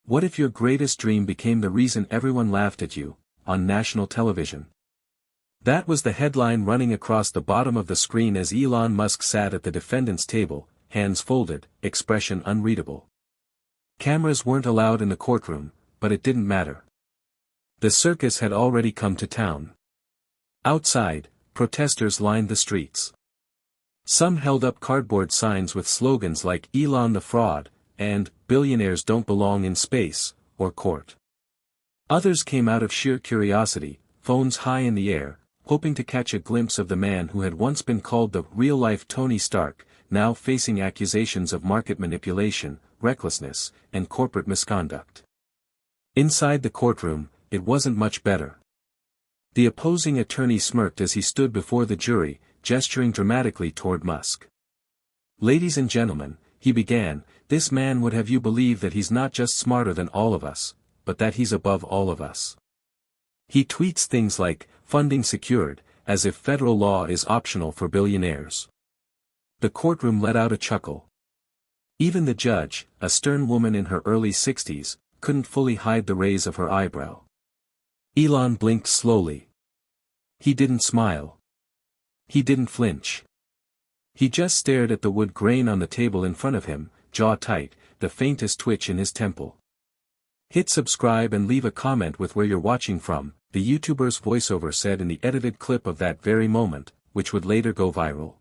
What if your greatest dream became the reason everyone laughed at you, on national television? That was the headline running across the bottom of the screen as Elon Musk sat at the defendant's table, hands folded, expression unreadable. Cameras weren't allowed in the courtroom, but it didn't matter. The circus had already come to town. Outside, protesters lined the streets. Some held up cardboard signs with slogans like "Elon the fraud," and "Billionaires don't belong in space," or court. Others came out of sheer curiosity, phones high in the air, hoping to catch a glimpse of the man who had once been called the real-life Tony Stark, now facing accusations of market manipulation, recklessness, and corporate misconduct. Inside the courtroom, it wasn't much better. The opposing attorney smirked as he stood before the jury, gesturing dramatically toward Musk. "Ladies and gentlemen," he began, "this man would have you believe that he's not just smarter than all of us, but that he's above all of us. He tweets things like, 'Funding secured,' as if federal law is optional for billionaires." The courtroom let out a chuckle. Even the judge, a stern woman in her early 60s, couldn't fully hide the raise of her eyebrow. Elon blinked slowly. He didn't smile. He didn't flinch. He just stared at the wood grain on the table in front of him, jaw tight, the faintest twitch in his temple. "Hit subscribe and leave a comment with where you're watching from," the YouTuber's voiceover said in the edited clip of that very moment, which would later go viral.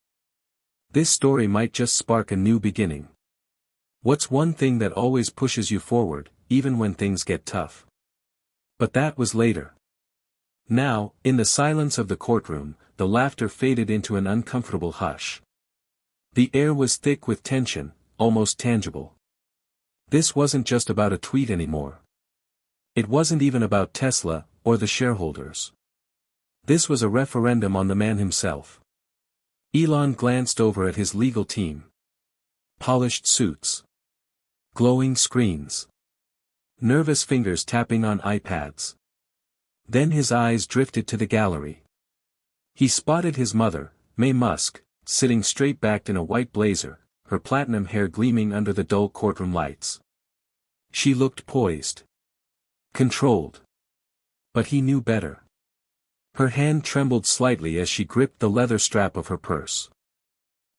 This story might just spark a new beginning. What's one thing that always pushes you forward, even when things get tough? But that was later. Now, in the silence of the courtroom, the laughter faded into an uncomfortable hush. The air was thick with tension, almost tangible. This wasn't just about a tweet anymore. It wasn't even about Tesla, or the shareholders. This was a referendum on the man himself. Elon glanced over at his legal team. Polished suits. Glowing screens. Nervous fingers tapping on iPads. Then his eyes drifted to the gallery. He spotted his mother, May Musk, sitting straight-backed in a white blazer, her platinum hair gleaming under the dull courtroom lights. She looked poised. Controlled. But he knew better. Her hand trembled slightly as she gripped the leather strap of her purse.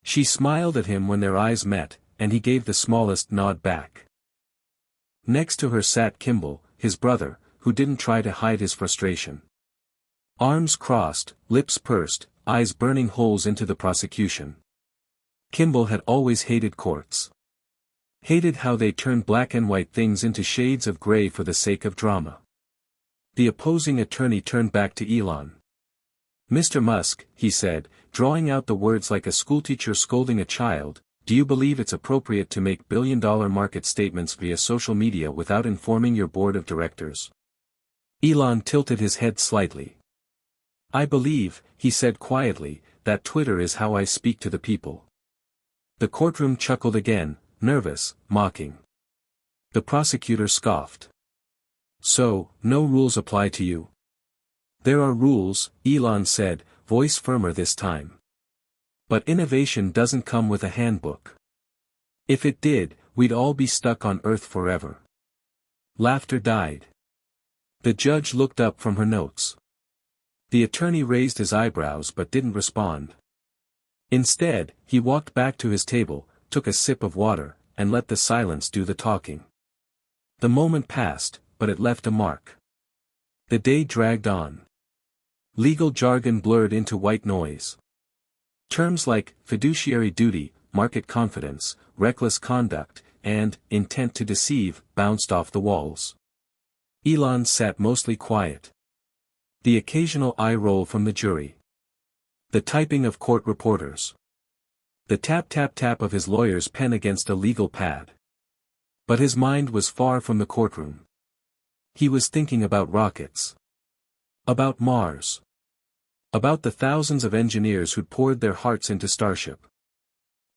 She smiled at him when their eyes met, and he gave the smallest nod back. Next to her sat Kimball, his brother, who didn't try to hide his frustration. Arms crossed, lips pursed, eyes burning holes into the prosecution. Kimball had always hated courts. Hated how they turned black and white things into shades of gray for the sake of drama. The opposing attorney turned back to Elon. "Mr. Musk," he said, drawing out the words like a schoolteacher scolding a child, "do you believe it's appropriate to make billion-dollar market statements via social media without informing your board of directors?" Elon tilted his head slightly. "I believe," he said quietly, "that Twitter is how I speak to the people." The courtroom chuckled again, nervous, mocking. The prosecutor scoffed. "So, no rules apply to you?" "There are rules," Elon said, voice firmer this time. "But innovation doesn't come with a handbook. If it did, we'd all be stuck on Earth forever." Laughter died. The judge looked up from her notes. The attorney raised his eyebrows but didn't respond. Instead, he walked back to his table, took a sip of water, and let the silence do the talking. The moment passed, but it left a mark. The day dragged on. Legal jargon blurred into white noise. Terms like fiduciary duty, market confidence, reckless conduct, and intent to deceive bounced off the walls. Elon sat mostly quiet. The occasional eye roll from the jury. The typing of court reporters. The tap-tap-tap of his lawyer's pen against a legal pad. But his mind was far from the courtroom. He was thinking about rockets. About Mars. About the thousands of engineers who'd poured their hearts into Starship.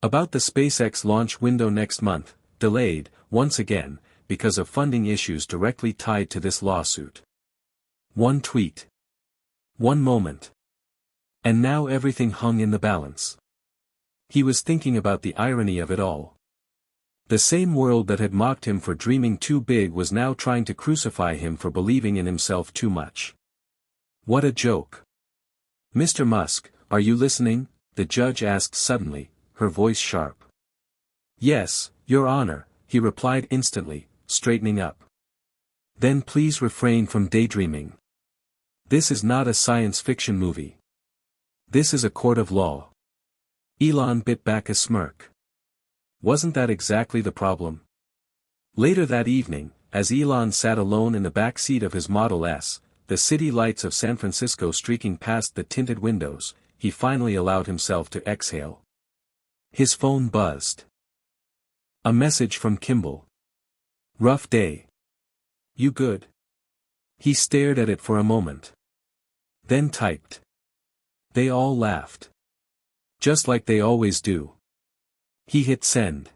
About the SpaceX launch window next month, delayed, once again, because of funding issues directly tied to this lawsuit. One tweet. One moment. And now everything hung in the balance. He was thinking about the irony of it all. The same world that had mocked him for dreaming too big was now trying to crucify him for believing in himself too much. What a joke. "Mr. Musk, are you listening?" the judge asked suddenly, her voice sharp. "Yes, Your Honor," he replied instantly, straightening up. "Then please refrain from daydreaming. This is not a science fiction movie. This is a court of law." Elon bit back a smirk. Wasn't that exactly the problem? Later that evening, as Elon sat alone in the back seat of his Model S, the city lights of San Francisco streaking past the tinted windows, he finally allowed himself to exhale. His phone buzzed. A message from Kimball. "Rough day. You good?" He stared at it for a moment. Then typed. They all laughed. Just like they always do. He hit send.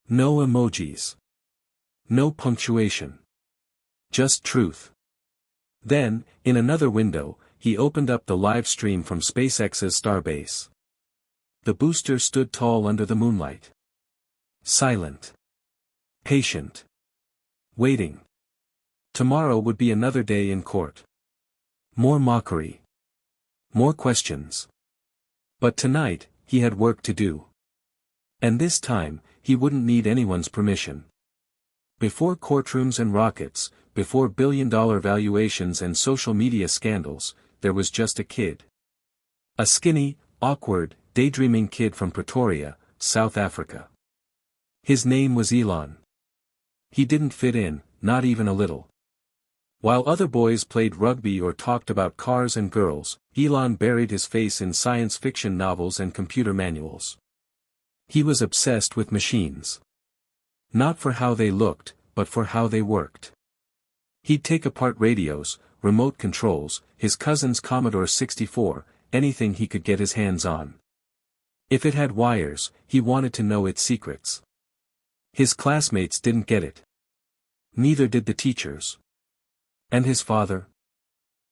No emojis. No punctuation. Just truth. Then, in another window, he opened up the live stream from SpaceX's Starbase. The booster stood tall under the moonlight. Silent. Patient. Waiting. Tomorrow would be another day in court. More mockery. More questions. But tonight, he had work to do. And this time, he wouldn't need anyone's permission. Before courtrooms and rockets, before billion-dollar valuations and social media scandals, there was just a kid. A skinny, awkward, daydreaming kid from Pretoria, South Africa. His name was Elon. He didn't fit in, not even a little. While other boys played rugby or talked about cars and girls, Elon buried his face in science fiction novels and computer manuals. He was obsessed with machines. Not for how they looked, but for how they worked. He'd take apart radios, remote controls, his cousin's Commodore 64, anything he could get his hands on. If it had wires, he wanted to know its secrets. His classmates didn't get it. Neither did the teachers. And his father?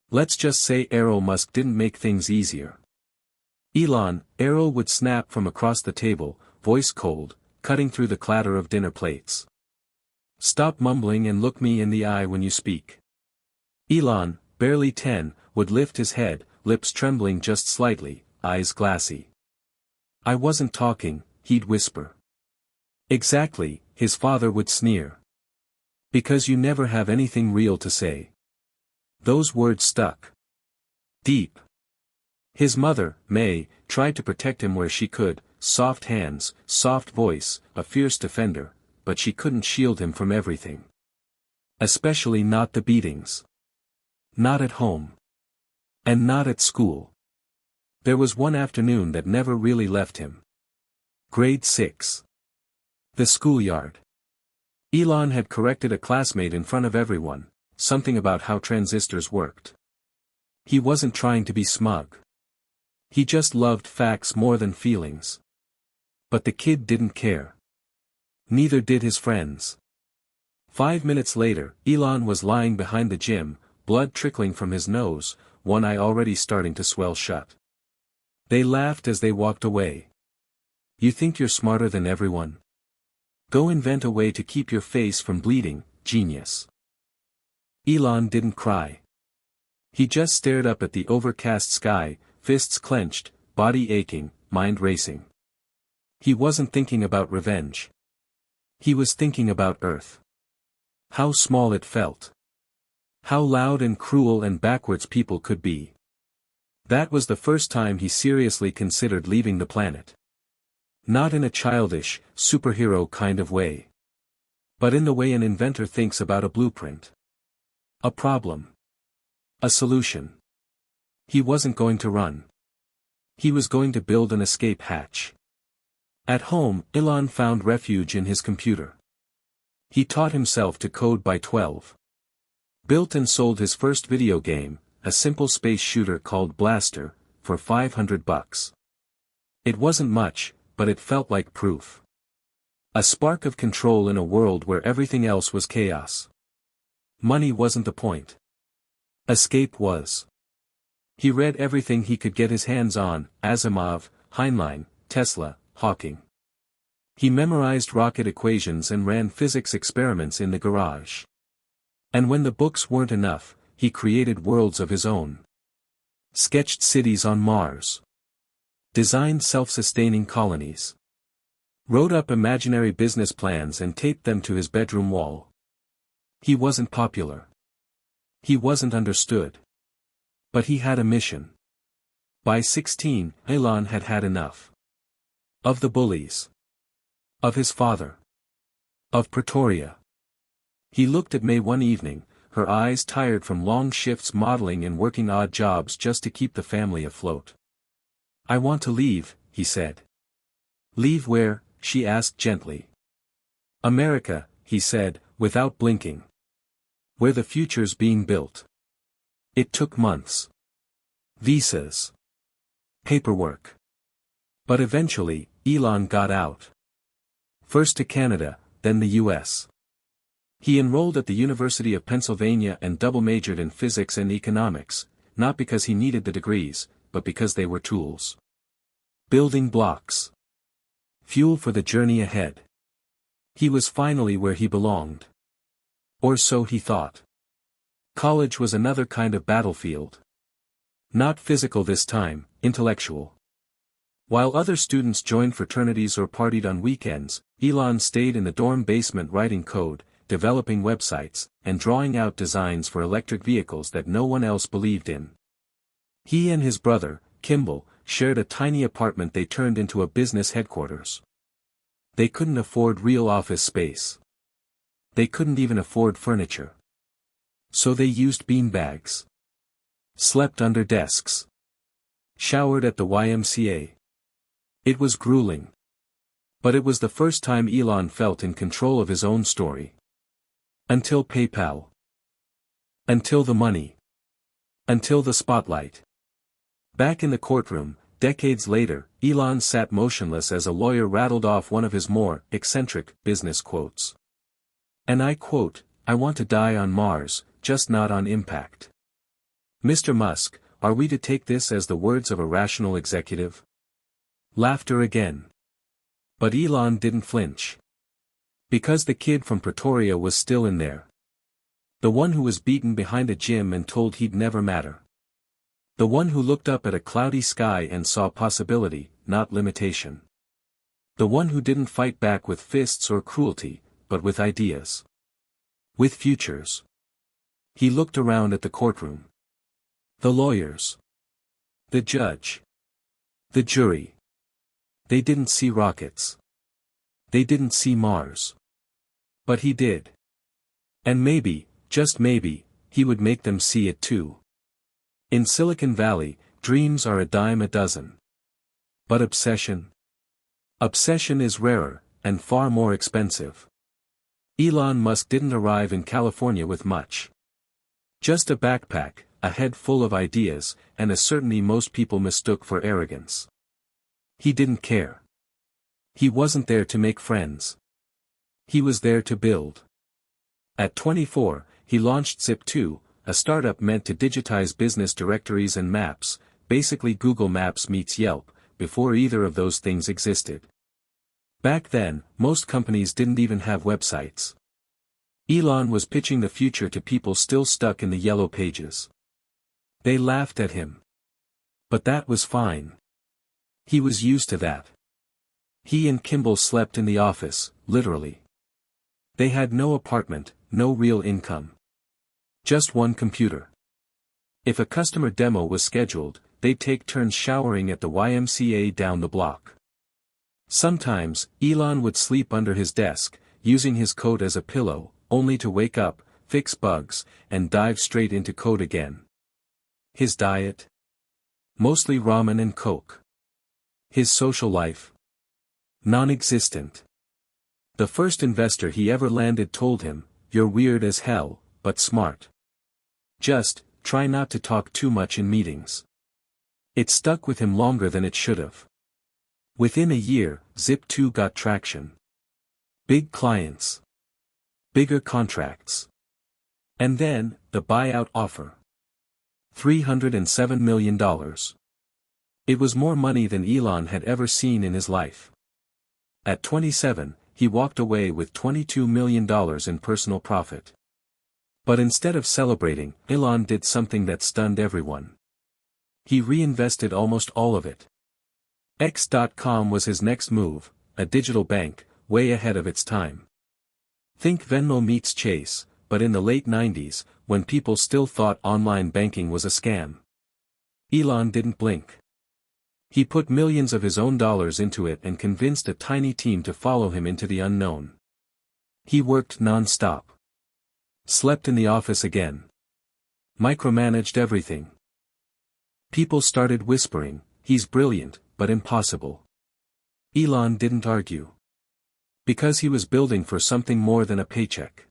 Let's just say Elon Musk didn't make things easier. Elon would snap from across the table, voice cold, cutting through the clatter of dinner plates. "Stop mumbling and look me in the eye when you speak." Elon, barely 10, would lift his head, lips trembling just slightly, eyes glassy. "I wasn't talking," he'd whisper. "Exactly," his father would sneer. "Because you never have anything real to say." Those words stuck deep. His mother, May, tried to protect him where she could, soft hands, soft voice, a fierce defender, but she couldn't shield him from everything. Especially not the beatings. Not at home. And not at school. There was one afternoon that never really left him. Grade 6. The schoolyard. Elon had corrected a classmate in front of everyone, something about how transistors worked. He wasn't trying to be smug. He just loved facts more than feelings. But the kid didn't care. Neither did his friends. 5 minutes later, Elon was lying behind the gym, blood trickling from his nose, one eye already starting to swell shut. They laughed as they walked away. "You think you're smarter than everyone? Go invent a way to keep your face from bleeding, genius." Elon didn't cry. He just stared up at the overcast sky, fists clenched, body aching, mind racing. He wasn't thinking about revenge. He was thinking about Earth. How small it felt. How loud and cruel and backwards people could be. That was the first time he seriously considered leaving the planet. Not in a childish, superhero kind of way. But in the way an inventor thinks about a blueprint. A problem. A solution. He wasn't going to run. He was going to build an escape hatch. At home, Elon found refuge in his computer. He taught himself to code by 12. Built and sold his first video game, a simple space shooter called Blaster, for $500. It wasn't much, but it felt like proof. A spark of control in a world where everything else was chaos. Money wasn't the point. Escape was. He read everything he could get his hands on, Asimov, Heinlein, Tesla, Hawking. He memorized rocket equations and ran physics experiments in the garage. And when the books weren't enough, he created worlds of his own. Sketched cities on Mars. Designed self-sustaining colonies. Wrote up imaginary business plans and taped them to his bedroom wall. He wasn't popular. He wasn't understood. But he had a mission. By 16, Elon had had enough. Of the bullies. Of his father. Of Pretoria. He looked at May one evening, her eyes tired from long shifts modeling and working odd jobs just to keep the family afloat. "I want to leave," he said. "Leave where?" she asked gently. "America," he said, without blinking. "Where the future's being built." It took months. Visas. Paperwork. But eventually, Elon got out. First to Canada, then the US. He enrolled at the University of Pennsylvania and double-majored in physics and economics, not because he needed the degrees, but because they were tools. Building blocks. Fuel for the journey ahead. He was finally where he belonged. Or so he thought. College was another kind of battlefield. Not physical this time, intellectual. While other students joined fraternities or partied on weekends, Elon stayed in the dorm basement writing code, developing websites, and drawing out designs for electric vehicles that no one else believed in. He and his brother, Kimball, shared a tiny apartment they turned into a business headquarters. They couldn't afford real office space. They couldn't even afford furniture. So they used beanbags. Slept under desks. Showered at the YMCA. It was grueling. But it was the first time Elon felt in control of his own story. Until PayPal. Until the money. Until the spotlight. Back in the courtroom, decades later, Elon sat motionless as a lawyer rattled off one of his more eccentric business quotes. And I quote, "I want to die on Mars, just not on impact." Mr. Musk, are we to take this as the words of a rational executive? Laughter again. But Elon didn't flinch. Because the kid from Pretoria was still in there. The one who was beaten behind a gym and told he'd never matter. The one who looked up at a cloudy sky and saw possibility, not limitation. The one who didn't fight back with fists or cruelty, but with ideas. With futures. He looked around at the courtroom. The lawyers. The judge. The jury. They didn't see rockets. They didn't see Mars. But he did. And maybe, just maybe, he would make them see it too. In Silicon Valley, dreams are a dime a dozen. But obsession? Obsession is rarer, and far more expensive. Elon Musk didn't arrive in California with much. Just a backpack, a head full of ideas, and a certainty most people mistook for arrogance. He didn't care. He wasn't there to make friends. He was there to build. At 24, he launched Zip2, a startup meant to digitize business directories and maps, basically Google Maps meets Yelp, before either of those things existed. Back then, most companies didn't even have websites. Elon was pitching the future to people still stuck in the yellow pages. They laughed at him. But that was fine. He was used to that. He and Kimball slept in the office, literally. They had no apartment, no real income. Just one computer. If a customer demo was scheduled, they'd take turns showering at the YMCA down the block. Sometimes, Elon would sleep under his desk, using his coat as a pillow, only to wake up, fix bugs, and dive straight into code again. His diet? Mostly ramen and Coke. His social life? Non-existent. The first investor he ever landed told him, "You're weird as hell, but smart. Just, try not to talk too much in meetings." It stuck with him longer than it should have. Within a year, Zip2 got traction. Big clients. Bigger contracts. And then, the buyout offer. $307 million. It was more money than Elon had ever seen in his life. At 27, he walked away with $22 million in personal profit. But instead of celebrating, Elon did something that stunned everyone. He reinvested almost all of it. X.com was his next move, a digital bank, way ahead of its time. Think Venmo meets Chase, but in the late 90s, when people still thought online banking was a scam. Elon didn't blink. He put millions of his own dollars into it and convinced a tiny team to follow him into the unknown. He worked non-stop. Slept in the office again. Micromanaged everything. People started whispering, "He's brilliant, but impossible." Elon didn't argue. Because he was building for something more than a paycheck.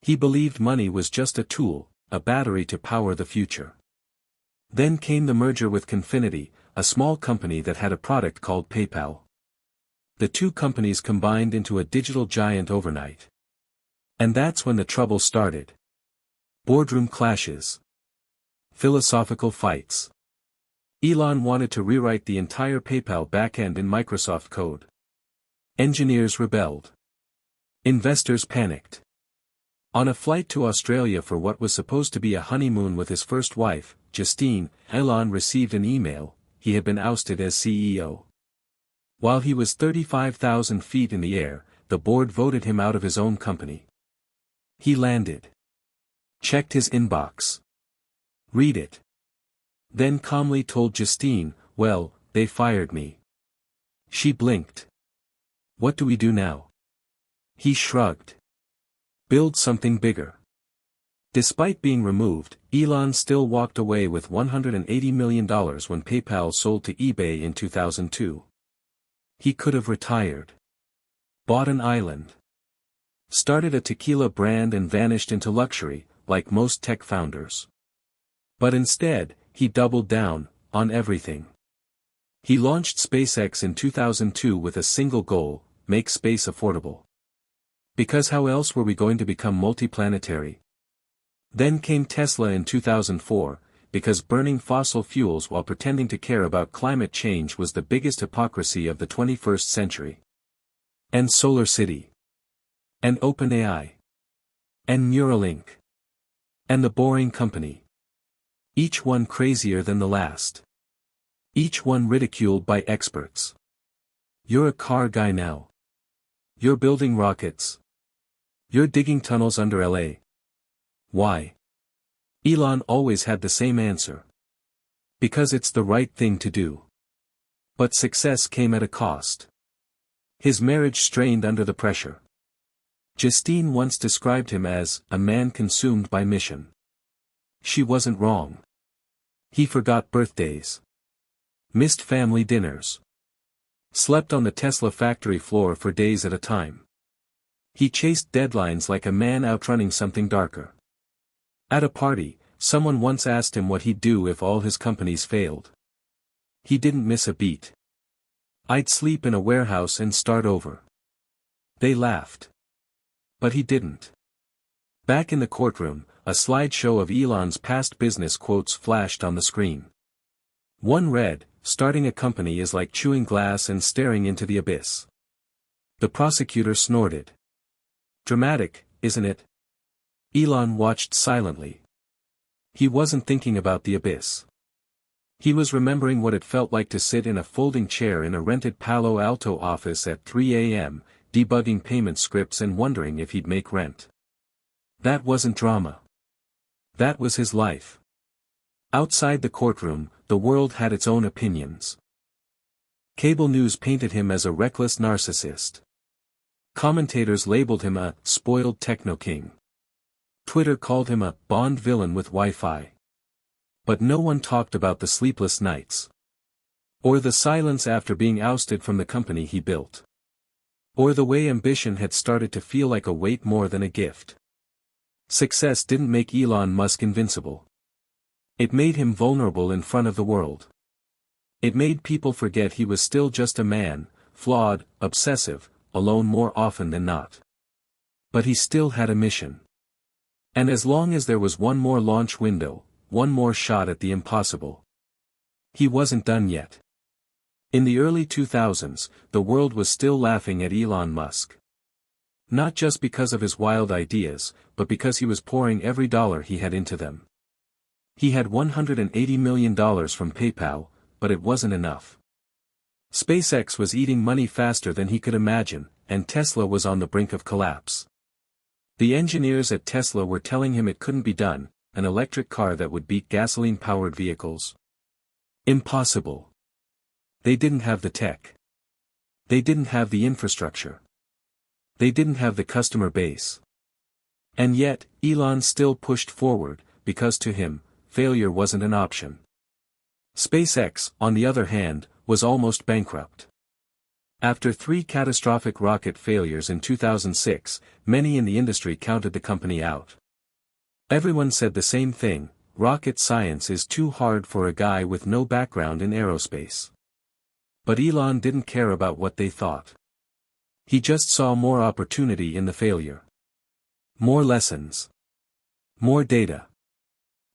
He believed money was just a tool, a battery to power the future. Then came the merger with Confinity, a small company that had a product called PayPal. The two companies combined into a digital giant overnight. And that's when the trouble started. Boardroom clashes. Philosophical fights. Elon wanted to rewrite the entire PayPal backend in Microsoft code. Engineers rebelled. Investors panicked. On a flight to Australia for what was supposed to be a honeymoon with his first wife, Justine, Elon received an email: he had been ousted as CEO. While he was 35,000 feet in the air, the board voted him out of his own company. He landed. Checked his inbox. Read it. Then calmly told Justine, "Well, they fired me." She blinked. "What do we do now?" He shrugged. "Build something bigger." Despite being removed, Elon still walked away with $180 million when PayPal sold to eBay in 2002. He could have retired. Bought an island. Started a tequila brand and vanished into luxury, like most tech founders. But instead, he doubled down, on everything. He launched SpaceX in 2002 with a single goal: make space affordable. Because how else were we going to become multiplanetary? Then came Tesla in 2004, because burning fossil fuels while pretending to care about climate change was the biggest hypocrisy of the 21st century. And SolarCity. And OpenAI. And Neuralink. And The Boring Company. Each one crazier than the last. Each one ridiculed by experts. You're a car guy now. You're building rockets. You're digging tunnels under LA. Why? Elon always had the same answer. Because it's the right thing to do. But success came at a cost. His marriage strained under the pressure. Justine once described him as a man consumed by mission. She wasn't wrong. He forgot birthdays. Missed family dinners. Slept on the Tesla factory floor for days at a time. He chased deadlines like a man outrunning something darker. At a party, someone once asked him what he'd do if all his companies failed. He didn't miss a beat. "I'd sleep in a warehouse and start over." They laughed. But he didn't. Back in the courtroom, a slideshow of Elon's past business quotes flashed on the screen. One read, "Starting a company is like chewing glass and staring into the abyss." The prosecutor snorted. "Dramatic, isn't it?" Elon watched silently. He wasn't thinking about the abyss. He was remembering what it felt like to sit in a folding chair in a rented Palo Alto office at 3 a.m., debugging payment scripts and wondering if he'd make rent. That wasn't drama. That was his life. Outside the courtroom, the world had its own opinions. Cable news painted him as a reckless narcissist. Commentators labeled him a spoiled techno-king. Twitter called him a Bond villain with Wi-Fi. But no one talked about the sleepless nights. Or the silence after being ousted from the company he built. Or the way ambition had started to feel like a weight more than a gift. Success didn't make Elon Musk invincible. It made him vulnerable in front of the world. It made people forget he was still just a man, flawed, obsessive, alone more often than not. But he still had a mission. And as long as there was one more launch window, one more shot at the impossible, he wasn't done yet. In the early 2000s, the world was still laughing at Elon Musk. Not just because of his wild ideas, but because he was pouring every dollar he had into them. He had $180 million from PayPal, but it wasn't enough. SpaceX was eating money faster than he could imagine, and Tesla was on the brink of collapse. The engineers at Tesla were telling him it couldn't be done, an electric car that would beat gasoline-powered vehicles. Impossible. They didn't have the tech. They didn't have the infrastructure. They didn't have the customer base. And yet, Elon still pushed forward, because to him, failure wasn't an option. SpaceX, on the other hand, was almost bankrupt. After 3 catastrophic rocket failures in 2006, many in the industry counted the company out. Everyone said the same thing: rocket science is too hard for a guy with no background in aerospace. But Elon didn't care about what they thought. He just saw more opportunity in the failure. More lessons. More data.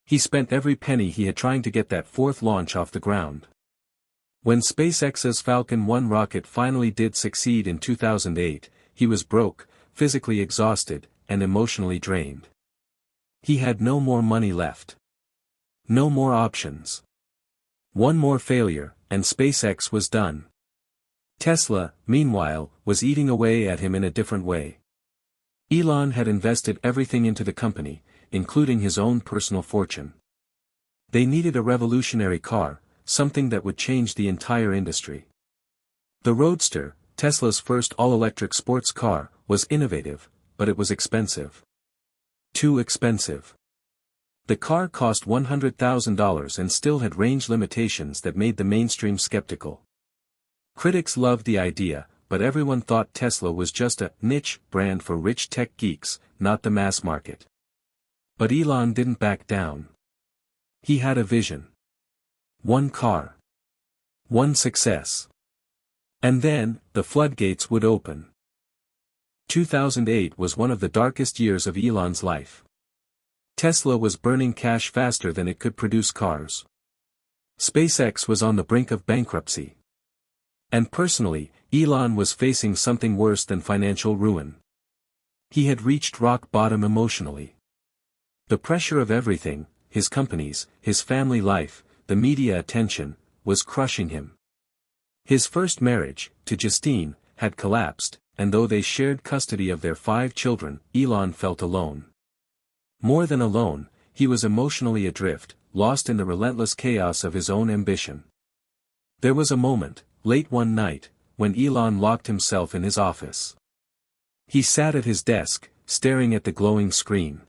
He spent every penny he had trying to get that 4th launch off the ground. When SpaceX's Falcon 1 rocket finally did succeed in 2008, he was broke, physically exhausted, and emotionally drained. He had no more money left. No more options. One more failure, and SpaceX was done. Tesla, meanwhile, was eating away at him in a different way. Elon had invested everything into the company, including his own personal fortune. They needed a revolutionary car, something that would change the entire industry. The Roadster, Tesla's first all-electric sports car, was innovative, but it was expensive. Too expensive. The car cost $100,000 and still had range limitations that made the mainstream skeptical. Critics loved the idea, but everyone thought Tesla was just a niche brand for rich tech geeks, not the mass market. But Elon didn't back down. He had a vision. One car. One success. And then, the floodgates would open. 2008 was one of the darkest years of Elon's life. Tesla was burning cash faster than it could produce cars. SpaceX was on the brink of bankruptcy. And personally, Elon was facing something worse than financial ruin. He had reached rock bottom emotionally. The pressure of everything, his companies, his family life, the media attention, was crushing him. His first marriage, to Justine, had collapsed, and though they shared custody of their 5 children, Elon felt alone. More than alone, he was emotionally adrift, lost in the relentless chaos of his own ambition. There was a moment, late one night, when Elon locked himself in his office. He sat at his desk, staring at the glowing screen.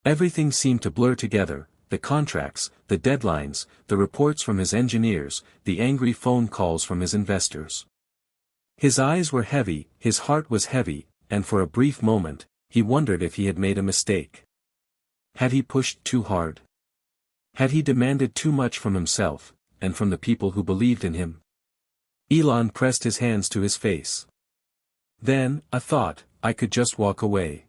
Everything seemed to blur together: the contracts, the deadlines, the reports from his engineers, the angry phone calls from his investors. His eyes were heavy, his heart was heavy, and for a brief moment, he wondered if he had made a mistake. Had he pushed too hard? Had he demanded too much from himself, and from the people who believed in him? Elon pressed his hands to his face. Then, a thought: I could just walk away.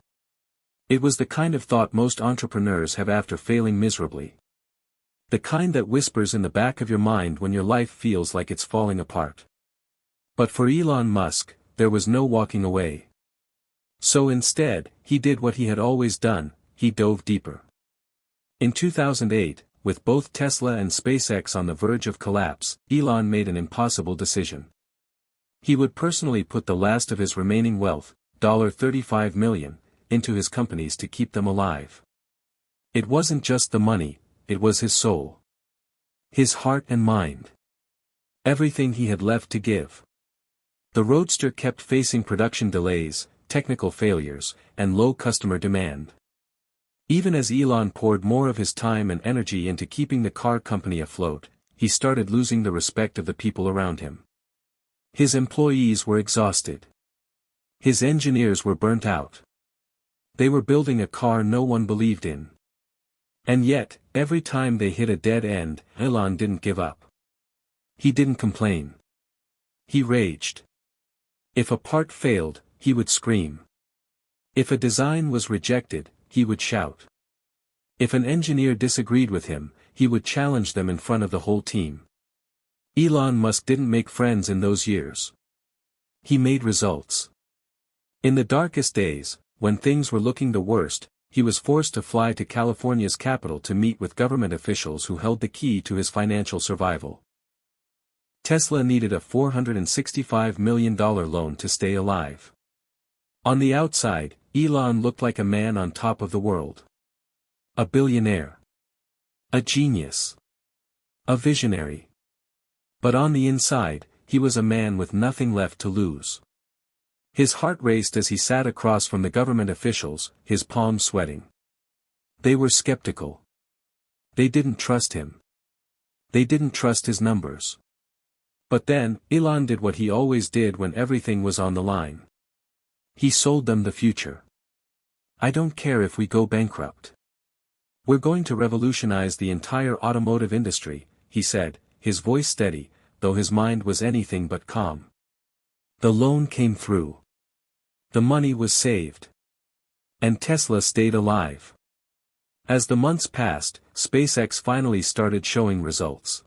It was the kind of thought most entrepreneurs have after failing miserably. The kind that whispers in the back of your mind when your life feels like it's falling apart. But for Elon Musk, there was no walking away. So instead, he did what he had always done: he dove deeper. In 2008, with both Tesla and SpaceX on the verge of collapse, Elon made an impossible decision. He would personally put the last of his remaining wealth, $35 million, into his companies to keep them alive. It wasn't just the money, it was his soul. His heart and mind. Everything he had left to give. The Roadster kept facing production delays, technical failures, and low customer demand. Even as Elon poured more of his time and energy into keeping the car company afloat, he started losing the respect of the people around him. His employees were exhausted. His engineers were burnt out. They were building a car no one believed in. And yet, every time they hit a dead end, Elon didn't give up. He didn't complain. He raged. If a part failed, he would scream. If a design was rejected, he would shout. If an engineer disagreed with him, he would challenge them in front of the whole team. Elon Musk didn't make friends in those years. He made results. In the darkest days, when things were looking the worst, he was forced to fly to California's capital to meet with government officials who held the key to his financial survival. Tesla needed a $465 million loan to stay alive. On the outside, Elon looked like a man on top of the world. A billionaire. A genius. A visionary. But on the inside, he was a man with nothing left to lose. His heart raced as he sat across from the government officials, his palms sweating. They were skeptical. They didn't trust him. They didn't trust his numbers. But then, Elon did what he always did when everything was on the line. He sold them the future. I don't care if we go bankrupt. We're going to revolutionize the entire automotive industry, he said, his voice steady, though his mind was anything but calm. The loan came through. The money was saved. And Tesla stayed alive. As the months passed, SpaceX finally started showing results.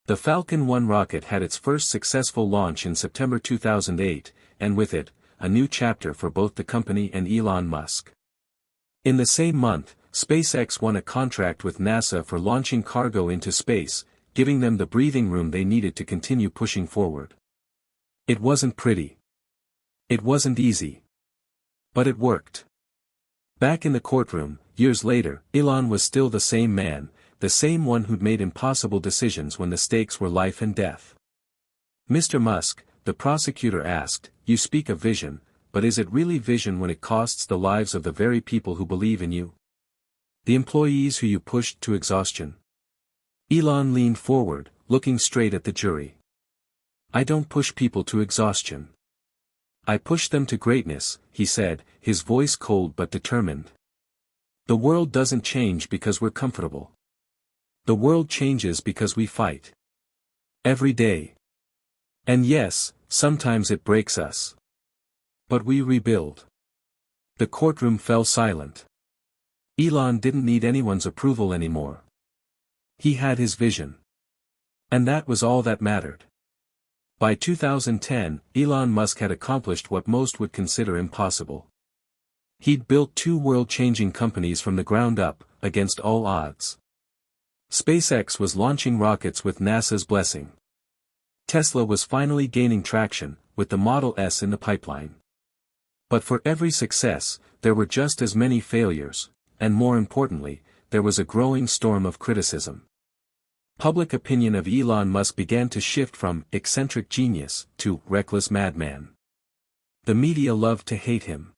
The Falcon 1 rocket had its first successful launch in September 2008, and with it, a new chapter for both the company and Elon Musk. In the same month, SpaceX won a contract with NASA for launching cargo into space, giving them the breathing room they needed to continue pushing forward. It wasn't pretty. It wasn't easy. But it worked. Back in the courtroom, years later, Elon was still the same man, the same one who'd made impossible decisions when the stakes were life and death. Mr. Musk, the prosecutor asked, you speak of vision, but is it really vision when it costs the lives of the very people who believe in you? The employees who you pushed to exhaustion? Elon leaned forward, looking straight at the jury. I don't push people to exhaustion. I push them to greatness, he said, his voice cold but determined. The world doesn't change because we're comfortable. The world changes because we fight. Every day. And yes, sometimes it breaks us. But we rebuild. The courtroom fell silent. Elon didn't need anyone's approval anymore. He had his vision. And that was all that mattered. By 2010, Elon Musk had accomplished what most would consider impossible. He'd built two world-changing companies from the ground up, against all odds. SpaceX was launching rockets with NASA's blessing. Tesla was finally gaining traction, with the Model S in the pipeline. But for every success, there were just as many failures, and more importantly, there was a growing storm of criticism. Public opinion of Elon Musk began to shift from eccentric genius to reckless madman. The media loved to hate him.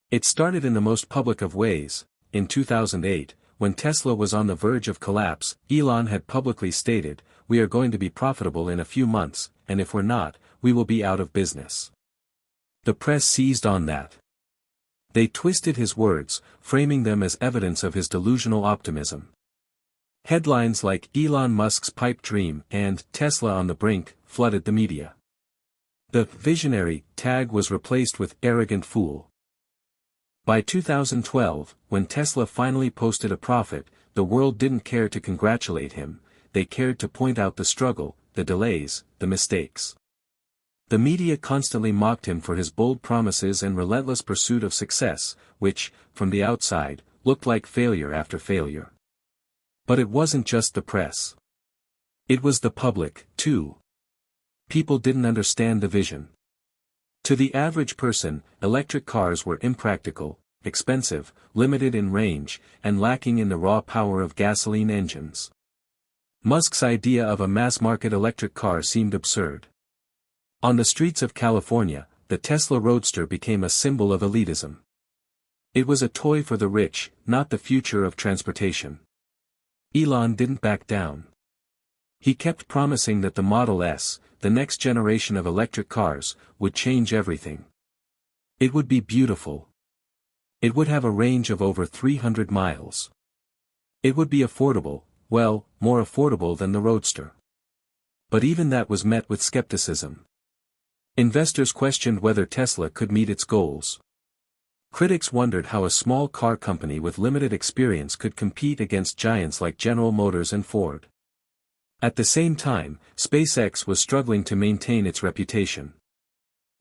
It started in the most public of ways. In 2008, when Tesla was on the verge of collapse, Elon had publicly stated, "We are going to be profitable in a few months, and if we're not, we will be out of business." The press seized on that. They twisted his words, framing them as evidence of his delusional optimism. Headlines like Elon Musk's pipe dream and Tesla on the brink flooded the media. The visionary tag was replaced with arrogant fool. By 2012, when Tesla finally posted a profit, the world didn't care to congratulate him, they cared to point out the struggle, the delays, the mistakes. The media constantly mocked him for his bold promises and relentless pursuit of success, which, from the outside, looked like failure after failure. But it wasn't just the press. It was the public, too. People didn't understand the vision. To the average person, electric cars were impractical, expensive, limited in range, and lacking in the raw power of gasoline engines. Musk's idea of a mass-market electric car seemed absurd. On the streets of California, the Tesla Roadster became a symbol of elitism. It was a toy for the rich, not the future of transportation. Elon didn't back down. He kept promising that the Model S, the next generation of electric cars, would change everything. It would be beautiful. It would have a range of over 300 miles. It would be affordable, well, more affordable than the Roadster. But even that was met with skepticism. Investors questioned whether Tesla could meet its goals. Critics wondered how a small car company with limited experience could compete against giants like General Motors and Ford. At the same time, SpaceX was struggling to maintain its reputation.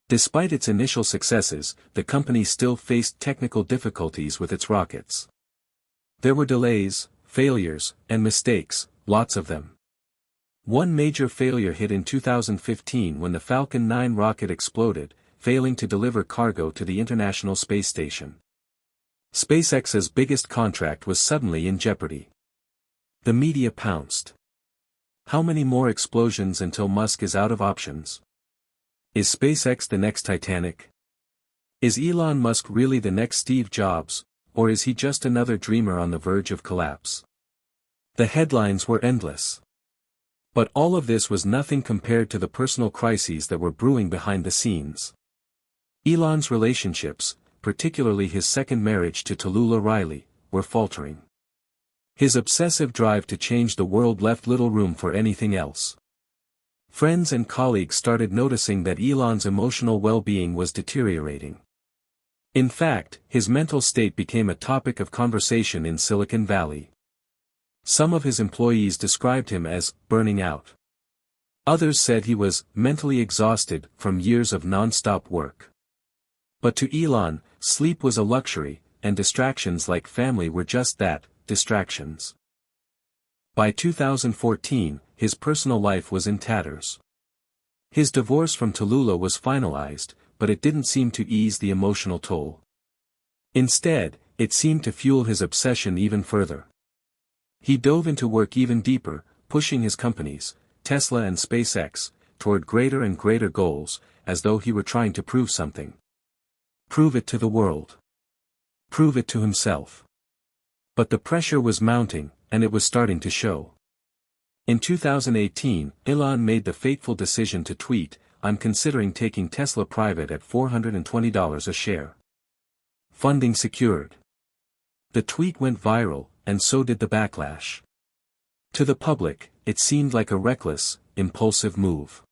Despite its initial successes, the company still faced technical difficulties with its rockets. There were delays, failures, and mistakes, lots of them. One major failure hit in 2015 when the Falcon 9 rocket exploded, failing to deliver cargo to the International Space Station. SpaceX's biggest contract was suddenly in jeopardy. The media pounced. How many more explosions until Musk is out of options? Is SpaceX the next Titanic? Is Elon Musk really the next Steve Jobs, or is he just another dreamer on the verge of collapse? The headlines were endless. But all of this was nothing compared to the personal crises that were brewing behind the scenes. Elon's relationships, particularly his second marriage to Tallulah Riley, were faltering. His obsessive drive to change the world left little room for anything else. Friends and colleagues started noticing that Elon's emotional well-being was deteriorating. In fact, his mental state became a topic of conversation in Silicon Valley. Some of his employees described him as burning out. Others said he was mentally exhausted from years of non-stop work. But to Elon, sleep was a luxury, and distractions like family were just that, distractions. By 2014, his personal life was in tatters. His divorce from Tallulah was finalized, but it didn't seem to ease the emotional toll. Instead, it seemed to fuel his obsession even further. He dove into work even deeper, pushing his companies, Tesla and SpaceX, toward greater and greater goals, as though he were trying to prove something. Prove it to the world. Prove it to himself. But the pressure was mounting, and it was starting to show. In 2018, Elon made the fateful decision to tweet, "I'm considering taking Tesla private at $420 a share." Funding secured. The tweet went viral, and so did the backlash. To the public, it seemed like a reckless, impulsive move.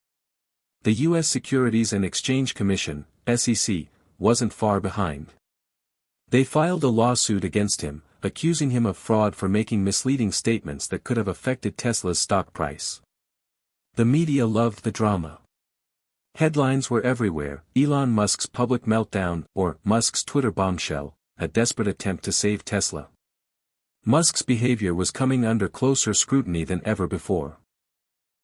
The U.S. Securities and Exchange Commission, SEC, wasn't far behind. They filed a lawsuit against him, accusing him of fraud for making misleading statements that could have affected Tesla's stock price. The media loved the drama. Headlines were everywhere: Elon Musk's public meltdown, or Musk's Twitter bombshell, a desperate attempt to save Tesla. Musk's behavior was coming under closer scrutiny than ever before.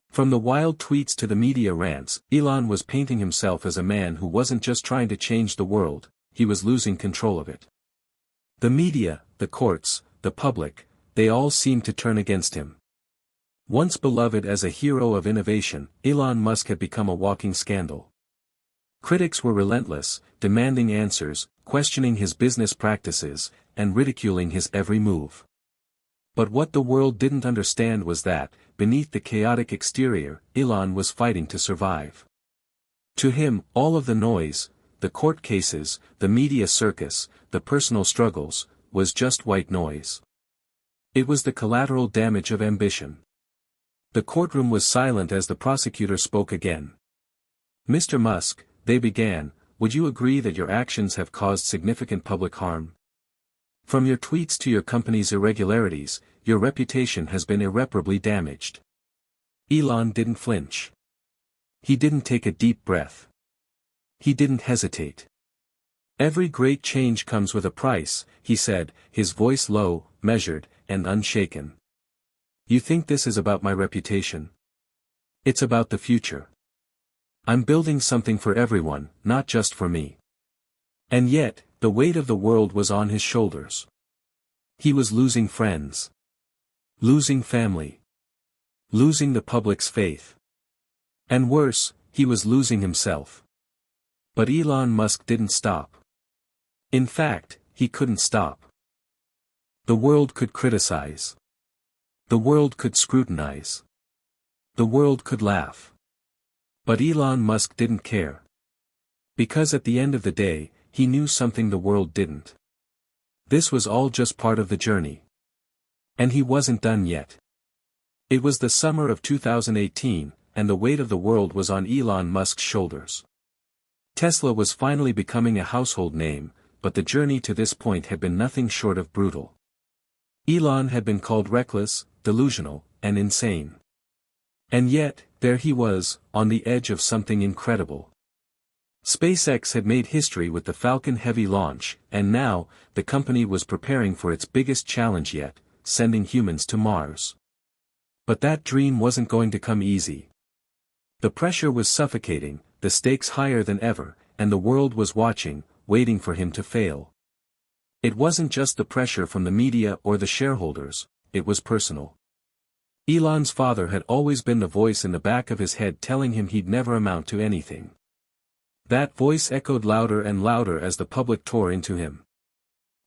From the wild tweets to the media rants, Elon was painting himself as a man who wasn't just trying to change the world, he was losing control of it. The media, the courts, the public, they all seemed to turn against him. Once beloved as a hero of innovation, Elon Musk had become a walking scandal. Critics were relentless, demanding answers, questioning his business practices, and ridiculing his every move. But what the world didn't understand was that, beneath the chaotic exterior, Elon was fighting to survive. To him, all of the noise, the court cases, the media circus, the personal struggles, was just white noise. It was the collateral damage of ambition. The courtroom was silent as the prosecutor spoke again. "Mr. Musk," they began, "would you agree that your actions have caused significant public harm? From your tweets to your company's irregularities, your reputation has been irreparably damaged." Elon didn't flinch. He didn't take a deep breath. He didn't hesitate. "Every great change comes with a price," he said, his voice low, measured, and unshaken. "You think this is about my reputation? It's about the future. I'm building something for everyone, not just for me." And yet, the weight of the world was on his shoulders. He was losing friends. Losing family. Losing the public's faith. And worse, he was losing himself. But Elon Musk didn't stop. In fact, he couldn't stop. The world could criticize. The world could scrutinize. The world could laugh. But Elon Musk didn't care. Because at the end of the day, he knew something the world didn't. This was all just part of the journey. And he wasn't done yet. It was the summer of 2018, and the weight of the world was on Elon Musk's shoulders. Tesla was finally becoming a household name, but the journey to this point had been nothing short of brutal. Elon had been called reckless, delusional, and insane. And yet, there he was, on the edge of something incredible. SpaceX had made history with the Falcon Heavy launch, and now, the company was preparing for its biggest challenge yet, sending humans to Mars. But that dream wasn't going to come easy. The pressure was suffocating, the stakes higher than ever, and the world was watching, waiting for him to fail. It wasn't just the pressure from the media or the shareholders, it was personal. Elon's father had always been the voice in the back of his head telling him he'd never amount to anything. That voice echoed louder and louder as the public tore into him.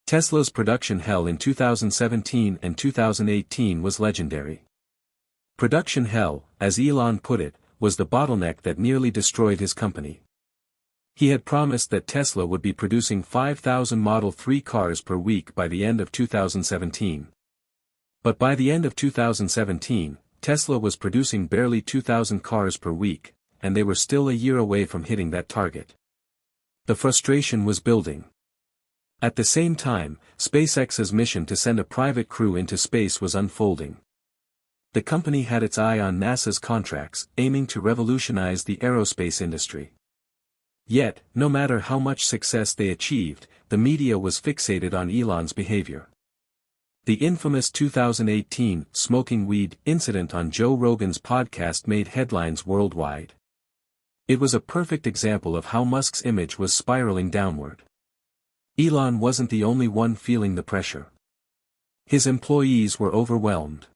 Tesla's production hell in 2017 and 2018 was legendary. Production hell, as Elon put it, was the bottleneck that nearly destroyed his company. He had promised that Tesla would be producing 5,000 Model 3 cars per week by the end of 2017. But by the end of 2017, Tesla was producing barely 2,000 cars per week, and they were still a year away from hitting that target. The frustration was building. At the same time, SpaceX's mission to send a private crew into space was unfolding. The company had its eye on NASA's contracts, aiming to revolutionize the aerospace industry. Yet, no matter how much success they achieved, the media was fixated on Elon's behavior. The infamous 2018 smoking weed incident on Joe Rogan's podcast made headlines worldwide. It was a perfect example of how Musk's image was spiraling downward. Elon wasn't the only one feeling the pressure. His employees were overwhelmed.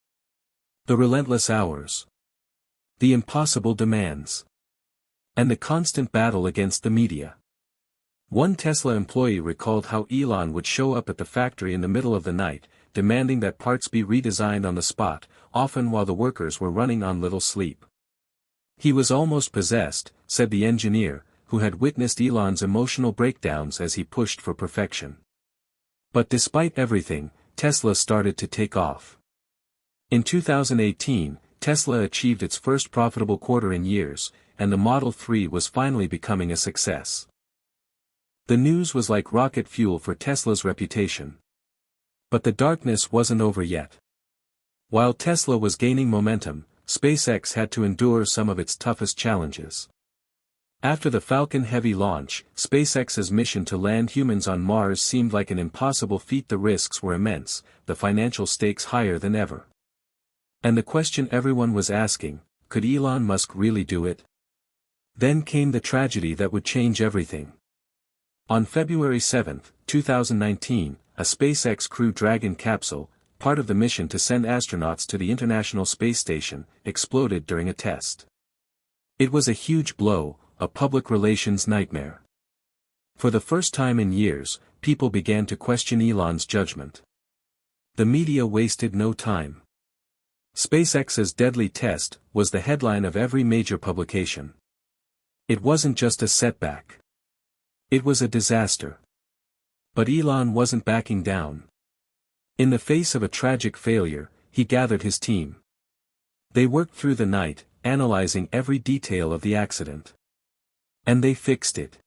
The relentless hours. The impossible demands. And the constant battle against the media. One Tesla employee recalled how Elon would show up at the factory in the middle of the night, demanding that parts be redesigned on the spot, often while the workers were running on little sleep. He was almost possessed, said the engineer, who had witnessed Elon's emotional breakdowns as he pushed for perfection. But despite everything, Tesla started to take off. In 2018, Tesla achieved its first profitable quarter in years, and the Model 3 was finally becoming a success. The news was like rocket fuel for Tesla's reputation. But the darkness wasn't over yet. While Tesla was gaining momentum, SpaceX had to endure some of its toughest challenges. After the Falcon Heavy launch, SpaceX's mission to land humans on Mars seemed like an impossible feat. The risks were immense, the financial stakes higher than ever. And the question everyone was asking, could Elon Musk really do it? Then came the tragedy that would change everything. On February 7, 2019, a SpaceX Crew Dragon capsule, part of the mission to send astronauts to the International Space Station, exploded during a test. It was a huge blow, a public relations nightmare. For the first time in years, people began to question Elon's judgment. The media wasted no time. SpaceX's deadly test was the headline of every major publication. It wasn't just a setback. It was a disaster. But Elon wasn't backing down. In the face of a tragic failure, he gathered his team. They worked through the night, analyzing every detail of the accident. And they fixed it.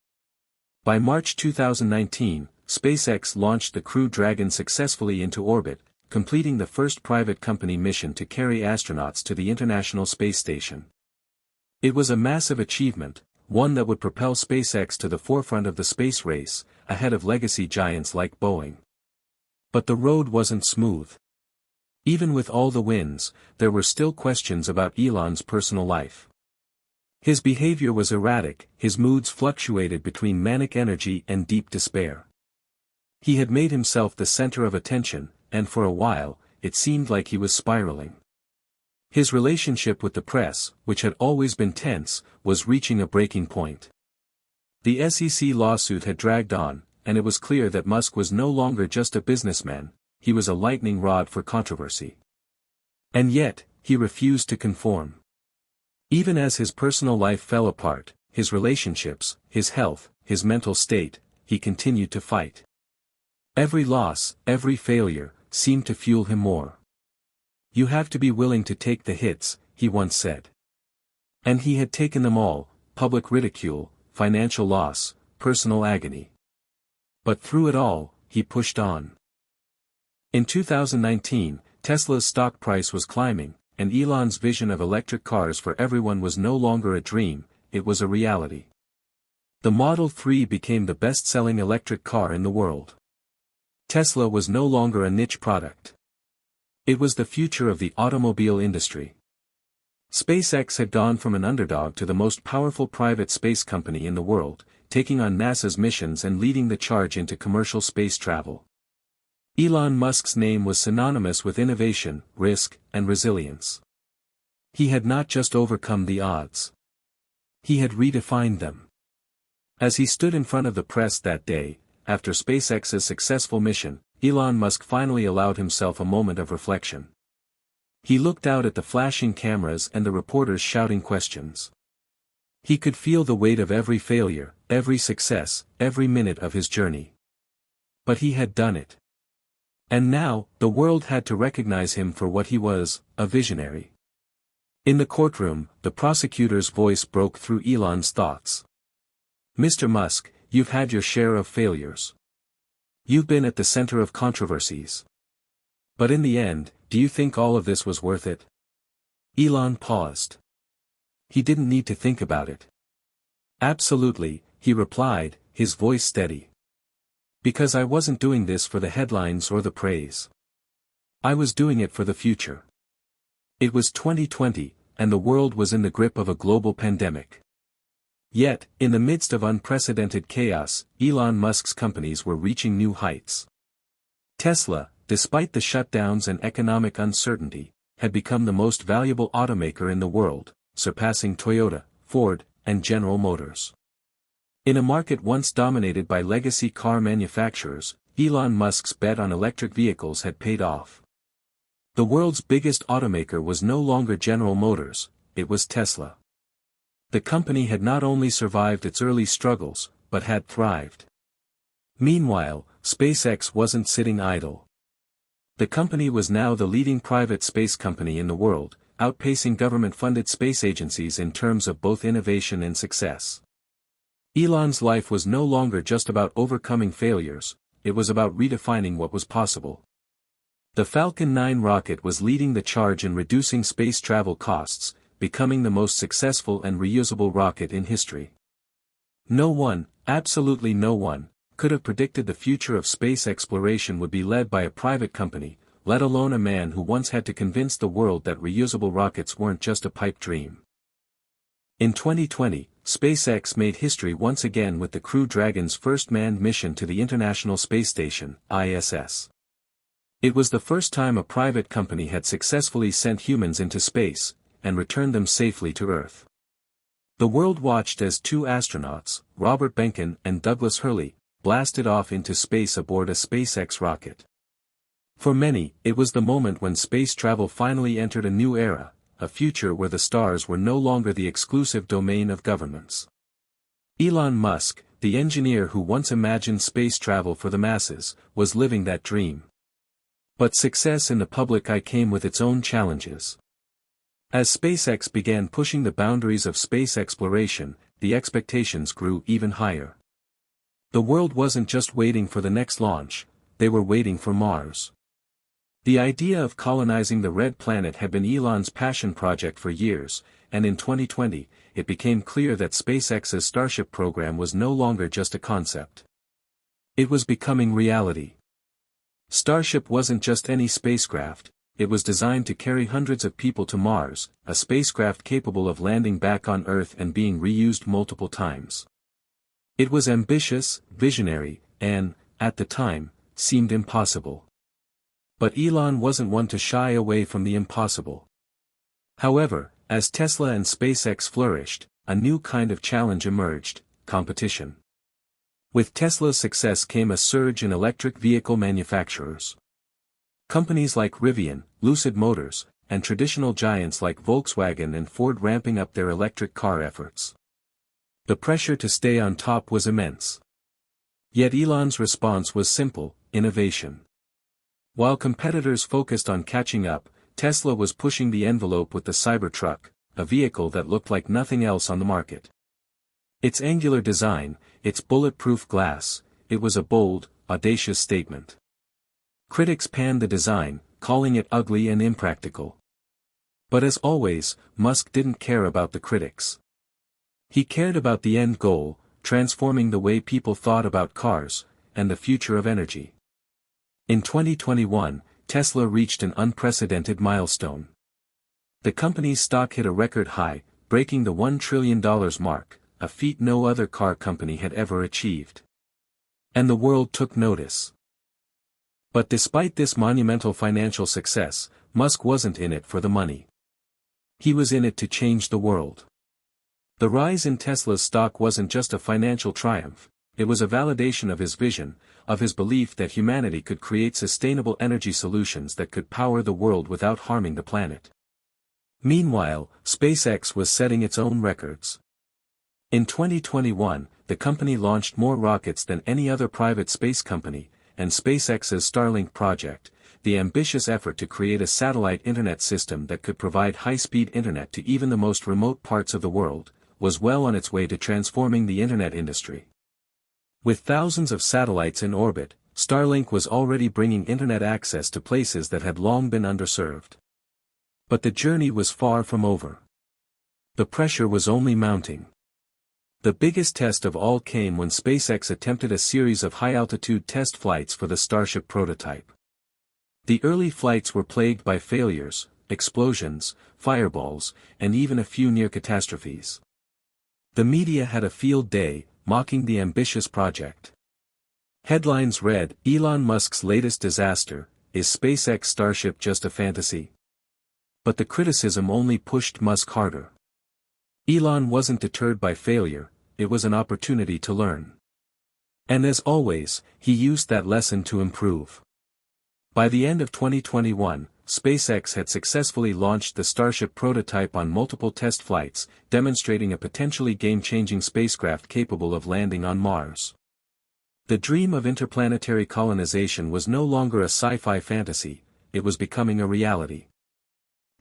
By March 2019, SpaceX launched the Crew Dragon successfully into orbit, completing the first private company mission to carry astronauts to the International Space Station. It was a massive achievement, one that would propel SpaceX to the forefront of the space race, ahead of legacy giants like Boeing. But the road wasn't smooth. Even with all the wins, there were still questions about Elon's personal life. His behavior was erratic, his moods fluctuated between manic energy and deep despair. He had made himself the center of attention, and for a while, it seemed like he was spiraling. His relationship with the press, which had always been tense, was reaching a breaking point. The SEC lawsuit had dragged on, and it was clear that Musk was no longer just a businessman, he was a lightning rod for controversy. And yet, he refused to conform. Even as his personal life fell apart, his relationships, his health, his mental state, he continued to fight. Every loss, every failure, seemed to fuel him more. "You have to be willing to take the hits," he once said. And he had taken them all: public ridicule, financial loss, personal agony. But through it all, he pushed on. In 2019, Tesla's stock price was climbing, and Elon's vision of electric cars for everyone was no longer a dream, it was a reality. The Model 3 became the best-selling electric car in the world. Tesla was no longer a niche product. It was the future of the automobile industry. SpaceX had gone from an underdog to the most powerful private space company in the world, taking on NASA's missions and leading the charge into commercial space travel. Elon Musk's name was synonymous with innovation, risk, and resilience. He had not just overcome the odds. He had redefined them. As he stood in front of the press that day, after SpaceX's successful mission, Elon Musk finally allowed himself a moment of reflection. He looked out at the flashing cameras and the reporters shouting questions. He could feel the weight of every failure, every success, every minute of his journey. But he had done it. And now, the world had to recognize him for what he was, a visionary. In the courtroom, the prosecutor's voice broke through Elon's thoughts. "Mr. Musk, you've had your share of failures. You've been at the center of controversies. But in the end, do you think all of this was worth it?" Elon paused. He didn't need to think about it. "Absolutely," he replied, his voice steady. "Because I wasn't doing this for the headlines or the praise. I was doing it for the future." It was 2020, and the world was in the grip of a global pandemic. Yet, in the midst of unprecedented chaos, Elon Musk's companies were reaching new heights. Tesla, despite the shutdowns and economic uncertainty, had become the most valuable automaker in the world, surpassing Toyota, Ford, and General Motors. In a market once dominated by legacy car manufacturers, Elon Musk's bet on electric vehicles had paid off. The world's biggest automaker was no longer General Motors, it was Tesla. The company had not only survived its early struggles, but had thrived. Meanwhile, SpaceX wasn't sitting idle. The company was now the leading private space company in the world, outpacing government-funded space agencies in terms of both innovation and success. Elon's life was no longer just about overcoming failures, it was about redefining what was possible. The Falcon 9 rocket was leading the charge in reducing space travel costs, becoming the most successful and reusable rocket in history. No one, absolutely no one, could have predicted the future of space exploration would be led by a private company, let alone a man who once had to convince the world that reusable rockets weren't just a pipe dream. In 2020, SpaceX made history once again with the Crew Dragon's first manned mission to the International Space Station, ISS. It was the first time a private company had successfully sent humans into space, and returned them safely to Earth. The world watched as two astronauts, Robert Behnken and Douglas Hurley, blasted off into space aboard a SpaceX rocket. For many, it was the moment when space travel finally entered a new era, a future where the stars were no longer the exclusive domain of governments. Elon Musk, the engineer who once imagined space travel for the masses, was living that dream. But success in the public eye came with its own challenges. As SpaceX began pushing the boundaries of space exploration, the expectations grew even higher. The world wasn't just waiting for the next launch, they were waiting for Mars. The idea of colonizing the Red Planet had been Elon's passion project for years, and in 2020, it became clear that SpaceX's Starship program was no longer just a concept. It was becoming reality. Starship wasn't just any spacecraft, it was designed to carry hundreds of people to Mars, a spacecraft capable of landing back on Earth and being reused multiple times. It was ambitious, visionary, and, at the time, seemed impossible. But Elon wasn't one to shy away from the impossible. However, as Tesla and SpaceX flourished, a new kind of challenge emerged: competition. With Tesla's success came a surge in electric vehicle manufacturers. Companies like Rivian, Lucid Motors, and traditional giants like Volkswagen and Ford ramping up their electric car efforts. The pressure to stay on top was immense. Yet Elon's response was simple: innovation. While competitors focused on catching up, Tesla was pushing the envelope with the Cybertruck, a vehicle that looked like nothing else on the market. Its angular design, its bulletproof glass, it was a bold, audacious statement. Critics panned the design, calling it ugly and impractical. But as always, Musk didn't care about the critics. He cared about the end goal, transforming the way people thought about cars, and the future of energy. In 2021, Tesla reached an unprecedented milestone. The company's stock hit a record high, breaking the $1 trillion mark, a feat no other car company had ever achieved. And the world took notice. But despite this monumental financial success, Musk wasn't in it for the money. He was in it to change the world. The rise in Tesla's stock wasn't just a financial triumph, it was a validation of his vision, of his belief that humanity could create sustainable energy solutions that could power the world without harming the planet. Meanwhile, SpaceX was setting its own records. In 2021, the company launched more rockets than any other private space company, and SpaceX's Starlink project, the ambitious effort to create a satellite internet system that could provide high-speed internet to even the most remote parts of the world, was well on its way to transforming the internet industry. With thousands of satellites in orbit, Starlink was already bringing internet access to places that had long been underserved. But the journey was far from over. The pressure was only mounting. The biggest test of all came when SpaceX attempted a series of high-altitude test flights for the Starship prototype. The early flights were plagued by failures, explosions, fireballs, and even a few near catastrophes. The media had a field day, mocking the ambitious project. Headlines read, "Elon Musk's latest disaster, is SpaceX Starship just a fantasy?" But the criticism only pushed Musk harder. Elon wasn't deterred by failure, it was an opportunity to learn. And as always, he used that lesson to improve. By the end of 2021, SpaceX had successfully launched the Starship prototype on multiple test flights, demonstrating a potentially game-changing spacecraft capable of landing on Mars. The dream of interplanetary colonization was no longer a sci-fi fantasy, it was becoming a reality.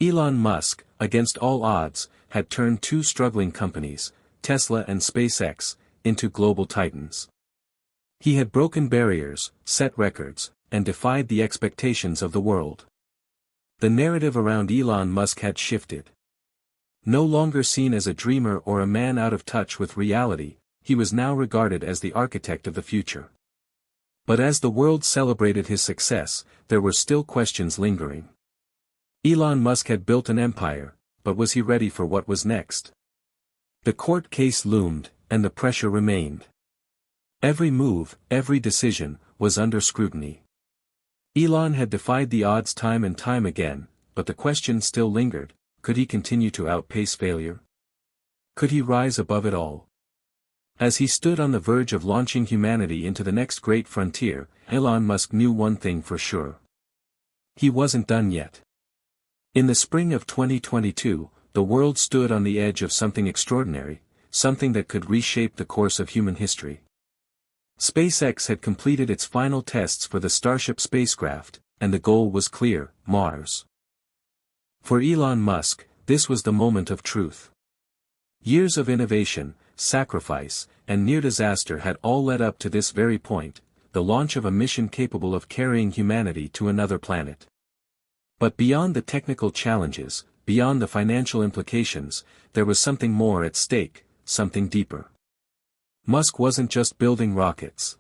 Elon Musk, against all odds, had turned two struggling companies, Tesla and SpaceX, into global titans. He had broken barriers, set records, and defied the expectations of the world. The narrative around Elon Musk had shifted. No longer seen as a dreamer or a man out of touch with reality, he was now regarded as the architect of the future. But as the world celebrated his success, there were still questions lingering. Elon Musk had built an empire, but was he ready for what was next? The court case loomed, and the pressure remained. Every move, every decision, was under scrutiny. Elon had defied the odds time and time again, but the question still lingered, could he continue to outpace failure? Could he rise above it all? As he stood on the verge of launching humanity into the next great frontier, Elon Musk knew one thing for sure. He wasn't done yet. In the spring of 2022, the world stood on the edge of something extraordinary, something that could reshape the course of human history. SpaceX had completed its final tests for the Starship spacecraft, and the goal was clear, Mars. For Elon Musk, this was the moment of truth. Years of innovation, sacrifice, and near disaster had all led up to this very point, the launch of a mission capable of carrying humanity to another planet. But beyond the technical challenges, beyond the financial implications, there was something more at stake, something deeper. Musk wasn't just building rockets.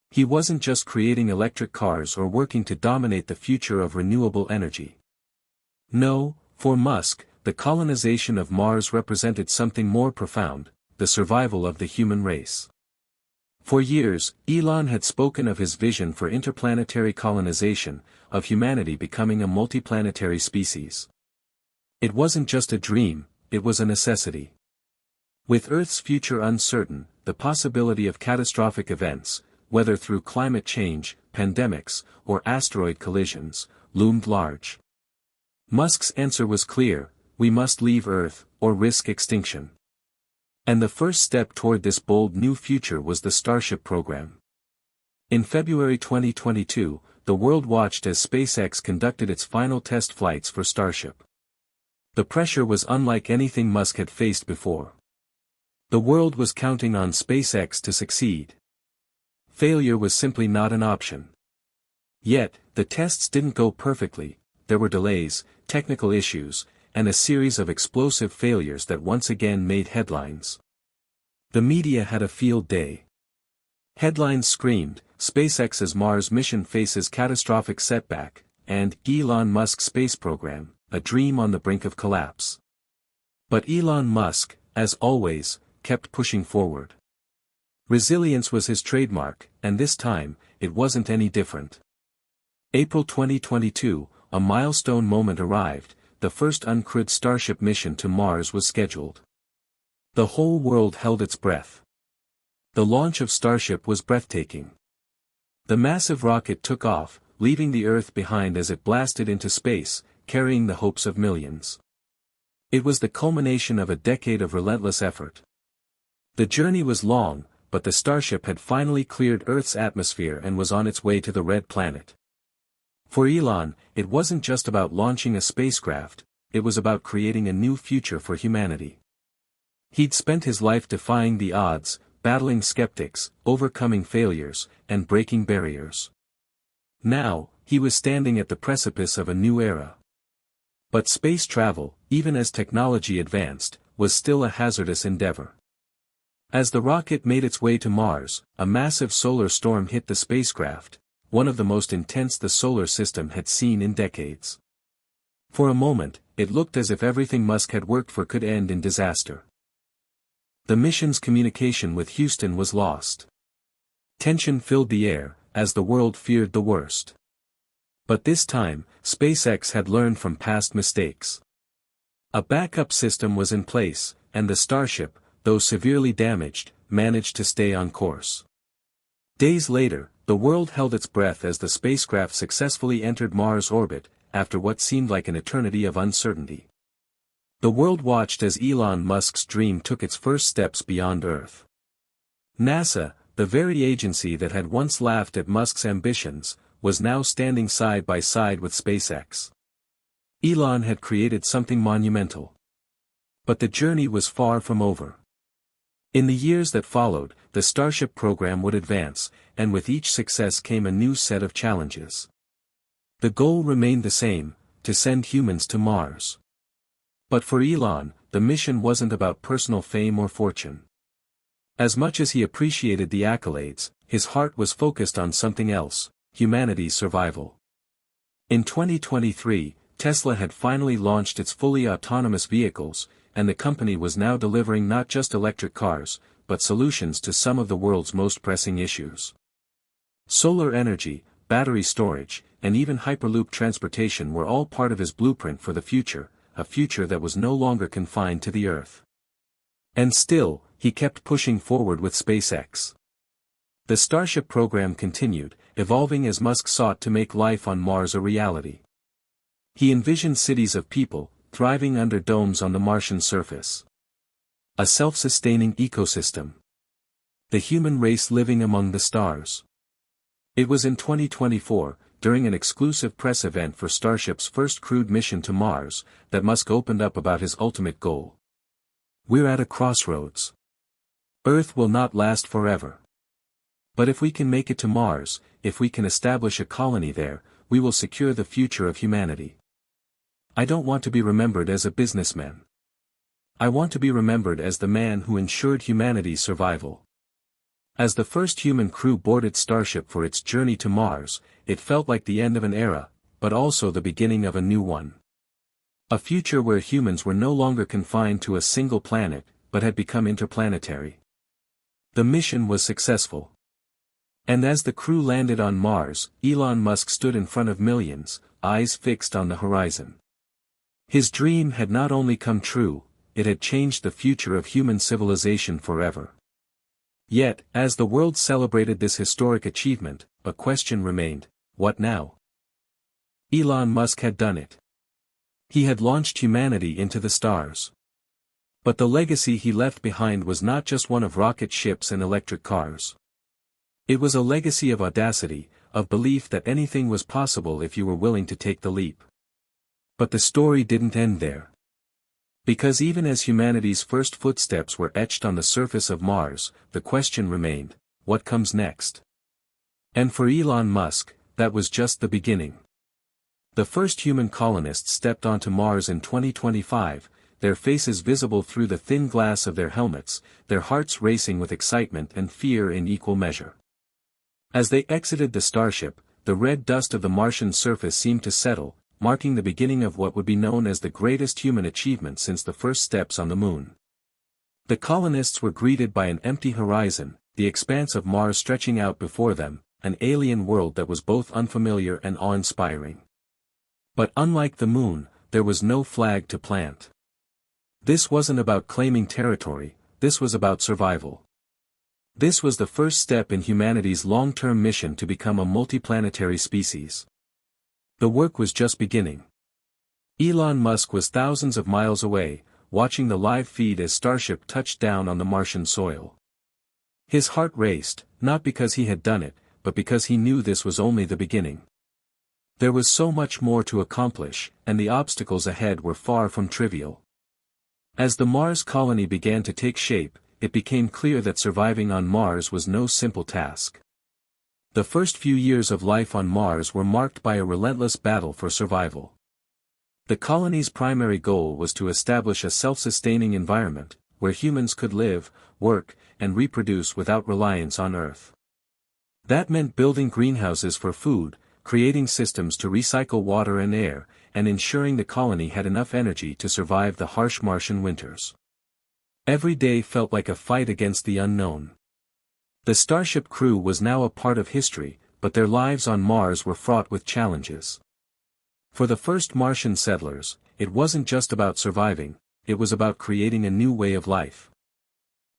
He wasn't just creating electric cars or working to dominate the future of renewable energy. No, for Musk, the colonization of Mars represented something more profound, the survival of the human race. For years, Elon had spoken of his vision for interplanetary colonization, of humanity becoming a multiplanetary species. It wasn't just a dream, it was a necessity. With Earth's future uncertain, the possibility of catastrophic events, whether through climate change, pandemics, or asteroid collisions, loomed large. Musk's answer was clear, we must leave Earth, or risk extinction. And the first step toward this bold new future was the Starship program. In February 2022, the world watched as SpaceX conducted its final test flights for Starship. The pressure was unlike anything Musk had faced before. The world was counting on SpaceX to succeed. Failure was simply not an option. Yet, the tests didn't go perfectly, there were delays, technical issues, and a series of explosive failures that once again made headlines. The media had a field day. Headlines screamed, SpaceX's Mars mission faces catastrophic setback, and Elon Musk's space program, a dream on the brink of collapse. But Elon Musk, as always, kept pushing forward. Resilience was his trademark, and this time, it wasn't any different. April 2022, a milestone moment arrived. The first uncrewed Starship mission to Mars was scheduled. The whole world held its breath. The launch of Starship was breathtaking. The massive rocket took off, leaving the Earth behind as it blasted into space, carrying the hopes of millions. It was the culmination of a decade of relentless effort. The journey was long, but the Starship had finally cleared Earth's atmosphere and was on its way to the Red Planet. For Elon, it wasn't just about launching a spacecraft, it was about creating a new future for humanity. He'd spent his life defying the odds, battling skeptics, overcoming failures, and breaking barriers. Now, he was standing at the precipice of a new era. But space travel, even as technology advanced, was still a hazardous endeavor. As the rocket made its way to Mars, a massive solar storm hit the spacecraft, one of the most intense the solar system had seen in decades. For a moment, it looked as if everything Musk had worked for could end in disaster. The mission's communication with Houston was lost. Tension filled the air, as the world feared the worst. But this time, SpaceX had learned from past mistakes. A backup system was in place, and the Starship, though severely damaged, managed to stay on course. Days later, the world held its breath as the spacecraft successfully entered Mars orbit, after what seemed like an eternity of uncertainty. The world watched as Elon Musk's dream took its first steps beyond Earth. NASA, the very agency that had once laughed at Musk's ambitions, was now standing side by side with SpaceX. Elon had created something monumental. But the journey was far from over. In the years that followed, the Starship program would advance, and with each success came a new set of challenges. The goal remained the same, to send humans to Mars. But for Elon, the mission wasn't about personal fame or fortune. As much as he appreciated the accolades, his heart was focused on something else, humanity's survival. In 2023, Tesla had finally launched its fully autonomous vehicles, and the company was now delivering not just electric cars, but solutions to some of the world's most pressing issues. Solar energy, battery storage, and even Hyperloop transportation were all part of his blueprint for the future, a future that was no longer confined to the Earth. And still, he kept pushing forward with SpaceX. The Starship program continued, evolving as Musk sought to make life on Mars a reality. He envisioned cities of people, thriving under domes on the Martian surface. A self-sustaining ecosystem. The human race living among the stars. It was in 2024, during an exclusive press event for Starship's first crewed mission to Mars, that Musk opened up about his ultimate goal. We're at a crossroads. Earth will not last forever. But if we can make it to Mars, if we can establish a colony there, we will secure the future of humanity. I don't want to be remembered as a businessman. I want to be remembered as the man who ensured humanity's survival. As the first human crew boarded Starship for its journey to Mars, it felt like the end of an era, but also the beginning of a new one. A future where humans were no longer confined to a single planet, but had become interplanetary. The mission was successful. And as the crew landed on Mars, Elon Musk stood in front of millions, eyes fixed on the horizon. His dream had not only come true, it had changed the future of human civilization forever. Yet, as the world celebrated this historic achievement, a question remained: what now? Elon Musk had done it. He had launched humanity into the stars. But the legacy he left behind was not just one of rocket ships and electric cars. It was a legacy of audacity, of belief that anything was possible if you were willing to take the leap. But the story didn't end there. Because even as humanity's first footsteps were etched on the surface of Mars, the question remained: what comes next? And for Elon Musk, that was just the beginning. The first human colonists stepped onto Mars in 2025, their faces visible through the thin glass of their helmets, their hearts racing with excitement and fear in equal measure. As they exited the starship, the red dust of the Martian surface seemed to settle, marking the beginning of what would be known as the greatest human achievement since the first steps on the Moon. The colonists were greeted by an empty horizon, the expanse of Mars stretching out before them, an alien world that was both unfamiliar and awe-inspiring. But unlike the Moon, there was no flag to plant. This wasn't about claiming territory, this was about survival. This was the first step in humanity's long-term mission to become a multiplanetary species. The work was just beginning. Elon Musk was thousands of miles away, watching the live feed as Starship touched down on the Martian soil. His heart raced, not because he had done it, but because he knew this was only the beginning. There was so much more to accomplish, and the obstacles ahead were far from trivial. As the Mars colony began to take shape, it became clear that surviving on Mars was no simple task. The first few years of life on Mars were marked by a relentless battle for survival. The colony's primary goal was to establish a self-sustaining environment, where humans could live, work, and reproduce without reliance on Earth. That meant building greenhouses for food, creating systems to recycle water and air, and ensuring the colony had enough energy to survive the harsh Martian winters. Every day felt like a fight against the unknown. The Starship crew was now a part of history, but their lives on Mars were fraught with challenges. For the first Martian settlers, it wasn't just about surviving, it was about creating a new way of life.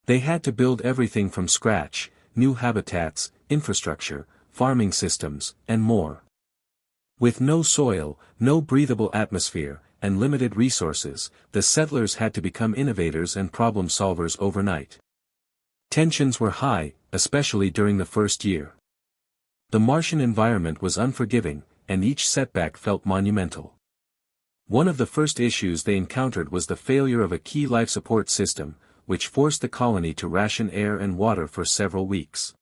They had to build everything from scratch, new habitats, infrastructure, farming systems, and more. With no soil, no breathable atmosphere, and limited resources, the settlers had to become innovators and problem solvers overnight. Tensions were high, especially during the first year. The Martian environment was unforgiving, and each setback felt monumental. One of the first issues they encountered was the failure of a key life support system, which forced the colony to ration air and water for several weeks.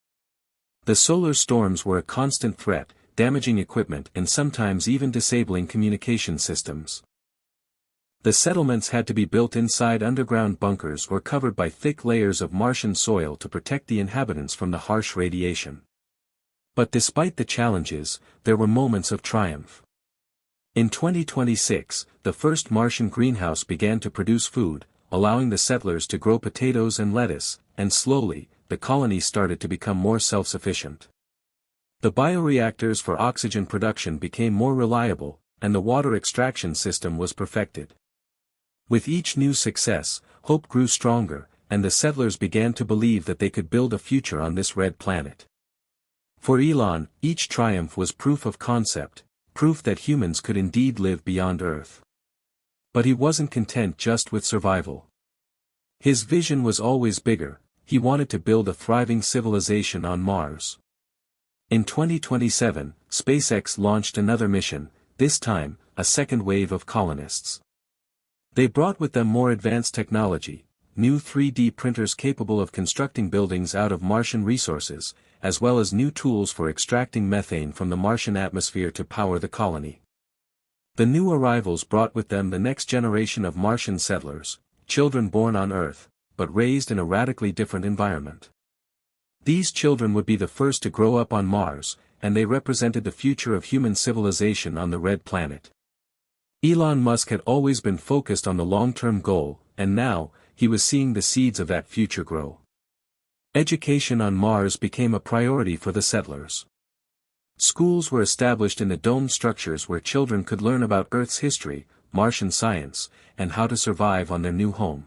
The solar storms were a constant threat, damaging equipment and sometimes even disabling communication systems. The settlements had to be built inside underground bunkers or covered by thick layers of Martian soil to protect the inhabitants from the harsh radiation. But despite the challenges, there were moments of triumph. In 2026, the first Martian greenhouse began to produce food, allowing the settlers to grow potatoes and lettuce, and slowly, the colony started to become more self-sufficient. The bioreactors for oxygen production became more reliable, and the water extraction system was perfected. With each new success, hope grew stronger, and the settlers began to believe that they could build a future on this red planet. For Elon, each triumph was proof of concept, proof that humans could indeed live beyond Earth. But he wasn't content just with survival. His vision was always bigger, he wanted to build a thriving civilization on Mars. In 2027, SpaceX launched another mission, this time, a second wave of colonists. They brought with them more advanced technology, new 3D printers capable of constructing buildings out of Martian resources, as well as new tools for extracting methane from the Martian atmosphere to power the colony. The new arrivals brought with them the next generation of Martian settlers, children born on Earth, but raised in a radically different environment. These children would be the first to grow up on Mars, and they represented the future of human civilization on the red planet. Elon Musk had always been focused on the long-term goal, and now, he was seeing the seeds of that future grow. Education on Mars became a priority for the settlers. Schools were established in the domed structures where children could learn about Earth's history, Martian science, and how to survive on their new home.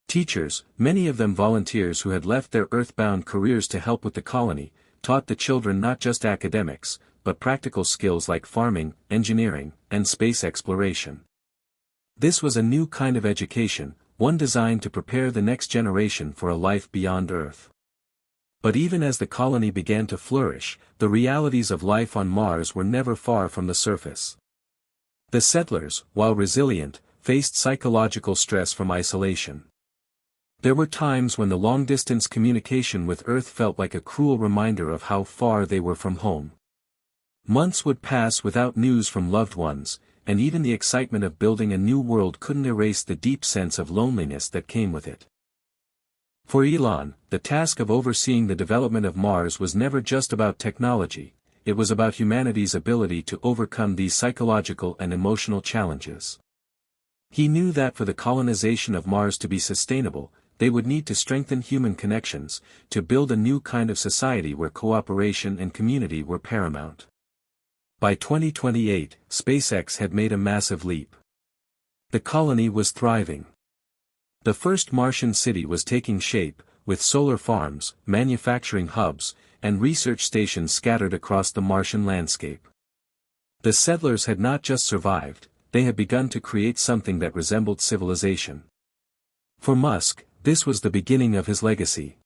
Teachers, many of them volunteers who had left their earthbound careers to help with the colony, taught the children not just academics, but practical skills like farming, engineering, and space exploration. This was a new kind of education, one designed to prepare the next generation for a life beyond Earth. But even as the colony began to flourish, the realities of life on Mars were never far from the surface. The settlers, while resilient, faced psychological stress from isolation. There were times when the long-distance communication with Earth felt like a cruel reminder of how far they were from home. Months would pass without news from loved ones, and even the excitement of building a new world couldn't erase the deep sense of loneliness that came with it. For Elon, the task of overseeing the development of Mars was never just about technology, it was about humanity's ability to overcome these psychological and emotional challenges. He knew that for the colonization of Mars to be sustainable, they would need to strengthen human connections, to build a new kind of society where cooperation and community were paramount. By 2028, SpaceX had made a massive leap. The colony was thriving. The first Martian city was taking shape, with solar farms, manufacturing hubs, and research stations scattered across the Martian landscape. The settlers had not just survived, they had begun to create something that resembled civilization. For Musk, this was the beginning of his legacy.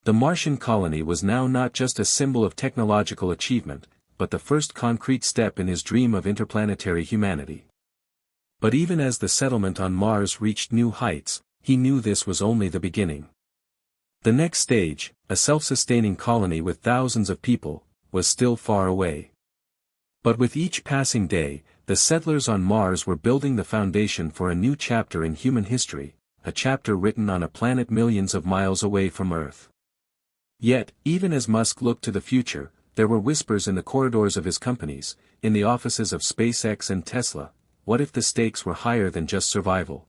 The Martian colony was now not just a symbol of technological achievement, but the first concrete step in his dream of interplanetary humanity. But even as the settlement on Mars reached new heights, he knew this was only the beginning. The next stage, a self-sustaining colony with thousands of people, was still far away. But with each passing day, the settlers on Mars were building the foundation for a new chapter in human history, a chapter written on a planet millions of miles away from Earth. Yet, even as Musk looked to the future, there were whispers in the corridors of his companies, in the offices of SpaceX and Tesla. What if the stakes were higher than just survival?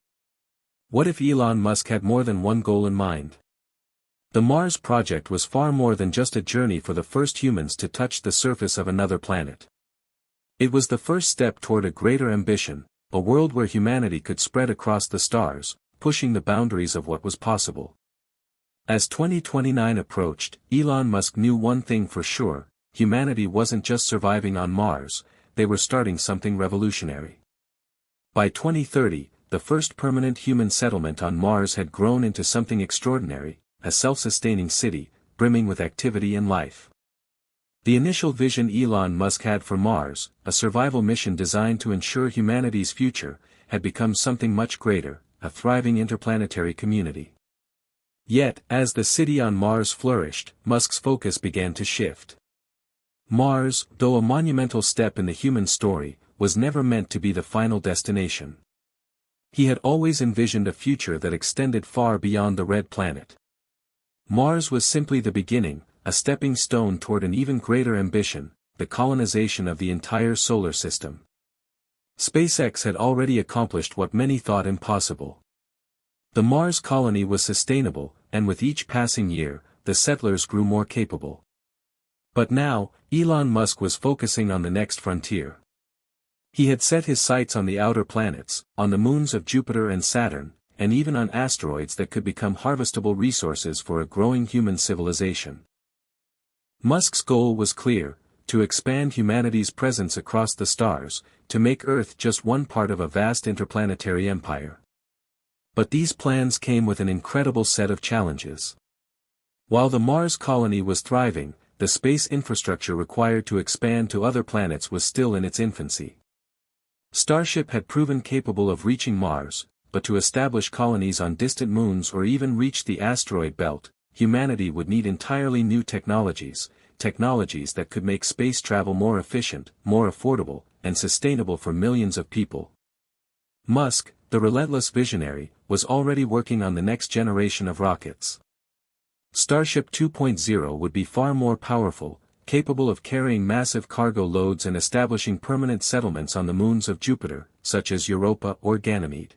What if Elon Musk had more than one goal in mind? The Mars project was far more than just a journey for the first humans to touch the surface of another planet. It was the first step toward a greater ambition, a world where humanity could spread across the stars, pushing the boundaries of what was possible. As 2029 approached, Elon Musk knew one thing for sure: humanity wasn't just surviving on Mars, they were starting something revolutionary. By 2030, the first permanent human settlement on Mars had grown into something extraordinary, a self-sustaining city, brimming with activity and life. The initial vision Elon Musk had for Mars, a survival mission designed to ensure humanity's future, had become something much greater, a thriving interplanetary community. Yet, as the city on Mars flourished, Musk's focus began to shift. Mars, though a monumental step in the human story, was never meant to be the final destination. He had always envisioned a future that extended far beyond the red planet. Mars was simply the beginning, a stepping stone toward an even greater ambition, the colonization of the entire solar system. SpaceX had already accomplished what many thought impossible. The Mars colony was sustainable, and with each passing year, the settlers grew more capable. But now, Elon Musk was focusing on the next frontier. He had set his sights on the outer planets, on the moons of Jupiter and Saturn, and even on asteroids that could become harvestable resources for a growing human civilization. Musk's goal was clear: to expand humanity's presence across the stars, to make Earth just one part of a vast interplanetary empire. But these plans came with an incredible set of challenges. While the Mars colony was thriving, the space infrastructure required to expand to other planets was still in its infancy. Starship had proven capable of reaching Mars, but to establish colonies on distant moons or even reach the asteroid belt, humanity would need entirely new technologies that could make space travel more efficient, more affordable, and sustainable for millions of people. Musk, the relentless visionary, was already working on the next generation of rockets. Starship 2.0 would be far more powerful, capable of carrying massive cargo loads and establishing permanent settlements on the moons of Jupiter, such as Europa or Ganymede.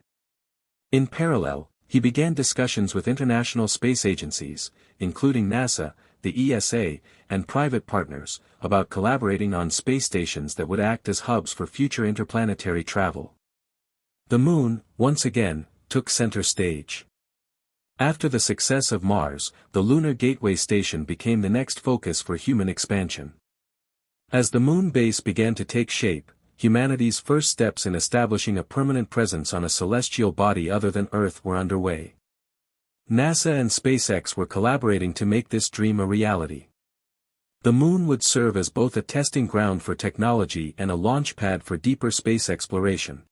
In parallel, he began discussions with international space agencies, including NASA, the ESA, and private partners, about collaborating on space stations that would act as hubs for future interplanetary travel. The Moon, once again, took center stage. After the success of Mars, the Lunar Gateway Station became the next focus for human expansion. As the Moon base began to take shape, humanity's first steps in establishing a permanent presence on a celestial body other than Earth were underway. NASA and SpaceX were collaborating to make this dream a reality. The Moon would serve as both a testing ground for technology and a launch pad for deeper space exploration.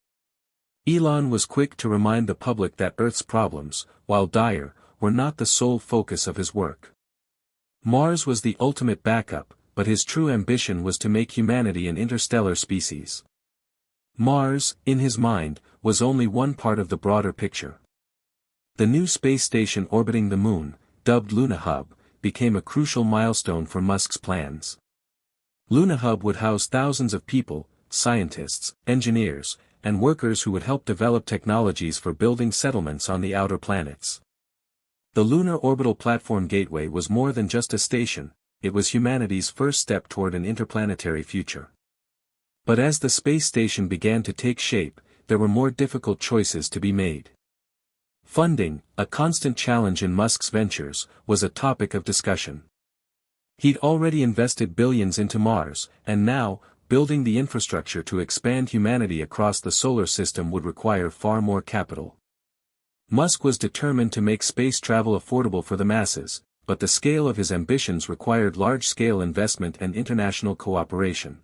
Elon was quick to remind the public that Earth's problems, while dire, were not the sole focus of his work. Mars was the ultimate backup, but his true ambition was to make humanity an interstellar species. Mars, in his mind, was only one part of the broader picture. The new space station orbiting the Moon, dubbed LunaHub, became a crucial milestone for Musk's plans. LunaHub would house thousands of people, scientists, engineers, and workers who would help develop technologies for building settlements on the outer planets. The Lunar Orbital Platform Gateway was more than just a station, it was humanity's first step toward an interplanetary future. But as the space station began to take shape, there were more difficult choices to be made. Funding, a constant challenge in Musk's ventures, was a topic of discussion. He'd already invested billions into Mars, and now, building the infrastructure to expand humanity across the solar system would require far more capital. Musk was determined to make space travel affordable for the masses, but the scale of his ambitions required large-scale investment and international cooperation.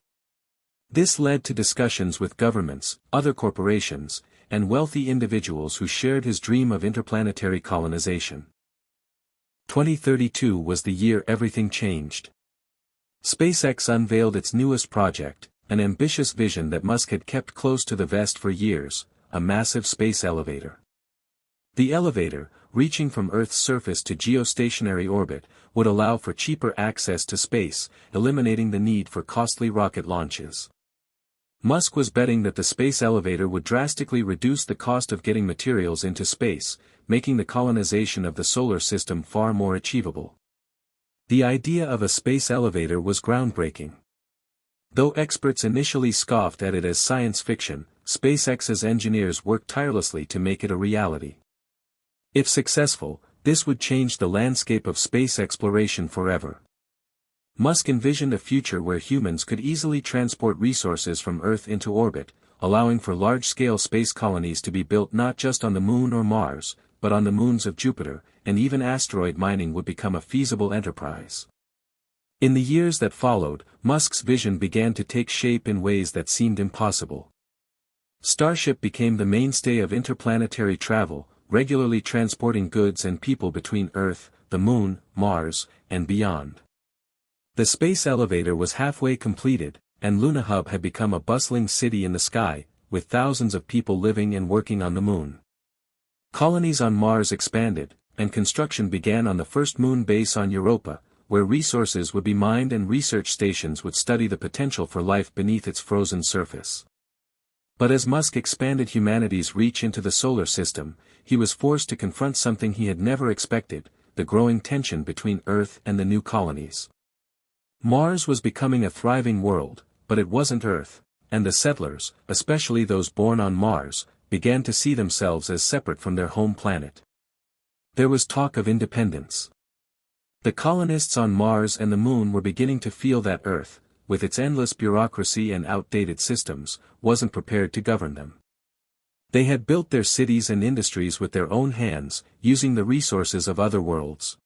This led to discussions with governments, other corporations, and wealthy individuals who shared his dream of interplanetary colonization. 2032 was the year everything changed. SpaceX unveiled its newest project, an ambitious vision that Musk had kept close to the vest for years, a massive space elevator. The elevator, reaching from Earth's surface to geostationary orbit, would allow for cheaper access to space, eliminating the need for costly rocket launches. Musk was betting that the space elevator would drastically reduce the cost of getting materials into space, making the colonization of the solar system far more achievable. The idea of a space elevator was groundbreaking. Though experts initially scoffed at it as science fiction, SpaceX's engineers worked tirelessly to make it a reality. If successful, this would change the landscape of space exploration forever. Musk envisioned a future where humans could easily transport resources from Earth into orbit, allowing for large-scale space colonies to be built not just on the Moon or Mars, but on the moons of Jupiter, and even asteroid mining would become a feasible enterprise. In the years that followed, Musk's vision began to take shape in ways that seemed impossible. Starship became the mainstay of interplanetary travel, regularly transporting goods and people between Earth, the Moon, Mars, and beyond. The space elevator was halfway completed, and LunaHub had become a bustling city in the sky, with thousands of people living and working on the Moon. Colonies on Mars expanded, and construction began on the first moon base on Europa, where resources would be mined and research stations would study the potential for life beneath its frozen surface. But as Musk expanded humanity's reach into the solar system, he was forced to confront something he had never expected, the growing tension between Earth and the new colonies. Mars was becoming a thriving world, but it wasn't Earth, and the settlers, especially those born on Mars, began to see themselves as separate from their home planet. There was talk of independence. The colonists on Mars and the Moon were beginning to feel that Earth, with its endless bureaucracy and outdated systems, wasn't prepared to govern them. They had built their cities and industries with their own hands, using the resources of other worlds.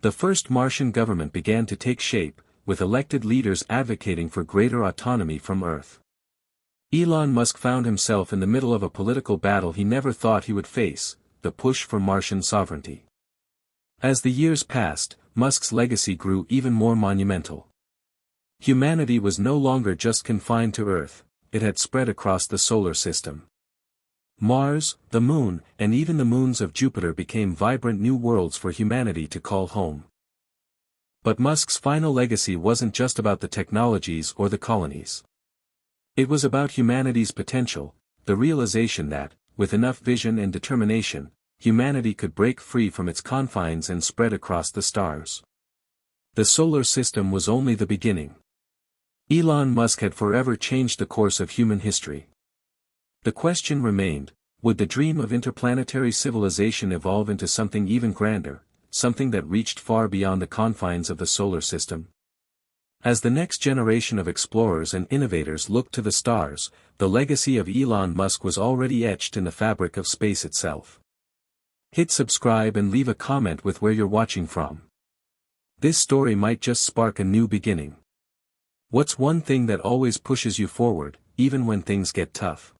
The first Martian government began to take shape, with elected leaders advocating for greater autonomy from Earth. Elon Musk found himself in the middle of a political battle he never thought he would face, the push for Martian sovereignty. As the years passed, Musk's legacy grew even more monumental. Humanity was no longer just confined to Earth, it had spread across the solar system. Mars, the Moon, and even the moons of Jupiter became vibrant new worlds for humanity to call home. But Musk's final legacy wasn't just about the technologies or the colonies. It was about humanity's potential, the realization that, with enough vision and determination, humanity could break free from its confines and spread across the stars. The solar system was only the beginning. Elon Musk had forever changed the course of human history. The question remained, would the dream of interplanetary civilization evolve into something even grander, something that reached far beyond the confines of the solar system? As the next generation of explorers and innovators looked to the stars, the legacy of Elon Musk was already etched in the fabric of space itself. Hit subscribe and leave a comment with where you're watching from. This story might just spark a new beginning. What's one thing that always pushes you forward, even when things get tough?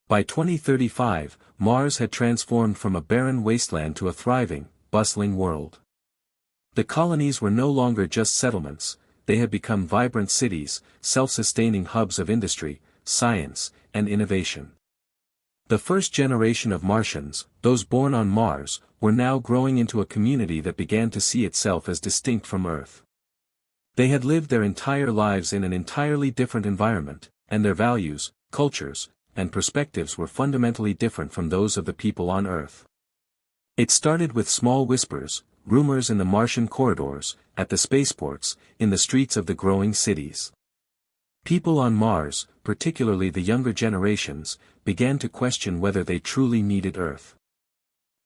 By 2035, Mars had transformed from a barren wasteland to a thriving, bustling world. The colonies were no longer just settlements, they had become vibrant cities, self-sustaining hubs of industry, science, and innovation. The first generation of Martians, those born on Mars, were now growing into a community that began to see itself as distinct from Earth. They had lived their entire lives in an entirely different environment, and their values, cultures, and perspectives were fundamentally different from those of the people on Earth. It started with small whispers, rumors in the Martian corridors, at the spaceports, in the streets of the growing cities. People on Mars, particularly the younger generations, began to question whether they truly needed Earth.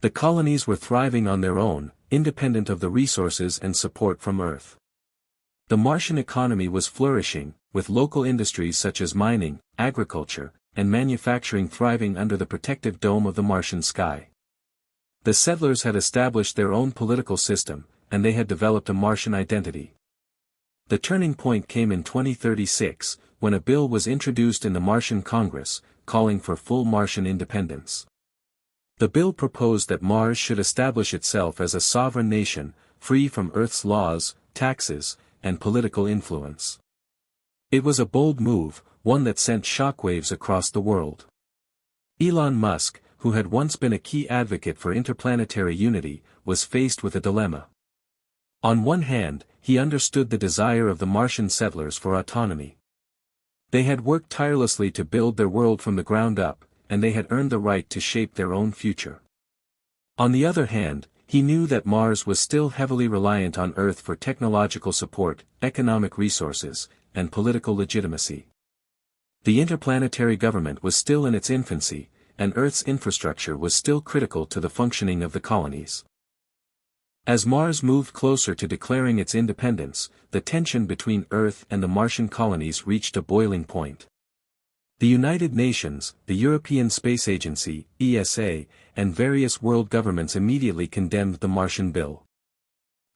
The colonies were thriving on their own, independent of the resources and support from Earth. The Martian economy was flourishing, with local industries such as mining, agriculture, and manufacturing thriving under the protective dome of the Martian sky. The settlers had established their own political system, and they had developed a Martian identity. The turning point came in 2036, when a bill was introduced in the Martian Congress, calling for full Martian independence. The bill proposed that Mars should establish itself as a sovereign nation, free from Earth's laws, taxes, and political influence. It was a bold move, one that sent shockwaves across the world. Elon Musk, who had once been a key advocate for interplanetary unity, was faced with a dilemma. On one hand, he understood the desire of the Martian settlers for autonomy. They had worked tirelessly to build their world from the ground up, and they had earned the right to shape their own future. On the other hand, he knew that Mars was still heavily reliant on Earth for technological support, economic resources, and political legitimacy. The interplanetary government was still in its infancy, and Earth's infrastructure was still critical to the functioning of the colonies. As Mars moved closer to declaring its independence, the tension between Earth and the Martian colonies reached a boiling point. The United Nations, the European Space Agency, ESA, and various world governments immediately condemned the Martian bill.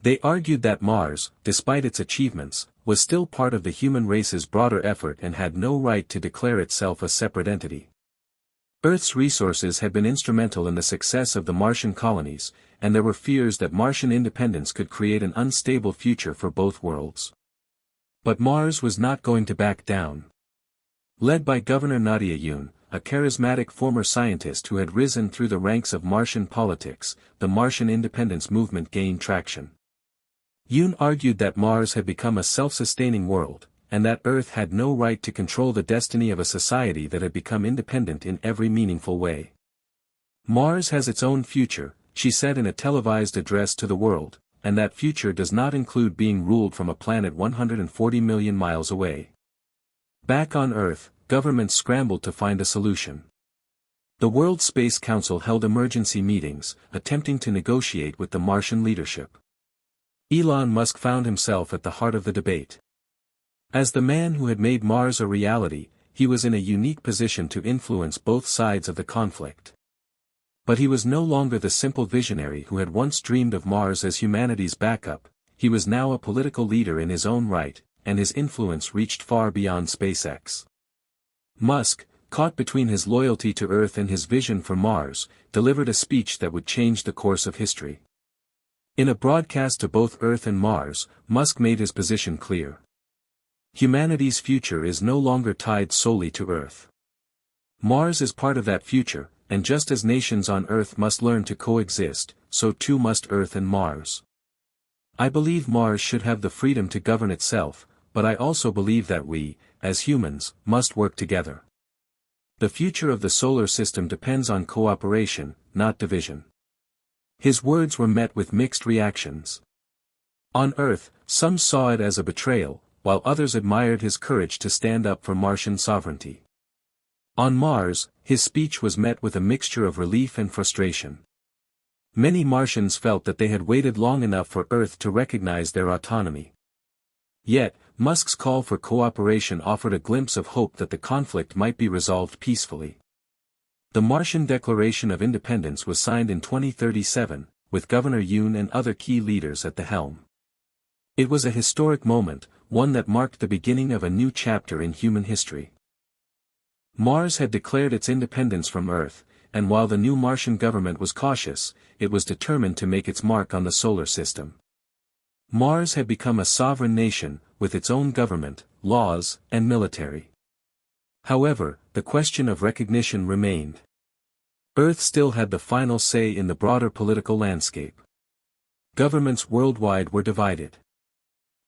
They argued that Mars, despite its achievements, was still part of the human race's broader effort and had no right to declare itself a separate entity. Earth's resources had been instrumental in the success of the Martian colonies, and there were fears that Martian independence could create an unstable future for both worlds. But Mars was not going to back down. Led by Governor Nadia Yoon, a charismatic former scientist who had risen through the ranks of Martian politics, the Martian independence movement gained traction. Yoon argued that Mars had become a self-sustaining world, and that Earth had no right to control the destiny of a society that had become independent in every meaningful way. Mars has its own future, she said in a televised address to the world, and that future does not include being ruled from a planet 140 million miles away. Back on Earth, governments scrambled to find a solution. The World Space Council held emergency meetings, attempting to negotiate with the Martian leadership. Elon Musk found himself at the heart of the debate. As the man who had made Mars a reality, he was in a unique position to influence both sides of the conflict. But he was no longer the simple visionary who had once dreamed of Mars as humanity's backup, he was now a political leader in his own right, and his influence reached far beyond SpaceX. Musk, caught between his loyalty to Earth and his vision for Mars, delivered a speech that would change the course of history. In a broadcast to both Earth and Mars, Musk made his position clear. Humanity's future is no longer tied solely to Earth. Mars is part of that future, and just as nations on Earth must learn to coexist, so too must Earth and Mars. I believe Mars should have the freedom to govern itself, but I also believe that we, as humans, must work together. The future of the solar system depends on cooperation, not division. His words were met with mixed reactions. On Earth, some saw it as a betrayal, while others admired his courage to stand up for Martian sovereignty. On Mars, his speech was met with a mixture of relief and frustration. Many Martians felt that they had waited long enough for Earth to recognize their autonomy. Yet, Musk's call for cooperation offered a glimpse of hope that the conflict might be resolved peacefully. The Martian Declaration of Independence was signed in 2037, with Governor Yoon and other key leaders at the helm. It was a historic moment, one that marked the beginning of a new chapter in human history. Mars had declared its independence from Earth, and while the new Martian government was cautious, it was determined to make its mark on the solar system. Mars had become a sovereign nation, with its own government, laws, and military. However, the question of recognition remained. Earth still had the final say in the broader political landscape. Governments worldwide were divided.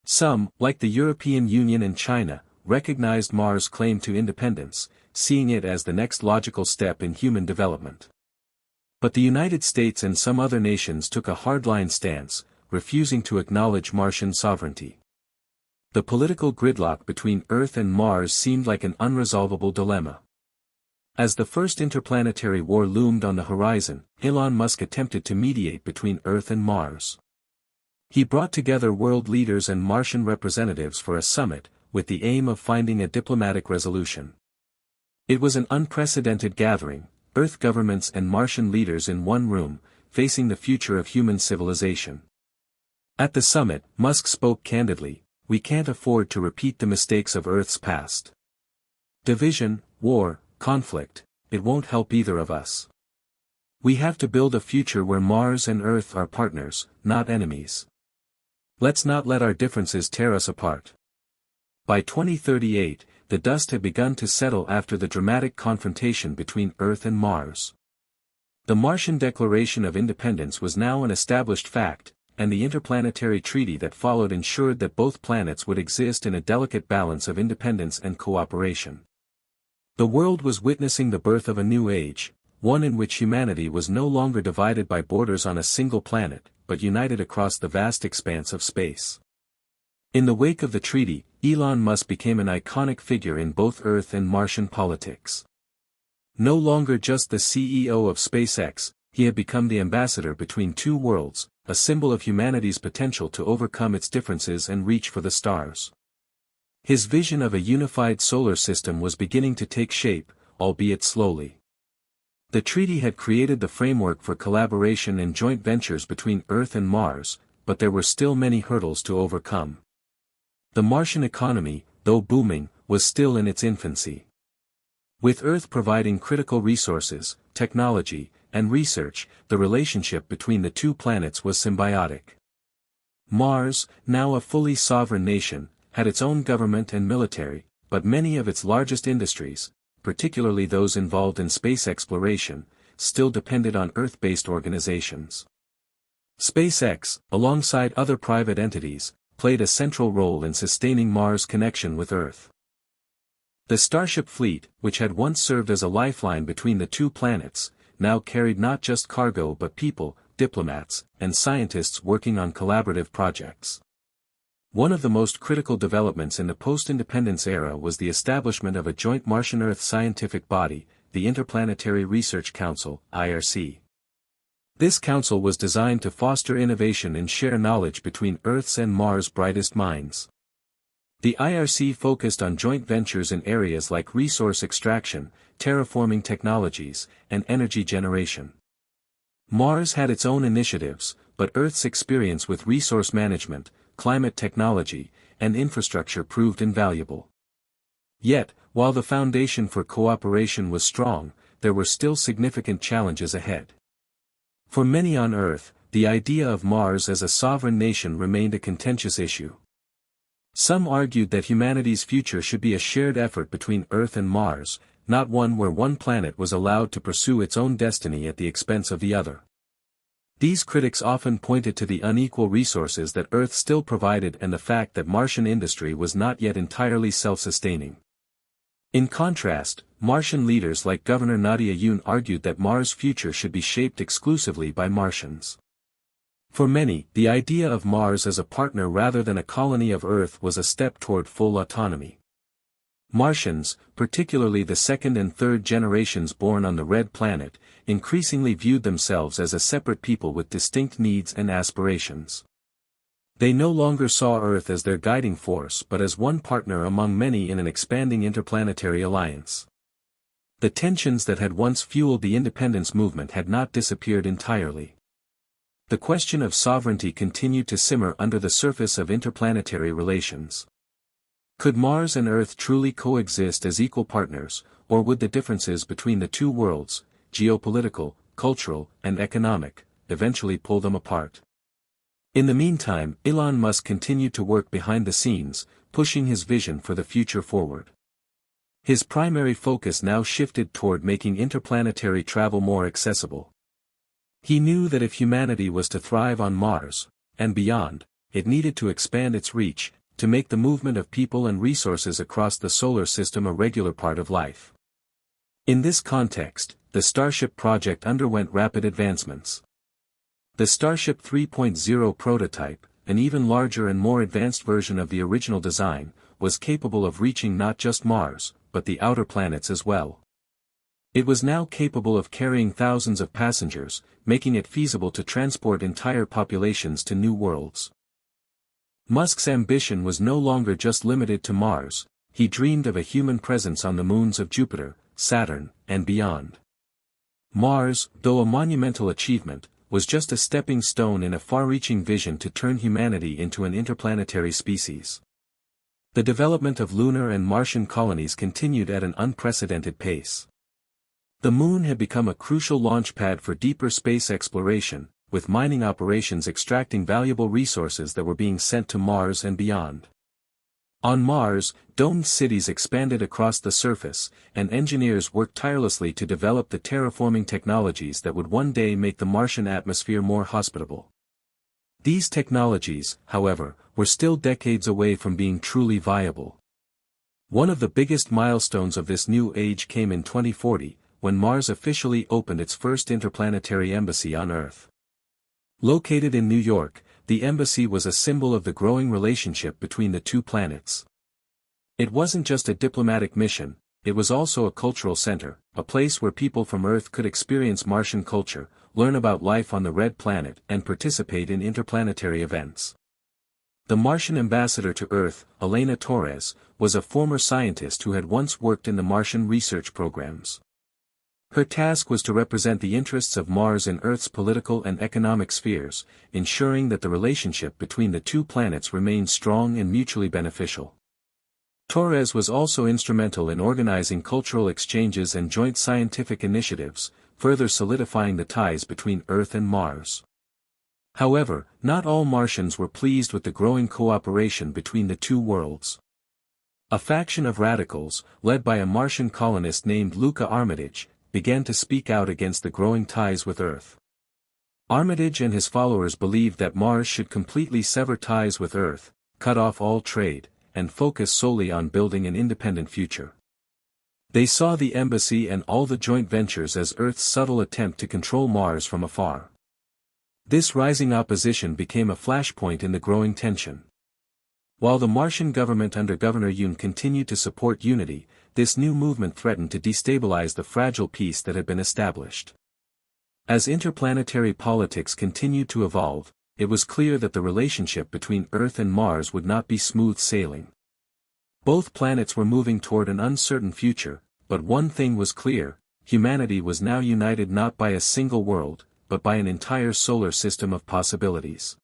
Some, like the European Union and China, recognized Mars' claim to independence, seeing it as the next logical step in human development. But the United States and some other nations took a hardline stance, refusing to acknowledge Martian sovereignty. The political gridlock between Earth and Mars seemed like an unresolvable dilemma. As the first interplanetary war loomed on the horizon, Elon Musk attempted to mediate between Earth and Mars. He brought together world leaders and Martian representatives for a summit, with the aim of finding a diplomatic resolution. It was an unprecedented gathering, Earth governments and Martian leaders in one room, facing the future of human civilization. At the summit, Musk spoke candidly, "We can't afford to repeat the mistakes of Earth's past. Division, war, conflict, it won't help either of us. We have to build a future where Mars and Earth are partners, not enemies. Let's not let our differences tear us apart." By 2038, the dust had begun to settle after the dramatic confrontation between Earth and Mars. The Martian Declaration of Independence was now an established fact, and the interplanetary treaty that followed ensured that both planets would exist in a delicate balance of independence and cooperation. The world was witnessing the birth of a new age, one in which humanity was no longer divided by borders on a single planet, but united across the vast expanse of space. In the wake of the treaty, Elon Musk became an iconic figure in both Earth and Martian politics. No longer just the CEO of SpaceX, he had become the ambassador between two worlds, a symbol of humanity's potential to overcome its differences and reach for the stars. His vision of a unified solar system was beginning to take shape, albeit slowly. The treaty had created the framework for collaboration and joint ventures between Earth and Mars, but there were still many hurdles to overcome. The Martian economy, though booming, was still in its infancy. With Earth providing critical resources, technology, and research, the relationship between the two planets was symbiotic. Mars, now a fully sovereign nation, had its own government and military, but many of its largest industries, particularly those involved in space exploration, still depended on Earth-based organizations. SpaceX, alongside other private entities, played a central role in sustaining Mars' connection with Earth. The Starship fleet, which had once served as a lifeline between the two planets, now carried not just cargo but people, diplomats, and scientists working on collaborative projects. One of the most critical developments in the post-independence era was the establishment of a joint Martian-Earth scientific body, the Interplanetary Research Council, IRC. This council was designed to foster innovation and share knowledge between Earth's and Mars' brightest minds. The IRC focused on joint ventures in areas like resource extraction, terraforming technologies, and energy generation. Mars had its own initiatives, but Earth's experience with resource management, climate technology, and infrastructure proved invaluable. Yet, while the foundation for cooperation was strong, there were still significant challenges ahead. For many on Earth, the idea of Mars as a sovereign nation remained a contentious issue. Some argued that humanity's future should be a shared effort between Earth and Mars, not one where one planet was allowed to pursue its own destiny at the expense of the other. These critics often pointed to the unequal resources that Earth still provided and the fact that Martian industry was not yet entirely self-sustaining. In contrast, Martian leaders like Governor Nadia Yun argued that Mars' future should be shaped exclusively by Martians. For many, the idea of Mars as a partner rather than a colony of Earth was a step toward full autonomy. Martians, particularly the second and third generations born on the Red Planet, increasingly viewed themselves as a separate people with distinct needs and aspirations. They no longer saw Earth as their guiding force but as one partner among many in an expanding interplanetary alliance. The tensions that had once fueled the independence movement had not disappeared entirely. The question of sovereignty continued to simmer under the surface of interplanetary relations. Could Mars and Earth truly coexist as equal partners, or would the differences between the two worlds, geopolitical, cultural, and economic, eventually pull them apart? In the meantime, Elon Musk continued to work behind the scenes, pushing his vision for the future forward. His primary focus now shifted toward making interplanetary travel more accessible. He knew that if humanity was to thrive on Mars, and beyond, it needed to expand its reach, to make the movement of people and resources across the solar system a regular part of life. In this context, the Starship project underwent rapid advancements. The Starship 3.0 prototype, an even larger and more advanced version of the original design, was capable of reaching not just Mars, but the outer planets as well. It was now capable of carrying thousands of passengers, making it feasible to transport entire populations to new worlds. Musk's ambition was no longer just limited to Mars. He dreamed of a human presence on the moons of Jupiter, Saturn, and beyond. Mars, though a monumental achievement, was just a stepping stone in a far-reaching vision to turn humanity into an interplanetary species. The development of lunar and Martian colonies continued at an unprecedented pace. The Moon had become a crucial launchpad for deeper space exploration, with mining operations extracting valuable resources that were being sent to Mars and beyond. On Mars, domed cities expanded across the surface, and engineers worked tirelessly to develop the terraforming technologies that would one day make the Martian atmosphere more hospitable. These technologies, however, were still decades away from being truly viable. One of the biggest milestones of this new age came in 2040, when Mars officially opened its first interplanetary embassy on Earth. Located in New York, the embassy was a symbol of the growing relationship between the two planets. It wasn't just a diplomatic mission, it was also a cultural center, a place where people from Earth could experience Martian culture, learn about life on the Red Planet and participate in interplanetary events. The Martian ambassador to Earth, Elena Torres, was a former scientist who had once worked in the Martian research programs. Her task was to represent the interests of Mars in Earth's political and economic spheres, ensuring that the relationship between the two planets remained strong and mutually beneficial. Torres was also instrumental in organizing cultural exchanges and joint scientific initiatives, further solidifying the ties between Earth and Mars. However, not all Martians were pleased with the growing cooperation between the two worlds. A faction of radicals, led by a Martian colonist named Luca Armitage, began to speak out against the growing ties with Earth. Armitage and his followers believed that Mars should completely sever ties with Earth, cut off all trade, and focus solely on building an independent future. They saw the embassy and all the joint ventures as Earth's subtle attempt to control Mars from afar. This rising opposition became a flashpoint in the growing tension. While the Martian government under Governor Yoon continued to support unity, this new movement threatened to destabilize the fragile peace that had been established. As interplanetary politics continued to evolve, it was clear that the relationship between Earth and Mars would not be smooth sailing. Both planets were moving toward an uncertain future, but one thing was clear: humanity was now united not by a single world, but by an entire solar system of possibilities.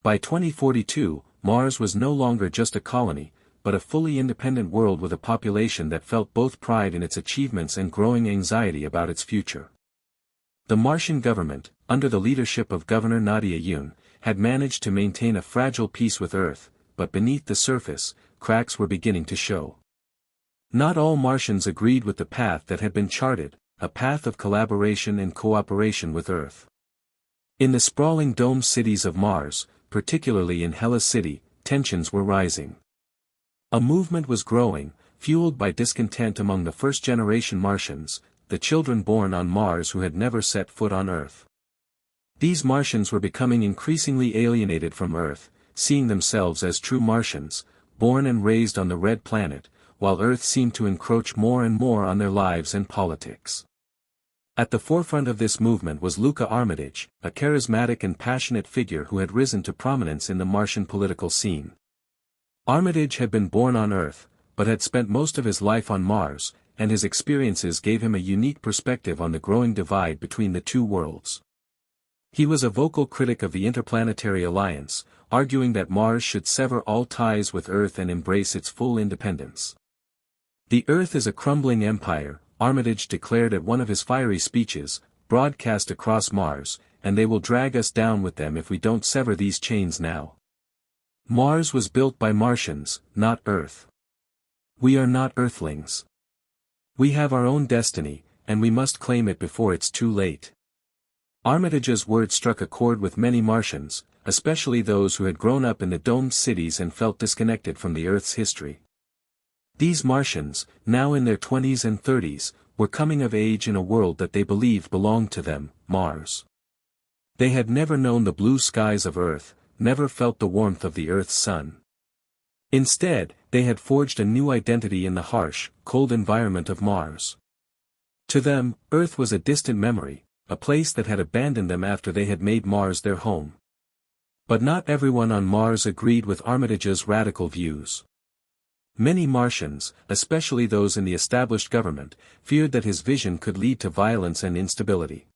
By 2042, Mars was no longer just a colony, but a fully independent world with a population that felt both pride in its achievements and growing anxiety about its future. The Martian government, under the leadership of Governor Nadia Yoon, had managed to maintain a fragile peace with Earth, but beneath the surface, cracks were beginning to show. Not all Martians agreed with the path that had been charted, a path of collaboration and cooperation with Earth. In the sprawling dome cities of Mars, particularly in Hellas City, tensions were rising. A movement was growing, fueled by discontent among the first-generation Martians, the children born on Mars who had never set foot on Earth. These Martians were becoming increasingly alienated from Earth, seeing themselves as true Martians, born and raised on the Red Planet, while Earth seemed to encroach more and more on their lives and politics. At the forefront of this movement was Luca Armitage, a charismatic and passionate figure who had risen to prominence in the Martian political scene. Armitage had been born on Earth, but had spent most of his life on Mars, and his experiences gave him a unique perspective on the growing divide between the two worlds. He was a vocal critic of the Interplanetary Alliance, arguing that Mars should sever all ties with Earth and embrace its full independence. "The Earth is a crumbling empire," Armitage declared at one of his fiery speeches, broadcast across Mars, "and they will drag us down with them if we don't sever these chains now." Mars was built by Martians, not Earth. We are not Earthlings. We have our own destiny, and we must claim it before it's too late. Armitage's words struck a chord with many Martians, especially those who had grown up in the domed cities and felt disconnected from the Earth's history. These Martians, now in their 20s and 30s, were coming of age in a world that they believed belonged to them, Mars. They had never known the blue skies of Earth, never felt the warmth of the Earth's sun. Instead, they had forged a new identity in the harsh, cold environment of Mars. To them, Earth was a distant memory, a place that had abandoned them after they had made Mars their home. But not everyone on Mars agreed with Armitage's radical views. Many Martians, especially those in the established government, feared that his vision could lead to violence and instability.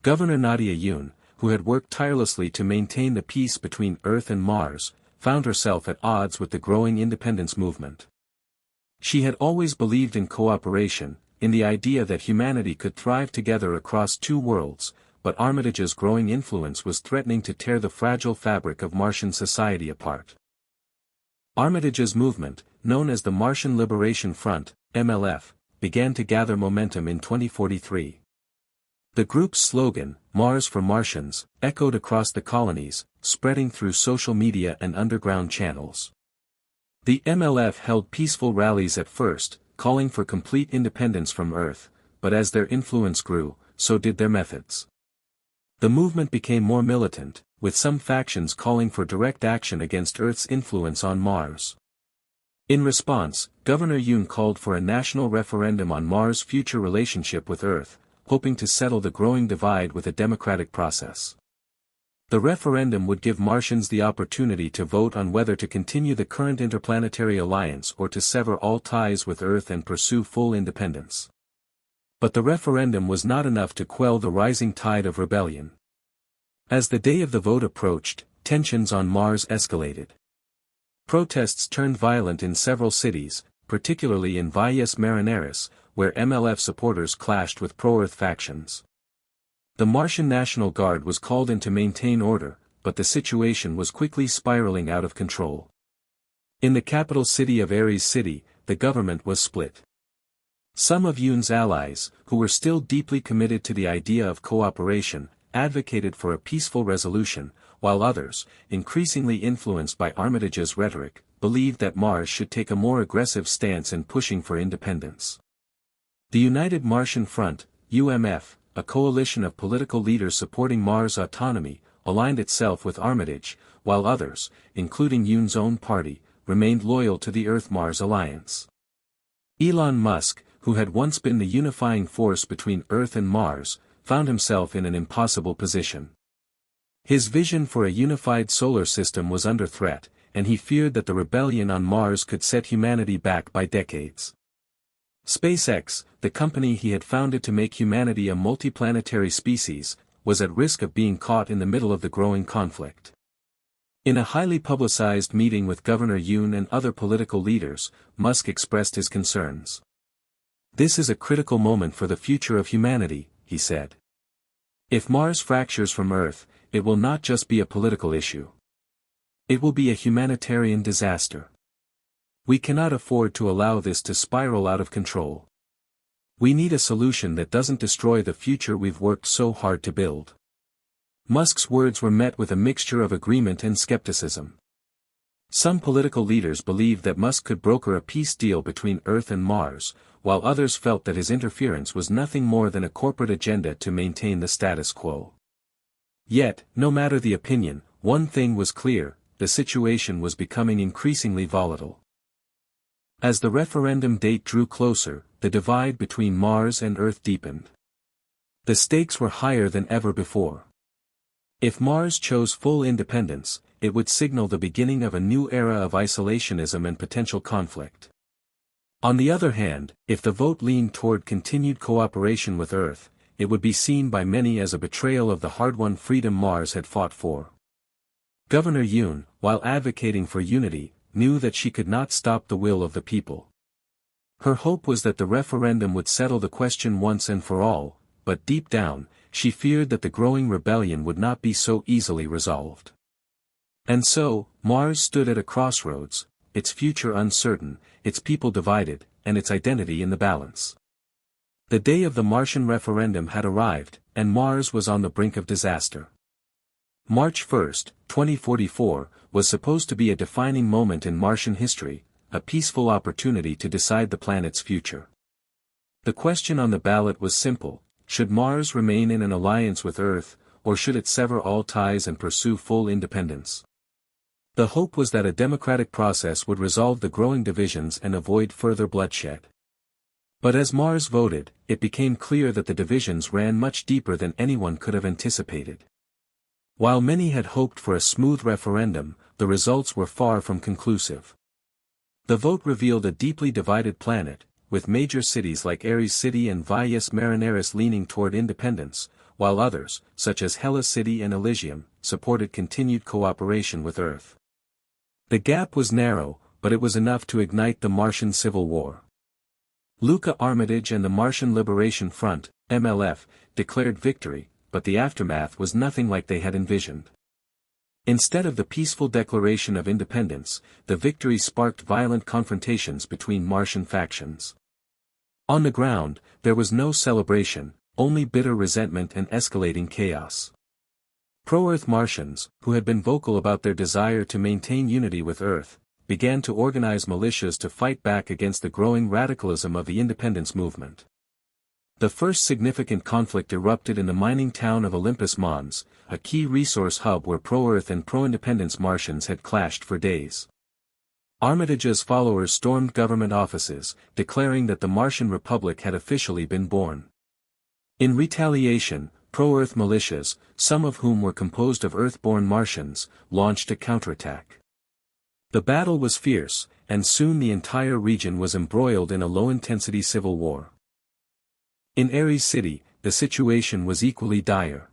Governor Nadia Yun, who had worked tirelessly to maintain the peace between Earth and Mars, found herself at odds with the growing independence movement. She had always believed in cooperation, in the idea that humanity could thrive together across two worlds, but Armitage's growing influence was threatening to tear the fragile fabric of Martian society apart. Armitage's movement, known as the Martian Liberation Front, MLF, began to gather momentum in 2043. The group's slogan, Mars for Martians, echoed across the colonies, spreading through social media and underground channels. The MLF held peaceful rallies at first, calling for complete independence from Earth, but as their influence grew, so did their methods. The movement became more militant, with some factions calling for direct action against Earth's influence on Mars. In response, Governor Yun called for a national referendum on Mars' future relationship with Earth, hoping to settle the growing divide with a democratic process. The referendum would give Martians the opportunity to vote on whether to continue the current interplanetary alliance or to sever all ties with Earth and pursue full independence. But the referendum was not enough to quell the rising tide of rebellion. As the day of the vote approached, tensions on Mars escalated. Protests turned violent in several cities, particularly in Valles Marineris, where MLF supporters clashed with pro-Earth factions. The Martian National Guard was called in to maintain order, but the situation was quickly spiraling out of control. In the capital city of Ares City, the government was split. Some of Yun's allies, who were still deeply committed to the idea of cooperation, advocated for a peaceful resolution, while others, increasingly influenced by Armitage's rhetoric, believed that Mars should take a more aggressive stance in pushing for independence. The United Martian Front, UMF, a coalition of political leaders supporting Mars' autonomy, aligned itself with Armitage, while others, including Yun's own party, remained loyal to the Earth-Mars alliance. Elon Musk, who had once been the unifying force between Earth and Mars, found himself in an impossible position. His vision for a unified solar system was under threat, and he feared that the rebellion on Mars could set humanity back by decades. SpaceX, the company he had founded to make humanity a multiplanetary species, was at risk of being caught in the middle of the growing conflict. In a highly publicized meeting with Governor Yun and other political leaders, Musk expressed his concerns. "This is a critical moment for the future of humanity," he said. "If Mars fractures from Earth, it will not just be a political issue. It will be a humanitarian disaster. We cannot afford to allow this to spiral out of control. We need a solution that doesn't destroy the future we've worked so hard to build." Musk's words were met with a mixture of agreement and skepticism. Some political leaders believed that Musk could broker a peace deal between Earth and Mars, while others felt that his interference was nothing more than a corporate agenda to maintain the status quo. Yet, no matter the opinion, one thing was clear: the situation was becoming increasingly volatile. As the referendum date drew closer, the divide between Mars and Earth deepened. The stakes were higher than ever before. If Mars chose full independence, it would signal the beginning of a new era of isolationism and potential conflict. On the other hand, if the vote leaned toward continued cooperation with Earth, it would be seen by many as a betrayal of the hard-won freedom Mars had fought for. Governor Yun, while advocating for unity, knew that she could not stop the will of the people. Her hope was that the referendum would settle the question once and for all, but deep down, she feared that the growing rebellion would not be so easily resolved. And so, Mars stood at a crossroads, its future uncertain, its people divided, and its identity in the balance. The day of the Martian referendum had arrived, and Mars was on the brink of disaster. March 1, 2044, was supposed to be a defining moment in Martian history, a peaceful opportunity to decide the planet's future. The question on the ballot was simple: should Mars remain in an alliance with Earth, or should it sever all ties and pursue full independence? The hope was that a democratic process would resolve the growing divisions and avoid further bloodshed. But as Mars voted, it became clear that the divisions ran much deeper than anyone could have anticipated. While many had hoped for a smooth referendum, the results were far from conclusive. The vote revealed a deeply divided planet, with major cities like Ares City and Valles Marineris leaning toward independence, while others, such as Hella City and Elysium, supported continued cooperation with Earth. The gap was narrow, but it was enough to ignite the Martian Civil War. Luca Armitage and the Martian Liberation Front, MLF, declared victory, but the aftermath was nothing like they had envisioned. Instead of the peaceful declaration of independence, the victory sparked violent confrontations between Martian factions. On the ground, there was no celebration, only bitter resentment and escalating chaos. Pro-Earth Martians, who had been vocal about their desire to maintain unity with Earth, began to organize militias to fight back against the growing radicalism of the independence movement. The first significant conflict erupted in the mining town of Olympus Mons, a key resource hub where pro-Earth and pro-independence Martians had clashed for days. Armitage's followers stormed government offices, declaring that the Martian Republic had officially been born. In retaliation, pro-Earth militias, some of whom were composed of Earth-born Martians, launched a counterattack. The battle was fierce, and soon the entire region was embroiled in a low-intensity civil war. In Ares City, the situation was equally dire.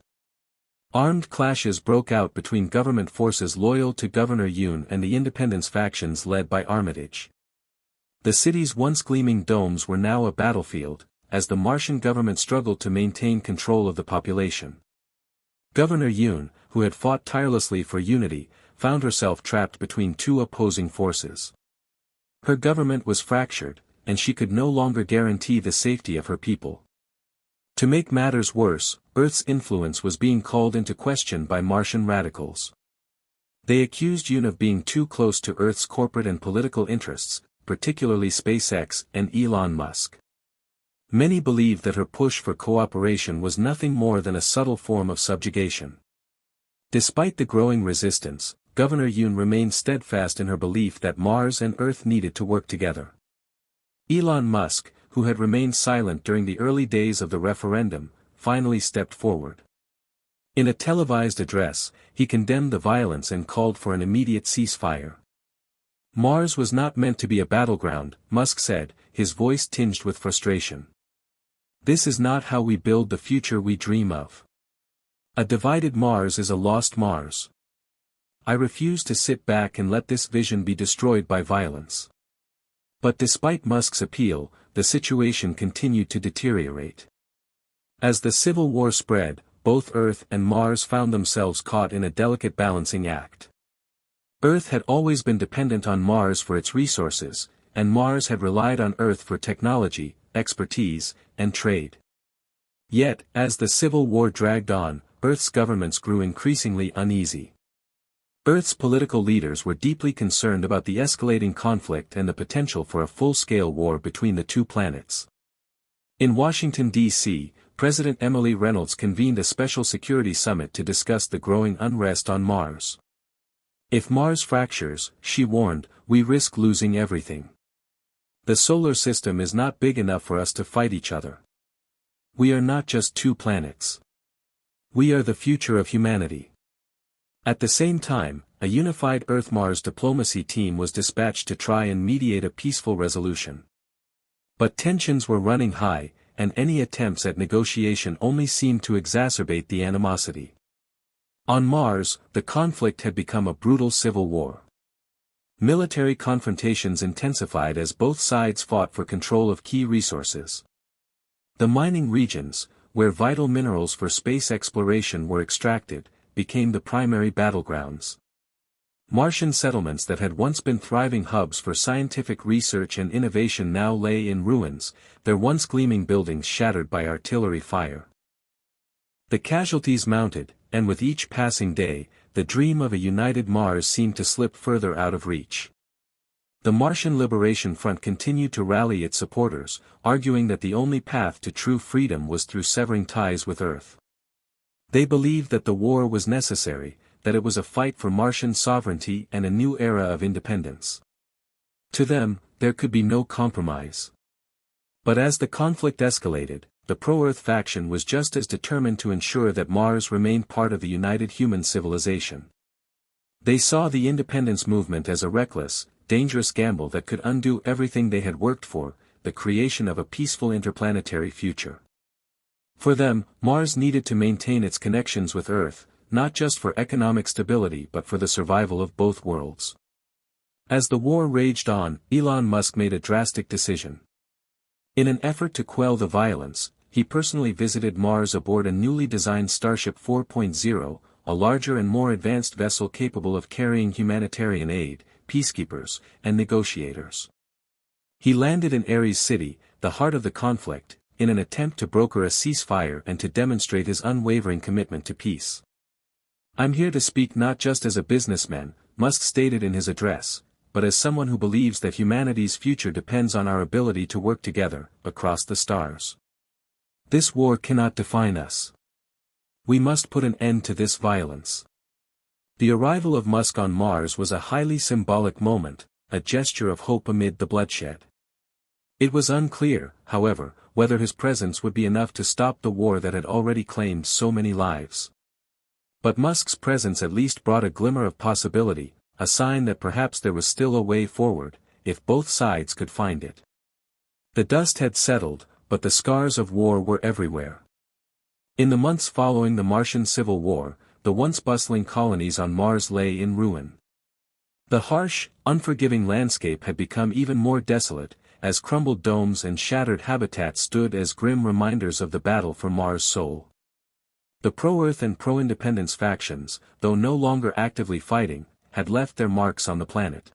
Armed clashes broke out between government forces loyal to Governor Yoon and the independence factions led by Armitage. The city's once gleaming domes were now a battlefield, as the Martian government struggled to maintain control of the population. Governor Yoon, who had fought tirelessly for unity, found herself trapped between two opposing forces. Her government was fractured, and she could no longer guarantee the safety of her people. To make matters worse, Earth's influence was being called into question by Martian radicals. They accused Yoon of being too close to Earth's corporate and political interests, particularly SpaceX and Elon Musk. Many believed that her push for cooperation was nothing more than a subtle form of subjugation. Despite the growing resistance, Governor Yoon remained steadfast in her belief that Mars and Earth needed to work together. Elon Musk, who had remained silent during the early days of the referendum, finally stepped forward. In a televised address, he condemned the violence and called for an immediate ceasefire. Mars was not meant to be a battleground, Musk said, his voice tinged with frustration. This is not how we build the future we dream of. A divided Mars is a lost Mars. I refuse to sit back and let this vision be destroyed by violence. But despite Musk's appeal, the situation continued to deteriorate. As the Civil War spread, both Earth and Mars found themselves caught in a delicate balancing act. Earth had always been dependent on Mars for its resources, and Mars had relied on Earth for technology, expertise, and trade. Yet, as the Civil War dragged on, Earth's governments grew increasingly uneasy. Earth's political leaders were deeply concerned about the escalating conflict and the potential for a full-scale war between the two planets. In Washington, D.C., President Emily Reynolds convened a special security summit to discuss the growing unrest on Mars. If Mars fractures, she warned, we risk losing everything. The solar system is not big enough for us to fight each other. We are not just two planets. We are the future of humanity. At the same time, a unified Earth-Mars diplomacy team was dispatched to try and mediate a peaceful resolution. But tensions were running high, and any attempts at negotiation only seemed to exacerbate the animosity. On Mars, the conflict had become a brutal civil war. Military confrontations intensified as both sides fought for control of key resources. The mining regions, where vital minerals for space exploration were extracted, became the primary battlegrounds. Martian settlements that had once been thriving hubs for scientific research and innovation now lay in ruins, their once gleaming buildings shattered by artillery fire. The casualties mounted, and with each passing day, the dream of a united Mars seemed to slip further out of reach. The Martian Liberation Front continued to rally its supporters, arguing that the only path to true freedom was through severing ties with Earth. They believed that the war was necessary, that it was a fight for Martian sovereignty and a new era of independence. To them, there could be no compromise. But as the conflict escalated, the pro-Earth faction was just as determined to ensure that Mars remained part of the united human civilization. They saw the independence movement as a reckless, dangerous gamble that could undo everything they had worked for, the creation of a peaceful interplanetary future. For them, Mars needed to maintain its connections with Earth, not just for economic stability but for the survival of both worlds. As the war raged on, Elon Musk made a drastic decision. In an effort to quell the violence, he personally visited Mars aboard a newly designed Starship 4.0, a larger and more advanced vessel capable of carrying humanitarian aid, peacekeepers, and negotiators. He landed in Ares City, the heart of the conflict, in an attempt to broker a ceasefire and to demonstrate his unwavering commitment to peace. "I'm here to speak not just as a businessman," Musk stated in his address, "but as someone who believes that humanity's future depends on our ability to work together, across the stars. This war cannot define us. We must put an end to this violence." The arrival of Musk on Mars was a highly symbolic moment, a gesture of hope amid the bloodshed. It was unclear, however, whether his presence would be enough to stop the war that had already claimed so many lives. But Musk's presence at least brought a glimmer of possibility, a sign that perhaps there was still a way forward, if both sides could find it. The dust had settled, but the scars of war were everywhere. In the months following the Martian Civil War, the once bustling colonies on Mars lay in ruin. The harsh, unforgiving landscape had become even more desolate, as crumbled domes and shattered habitats stood as grim reminders of the battle for Mars' soul. The pro-Earth and pro-independence factions, though no longer actively fighting, had left their marks on the planet.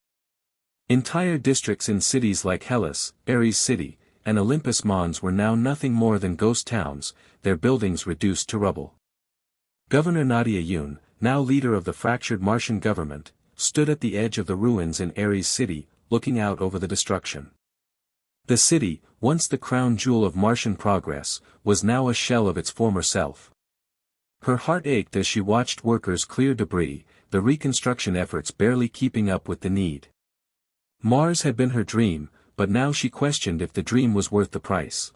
Entire districts in cities like Hellas, Ares City, and Olympus Mons were now nothing more than ghost towns, their buildings reduced to rubble. Governor Nadia Yun, now leader of the fractured Martian government, stood at the edge of the ruins in Ares City, looking out over the destruction. The city, once the crown jewel of Martian progress, was now a shell of its former self. Her heart ached as she watched workers clear debris, the reconstruction efforts barely keeping up with the need. Mars had been her dream, but now she questioned if the dream was worth the price.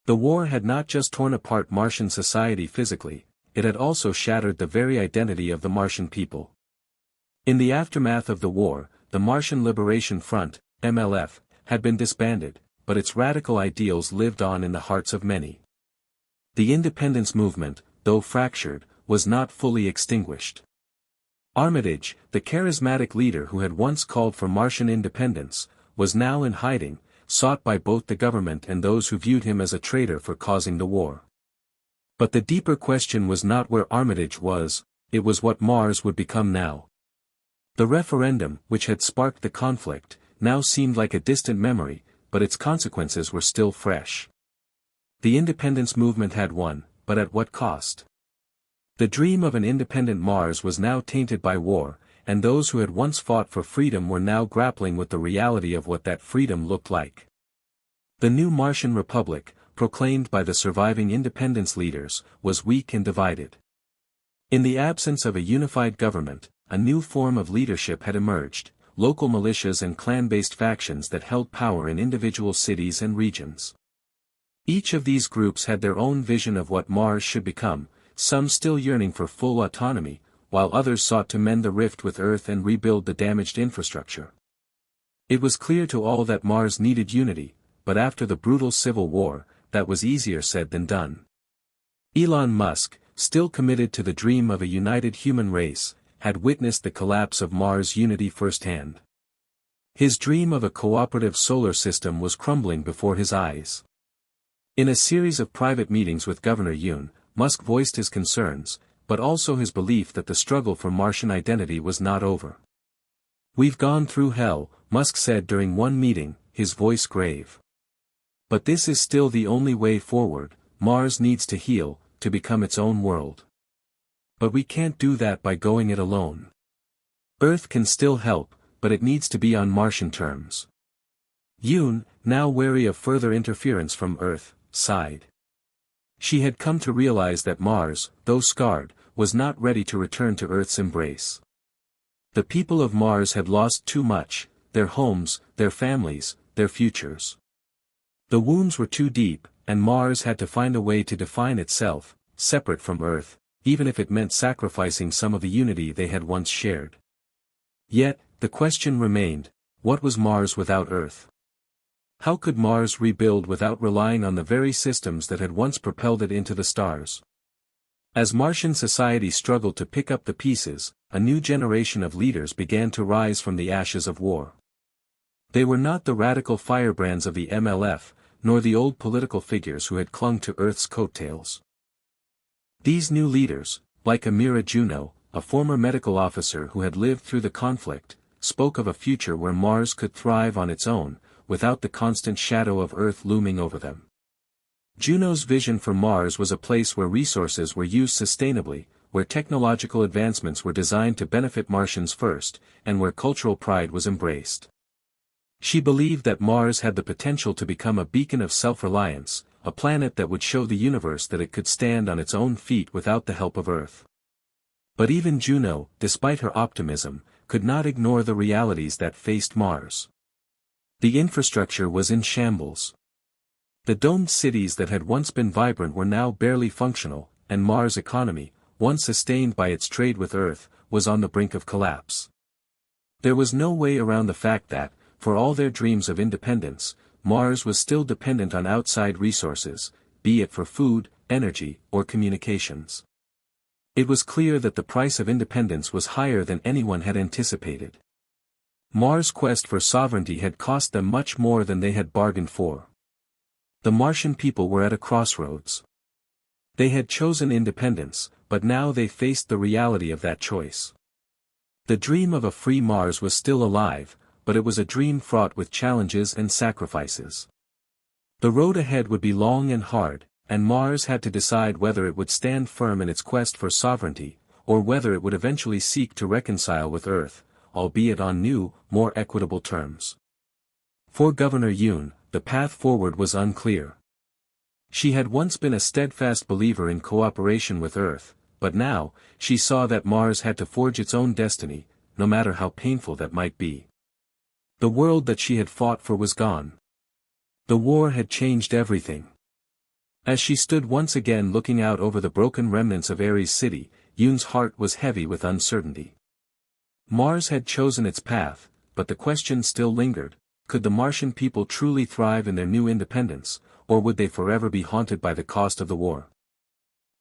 The war had not just torn apart Martian society physically, it had also shattered the very identity of the Martian people. In the aftermath of the war, the Martian Liberation Front, MLF, had been disbanded, but its radical ideals lived on in the hearts of many. The independence movement, though fractured, was not fully extinguished. Armitage, the charismatic leader who had once called for Martian independence, was now in hiding, sought by both the government and those who viewed him as a traitor for causing the war. But the deeper question was not where Armitage was, it was what Mars would become now. The referendum, which had sparked the conflict, now seemed like a distant memory, but its consequences were still fresh. The independence movement had won, but at what cost? The dream of an independent Mars was now tainted by war, and those who had once fought for freedom were now grappling with the reality of what that freedom looked like. The new Martian Republic, proclaimed by the surviving independence leaders, was weak and divided. In the absence of a unified government, a new form of leadership had emerged, local militias and clan-based factions that held power in individual cities and regions. Each of these groups had their own vision of what Mars should become, some still yearning for full autonomy, while others sought to mend the rift with Earth and rebuild the damaged infrastructure. It was clear to all that Mars needed unity, but after the brutal civil war, that was easier said than done. Elon Musk, still committed to the dream of a united human race, had witnessed the collapse of Mars' unity firsthand. His dream of a cooperative solar system was crumbling before his eyes. In a series of private meetings with Governor Yun, Musk voiced his concerns, but also his belief that the struggle for Martian identity was not over. "We've gone through hell," Musk said during one meeting, his voice grave. "But this is still the only way forward. Mars needs to heal, to become its own world. But we can't do that by going it alone. Earth can still help, but it needs to be on Martian terms." Yoon, now wary of further interference from Earth, sighed. She had come to realize that Mars, though scarred, was not ready to return to Earth's embrace. The people of Mars had lost too much: their homes, their families, their futures. The wounds were too deep, and Mars had to find a way to define itself, separate from Earth, even if it meant sacrificing some of the unity they had once shared. Yet, the question remained: what was Mars without Earth? How could Mars rebuild without relying on the very systems that had once propelled it into the stars? As Martian society struggled to pick up the pieces, a new generation of leaders began to rise from the ashes of war. They were not the radical firebrands of the MLF, nor the old political figures who had clung to Earth's coattails. These new leaders, like Amira Juno, a former medical officer who had lived through the conflict, spoke of a future where Mars could thrive on its own, without the constant shadow of Earth looming over them. Juno's vision for Mars was a place where resources were used sustainably, where technological advancements were designed to benefit Martians first, and where cultural pride was embraced. She believed that Mars had the potential to become a beacon of self-reliance, a planet that would show the universe that it could stand on its own feet without the help of Earth. But even Juno, despite her optimism, could not ignore the realities that faced Mars. The infrastructure was in shambles. The domed cities that had once been vibrant were now barely functional, and Mars' economy, once sustained by its trade with Earth, was on the brink of collapse. There was no way around the fact that, for all their dreams of independence, Mars was still dependent on outside resources, be it for food, energy, or communications. It was clear that the price of independence was higher than anyone had anticipated. Mars' quest for sovereignty had cost them much more than they had bargained for. The Martian people were at a crossroads. They had chosen independence, but now they faced the reality of that choice. The dream of a free Mars was still alive, but it was a dream fraught with challenges and sacrifices. The road ahead would be long and hard, and Mars had to decide whether it would stand firm in its quest for sovereignty, or whether it would eventually seek to reconcile with Earth, albeit on new, more equitable terms. For Governor Yoon, the path forward was unclear. She had once been a steadfast believer in cooperation with Earth, but now, she saw that Mars had to forge its own destiny, no matter how painful that might be. The world that she had fought for was gone. The war had changed everything. As she stood once again looking out over the broken remnants of Ares City, Yoon's heart was heavy with uncertainty. Mars had chosen its path, but the question still lingered: could the Martian people truly thrive in their new independence, or would they forever be haunted by the cost of the war?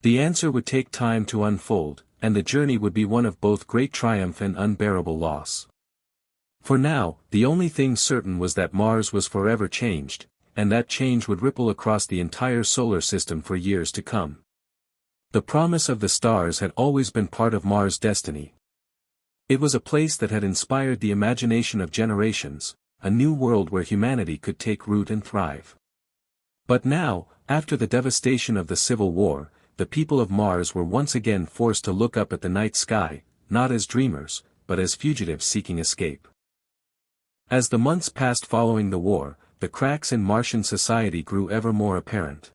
The answer would take time to unfold, and the journey would be one of both great triumph and unbearable loss. For now, the only thing certain was that Mars was forever changed, and that change would ripple across the entire solar system for years to come. The promise of the stars had always been part of Mars' destiny. It was a place that had inspired the imagination of generations, a new world where humanity could take root and thrive. But now, after the devastation of the Civil War, the people of Mars were once again forced to look up at the night sky, not as dreamers, but as fugitives seeking escape. As the months passed following the war, the cracks in Martian society grew ever more apparent.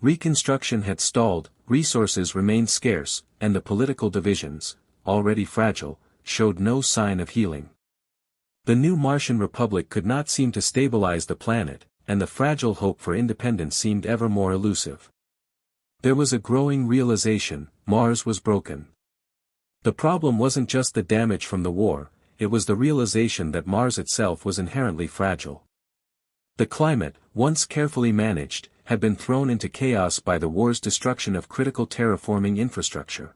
Reconstruction had stalled, resources remained scarce, and the political divisions, already fragile, showed no sign of healing. The new Martian Republic could not seem to stabilize the planet, and the fragile hope for independence seemed ever more elusive. There was a growing realization: Mars was broken. The problem wasn't just the damage from the war, it was the realization that Mars itself was inherently fragile. The climate, once carefully managed, had been thrown into chaos by the war's destruction of critical terraforming infrastructure.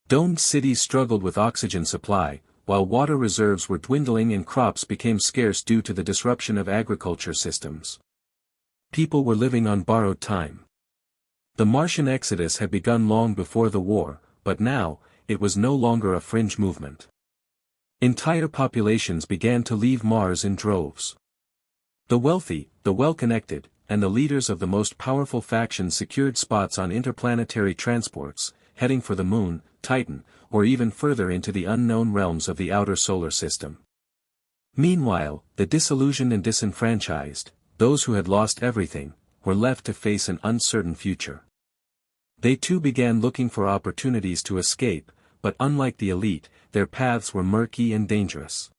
Domed cities struggled with oxygen supply, while water reserves were dwindling and crops became scarce due to the disruption of agriculture systems. People were living on borrowed time. The Martian exodus had begun long before the war, but now, it was no longer a fringe movement. Entire populations began to leave Mars in droves. The wealthy, the well-connected, and the leaders of the most powerful factions secured spots on interplanetary transports, heading for the Moon, Titan, or even further into the unknown realms of the outer solar system. Meanwhile, the disillusioned and disenfranchised, those who had lost everything, were left to face an uncertain future. They too began looking for opportunities to escape, but unlike the elite, their paths were murky and dangerous.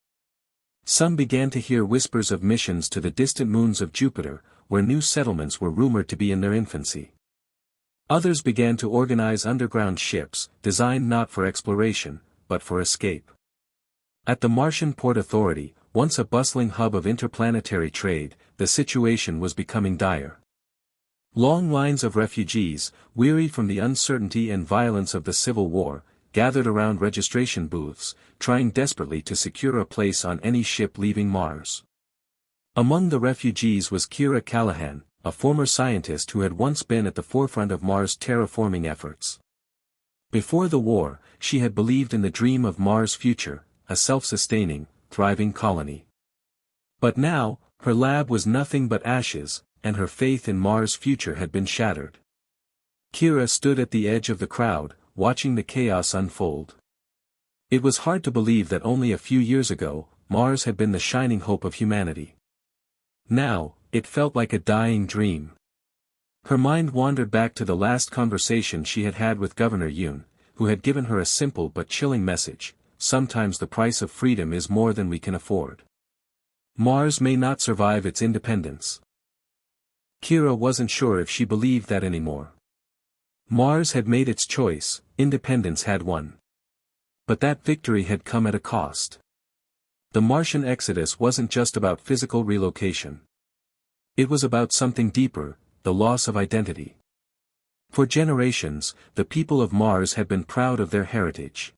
Some began to hear whispers of missions to the distant moons of Jupiter, where new settlements were rumored to be in their infancy. Others began to organize underground ships, designed not for exploration, but for escape. At the Martian Port Authority, once a bustling hub of interplanetary trade, the situation was becoming dire. Long lines of refugees, wearied from the uncertainty and violence of the Civil War, gathered around registration booths, trying desperately to secure a place on any ship leaving Mars. Among the refugees was Kira Callahan, a former scientist who had once been at the forefront of Mars terraforming efforts. Before the war, she had believed in the dream of Mars' future, a self-sustaining, thriving colony. But now, her lab was nothing but ashes, and her faith in Mars' future had been shattered. Kira stood at the edge of the crowd, watching the chaos unfold. It was hard to believe that only a few years ago, Mars had been the shining hope of humanity. Now, it felt like a dying dream. Her mind wandered back to the last conversation she had had with Governor Yoon, who had given her a simple but chilling message: sometimes the price of freedom is more than we can afford. Mars may not survive its independence. Kira wasn't sure if she believed that anymore. Mars had made its choice, independence had won. But that victory had come at a cost. The Martian exodus wasn't just about physical relocation. It was about something deeper, the loss of identity. For generations, the people of Mars had been proud of their heritage.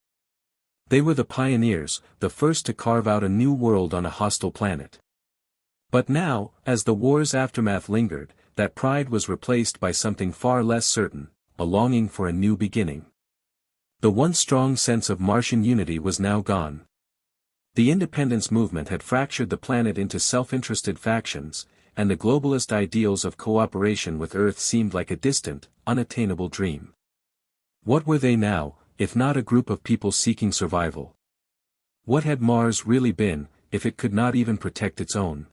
They were the pioneers, the first to carve out a new world on a hostile planet. But now, as the war's aftermath lingered, that pride was replaced by something far less certain: a longing for a new beginning. The once strong sense of Martian unity was now gone. The independence movement had fractured the planet into self-interested factions, and the globalist ideals of cooperation with Earth seemed like a distant, unattainable dream. What were they now, if not a group of people seeking survival? What had Mars really been, if it could not even protect its own?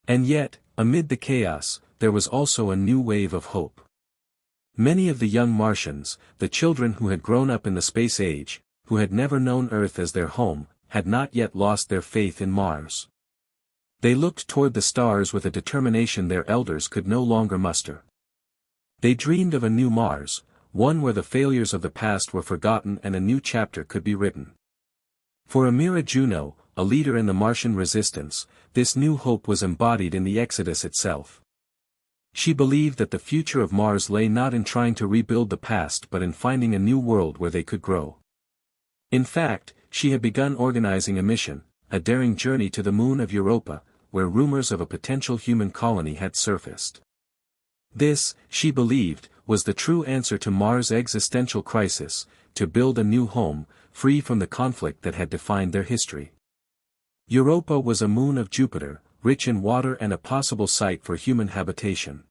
And yet, amid the chaos, there was also a new wave of hope. Many of the young Martians, the children who had grown up in the space age, who had never known Earth as their home, had not yet lost their faith in Mars. They looked toward the stars with a determination their elders could no longer muster. They dreamed of a new Mars, one where the failures of the past were forgotten and a new chapter could be written. For Amira Juno, a leader in the Martian resistance, this new hope was embodied in the Exodus itself. She believed that the future of Mars lay not in trying to rebuild the past but in finding a new world where they could grow. In fact, she had begun organizing a mission, a daring journey to the moon of Europa, where rumors of a potential human colony had surfaced. This, she believed, was the true answer to Mars' existential crisis: to build a new home, free from the conflict that had defined their history. Europa was a moon of Jupiter, rich in water and a possible site for human habitation.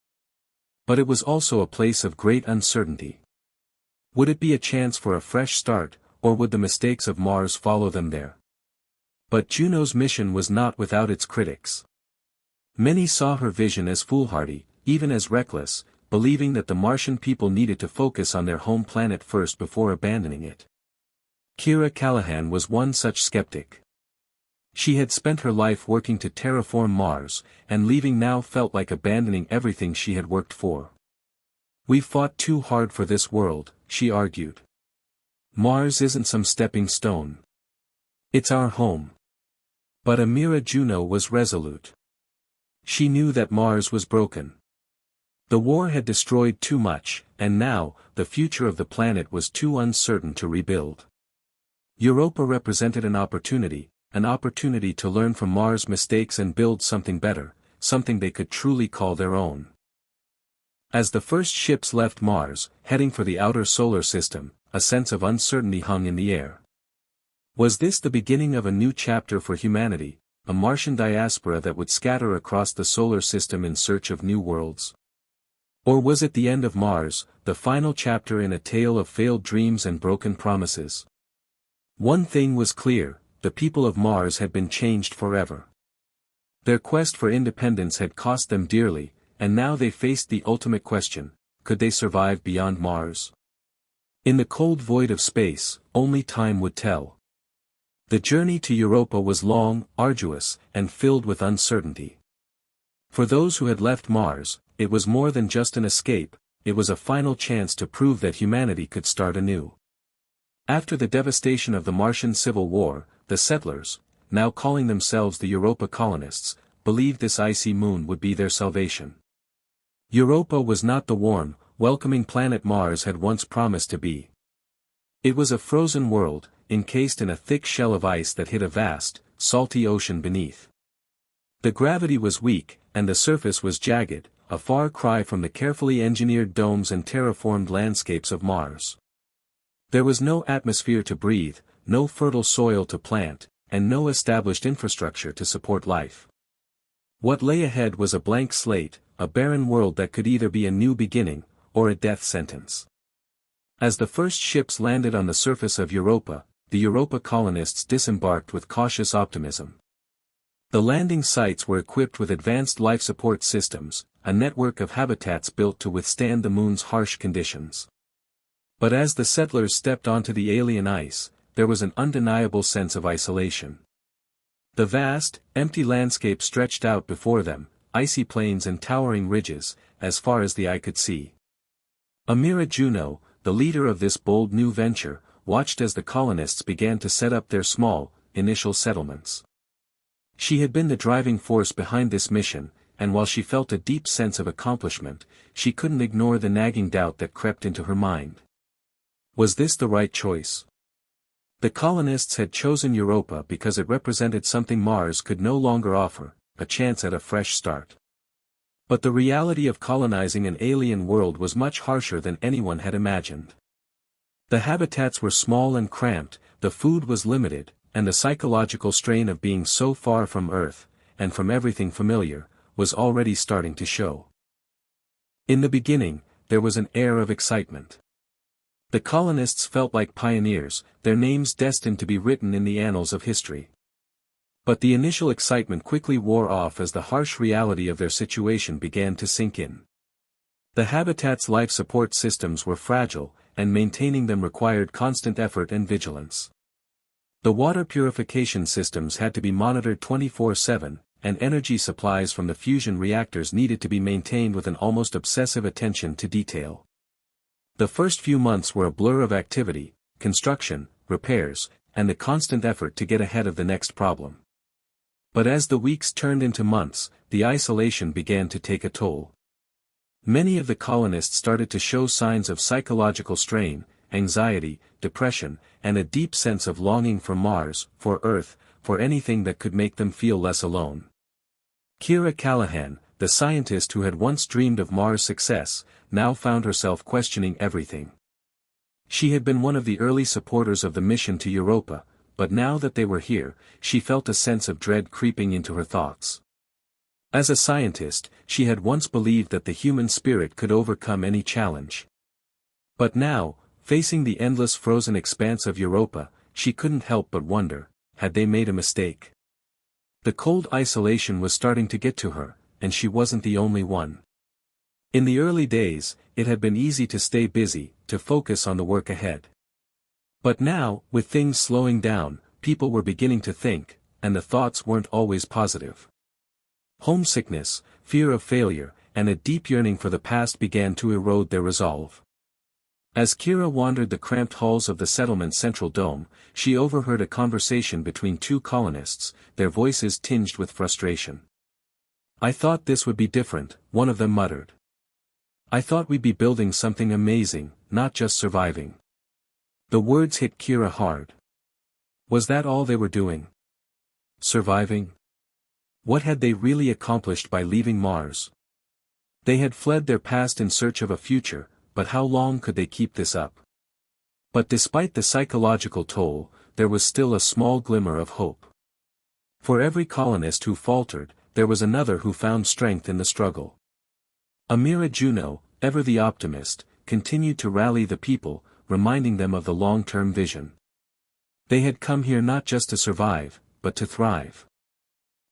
But it was also a place of great uncertainty. Would it be a chance for a fresh start, or would the mistakes of Mars follow them there? But Juno's mission was not without its critics. Many saw her vision as foolhardy, even as reckless, believing that the Martian people needed to focus on their home planet first before abandoning it. Kira Callahan was one such skeptic. She had spent her life working to terraform Mars, and leaving now felt like abandoning everything she had worked for. "We've fought too hard for this world," she argued. "Mars isn't some stepping stone. It's our home." But Amira Juno was resolute. She knew that Mars was broken. The war had destroyed too much, and now, the future of the planet was too uncertain to rebuild. Europa represented an opportunity to learn from Mars' mistakes and build something better, something they could truly call their own. As the first ships left Mars, heading for the outer solar system, a sense of uncertainty hung in the air. Was this the beginning of a new chapter for humanity, a Martian diaspora that would scatter across the solar system in search of new worlds? Or was it the end of Mars, the final chapter in a tale of failed dreams and broken promises? One thing was clear, the people of Mars had been changed forever. Their quest for independence had cost them dearly, and now they faced the ultimate question: could they survive beyond Mars? In the cold void of space, only time would tell. The journey to Europa was long, arduous, and filled with uncertainty. For those who had left Mars, it was more than just an escape, it was a final chance to prove that humanity could start anew. After the devastation of the Martian Civil War, the settlers, now calling themselves the Europa colonists, believed this icy moon would be their salvation. Europa was not the warm, welcoming planet Mars had once promised to be. It was a frozen world, encased in a thick shell of ice that hid a vast, salty ocean beneath. The gravity was weak, and the surface was jagged, a far cry from the carefully engineered domes and terraformed landscapes of Mars. There was no atmosphere to breathe, no fertile soil to plant, and no established infrastructure to support life. What lay ahead was a blank slate, a barren world that could either be a new beginning, or a death sentence. As the first ships landed on the surface of Europa, the Europa colonists disembarked with cautious optimism. The landing sites were equipped with advanced life support systems, a network of habitats built to withstand the moon's harsh conditions. But as the settlers stepped onto the alien ice, there was an undeniable sense of isolation. The vast, empty landscape stretched out before them, icy plains and towering ridges, as far as the eye could see. Amira Juno, the leader of this bold new venture, watched as the colonists began to set up their small, initial settlements. She had been the driving force behind this mission, and while she felt a deep sense of accomplishment, she couldn't ignore the nagging doubt that crept into her mind. Was this the right choice? The colonists had chosen Europa because it represented something Mars could no longer offer, a chance at a fresh start. But the reality of colonizing an alien world was much harsher than anyone had imagined. The habitats were small and cramped, the food was limited, and the psychological strain of being so far from Earth, and from everything familiar, was already starting to show. In the beginning, there was an air of excitement. The colonists felt like pioneers, their names destined to be written in the annals of history. But the initial excitement quickly wore off as the harsh reality of their situation began to sink in. The habitat's life support systems were fragile, and maintaining them required constant effort and vigilance. The water purification systems had to be monitored 24/7, and energy supplies from the fusion reactors needed to be maintained with an almost obsessive attention to detail. The first few months were a blur of activity, construction, repairs, and the constant effort to get ahead of the next problem. But as the weeks turned into months, the isolation began to take a toll. Many of the colonists started to show signs of psychological strain, anxiety, depression, and a deep sense of longing for Mars, for Earth, for anything that could make them feel less alone. Kira Callahan, the scientist who had once dreamed of Mars' success, now found herself questioning everything. She had been one of the early supporters of the mission to Europa, but now that they were here, she felt a sense of dread creeping into her thoughts. As a scientist, she had once believed that the human spirit could overcome any challenge. But now, facing the endless frozen expanse of Europa, she couldn't help but wonder, had they made a mistake? The cold isolation was starting to get to her, and she wasn't the only one. In the early days, it had been easy to stay busy, to focus on the work ahead. But now, with things slowing down, people were beginning to think, and the thoughts weren't always positive. Homesickness, fear of failure, and a deep yearning for the past began to erode their resolve. As Kira wandered the cramped halls of the settlement's central dome, she overheard a conversation between two colonists, their voices tinged with frustration. "I thought this would be different," one of them muttered. "I thought we'd be building something amazing, not just surviving." The words hit Kira hard. Was that all they were doing? Surviving? What had they really accomplished by leaving Mars? They had fled their past in search of a future, but how long could they keep this up? But despite the psychological toll, there was still a small glimmer of hope. For every colonist who faltered, there was another who found strength in the struggle. Amira Juno, ever the optimist, continued to rally the people, reminding them of the long-term vision. They had come here not just to survive, but to thrive.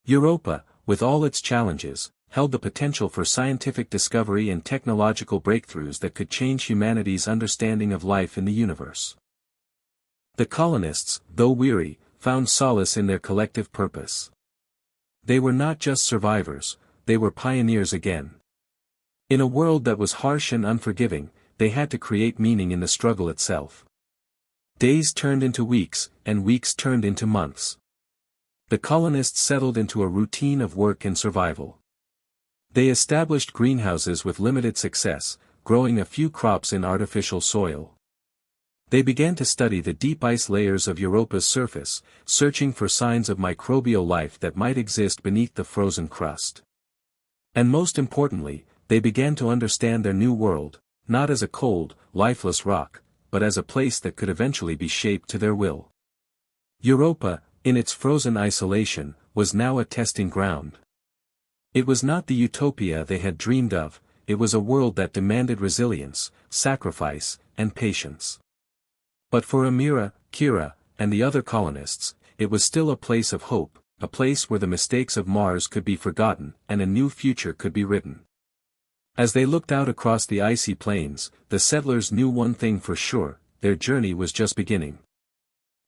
Europa, with all its challenges, held the potential for scientific discovery and technological breakthroughs that could change humanity's understanding of life in the universe. The colonists, though weary, found solace in their collective purpose. They were not just survivors, they were pioneers again. In a world that was harsh and unforgiving, they had to create meaning in the struggle itself. Days turned into weeks, and weeks turned into months. The colonists settled into a routine of work and survival. They established greenhouses with limited success, growing a few crops in artificial soil. They began to study the deep ice layers of Europa's surface, searching for signs of microbial life that might exist beneath the frozen crust. And most importantly, they began to understand their new world, not as a cold, lifeless rock, but as a place that could eventually be shaped to their will. Europa, in its frozen isolation, was now a testing ground. It was not the utopia they had dreamed of, it was a world that demanded resilience, sacrifice, and patience. But for Amira, Kira, and the other colonists, it was still a place of hope, a place where the mistakes of Mars could be forgotten, and a new future could be written. As they looked out across the icy plains, the settlers knew one thing for sure, their journey was just beginning.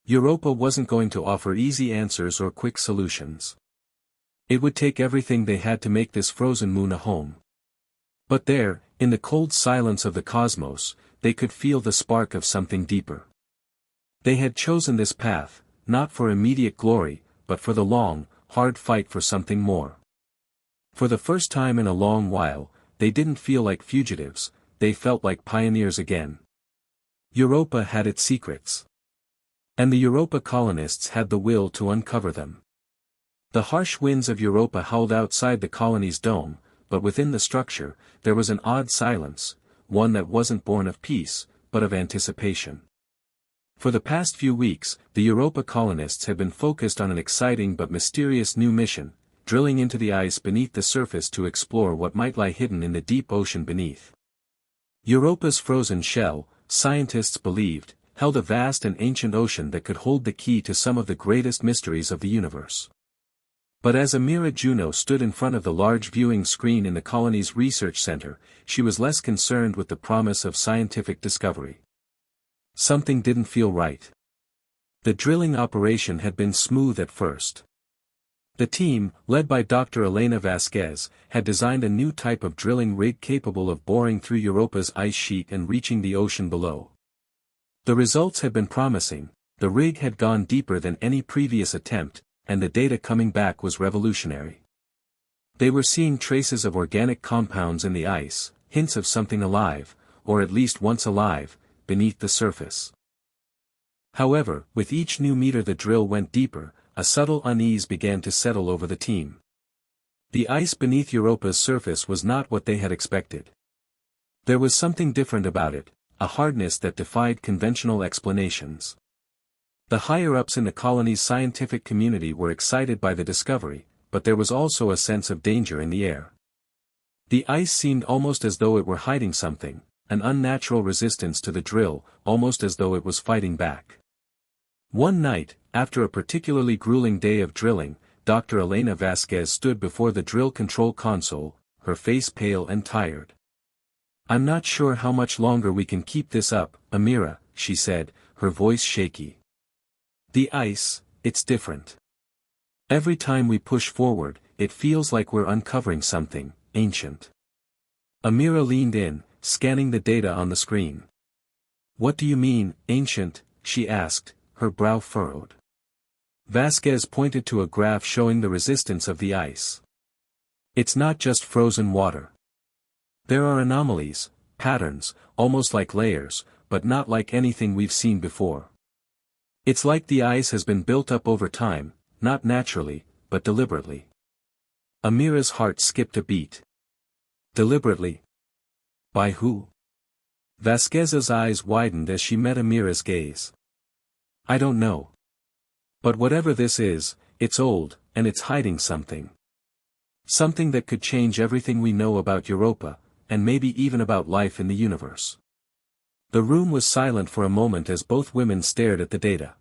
Europa wasn't going to offer easy answers or quick solutions. It would take everything they had to make this frozen moon a home. But there, in the cold silence of the cosmos, they could feel the spark of something deeper. They had chosen this path, not for immediate glory, but for the long, hard fight for something more. For the first time in a long while, they didn't feel like fugitives, they felt like pioneers again. Europa had its secrets. And the Europa colonists had the will to uncover them. The harsh winds of Europa howled outside the colony's dome, but within the structure, there was an odd silence, one that wasn't born of peace, but of anticipation. For the past few weeks, the Europa colonists had been focused on an exciting but mysterious new mission, drilling into the ice beneath the surface to explore what might lie hidden in the deep ocean beneath. Europa's frozen shell, scientists believed, held a vast and ancient ocean that could hold the key to some of the greatest mysteries of the universe. But as Amira Juno stood in front of the large viewing screen in the colony's research center, she was less concerned with the promise of scientific discovery. Something didn't feel right. The drilling operation had been smooth at first. The team, led by Dr. Elena Vasquez, had designed a new type of drilling rig capable of boring through Europa's ice sheet and reaching the ocean below. The results had been promising, the rig had gone deeper than any previous attempt, and the data coming back was revolutionary. They were seeing traces of organic compounds in the ice, hints of something alive, or at least once alive, beneath the surface. However, with each new meter the drill went deeper, a subtle unease began to settle over the team. The ice beneath Europa's surface was not what they had expected. There was something different about it, a hardness that defied conventional explanations. The higher-ups in the colony's scientific community were excited by the discovery, but there was also a sense of danger in the air. The ice seemed almost as though it were hiding something, an unnatural resistance to the drill, almost as though it was fighting back. One night, after a particularly grueling day of drilling, Dr. Elena Vasquez stood before the drill control console, her face pale and tired. "I'm not sure how much longer we can keep this up, Amira," she said, her voice shaky. "The ice, it's different. Every time we push forward, it feels like we're uncovering something ancient." Amira leaned in, scanning the data on the screen. "What do you mean, ancient?" she asked, her brow furrowed. Vasquez pointed to a graph showing the resistance of the ice. "It's not just frozen water. There are anomalies, patterns, almost like layers, but not like anything we've seen before. It's like the ice has been built up over time, not naturally, but deliberately." Amira's heart skipped a beat. Deliberately. By who? Vasquez's eyes widened as she met Amira's gaze. I don't know. But whatever this is, it's old, and it's hiding something. Something that could change everything we know about Europa, and maybe even about life in the universe. The room was silent for a moment as both women stared at the data.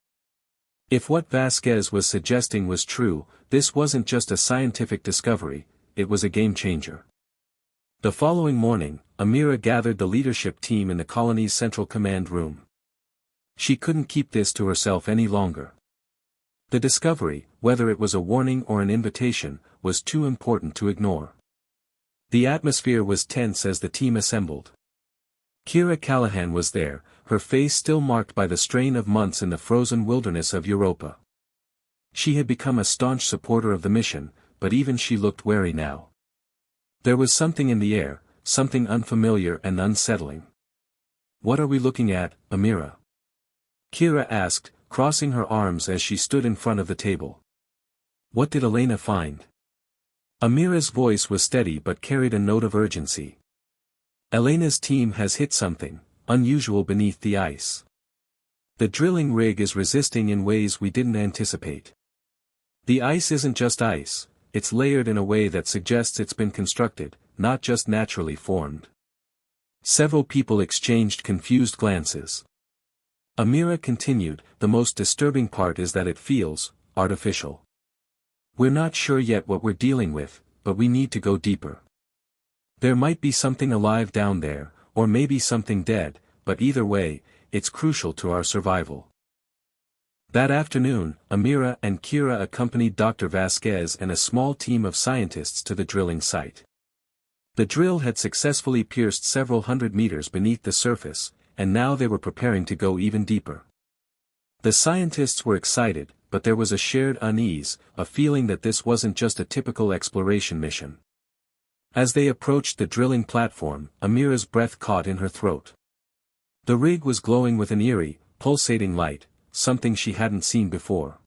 If what Vasquez was suggesting was true, this wasn't just a scientific discovery, it was a game changer. The following morning, Amira gathered the leadership team in the colony's central command room. She couldn't keep this to herself any longer. The discovery, whether it was a warning or an invitation, was too important to ignore. The atmosphere was tense as the team assembled. Kira Callahan was there, her face still marked by the strain of months in the frozen wilderness of Europa. She had become a staunch supporter of the mission, but even she looked wary now. There was something in the air, something unfamiliar and unsettling. What are we looking at, Amira? Kira asked, crossing her arms as she stood in front of the table. What did Elena find? Amira's voice was steady but carried a note of urgency. Elena's team has hit something unusual beneath the ice. The drilling rig is resisting in ways we didn't anticipate. The ice isn't just ice, it's layered in a way that suggests it's been constructed, not just naturally formed. Several people exchanged confused glances. Amira continued, the most disturbing part is that it feels artificial. We're not sure yet what we're dealing with, but we need to go deeper. There might be something alive down there, or maybe something dead, but either way, it's crucial to our survival. That afternoon, Amira and Kira accompanied Dr. Vasquez and a small team of scientists to the drilling site. The drill had successfully pierced several hundred meters beneath the surface, and now they were preparing to go even deeper. The scientists were excited, but there was a shared unease, a feeling that this wasn't just a typical exploration mission. As they approached the drilling platform, Amira's breath caught in her throat. The rig was glowing with an eerie, pulsating light, something she hadn't seen before.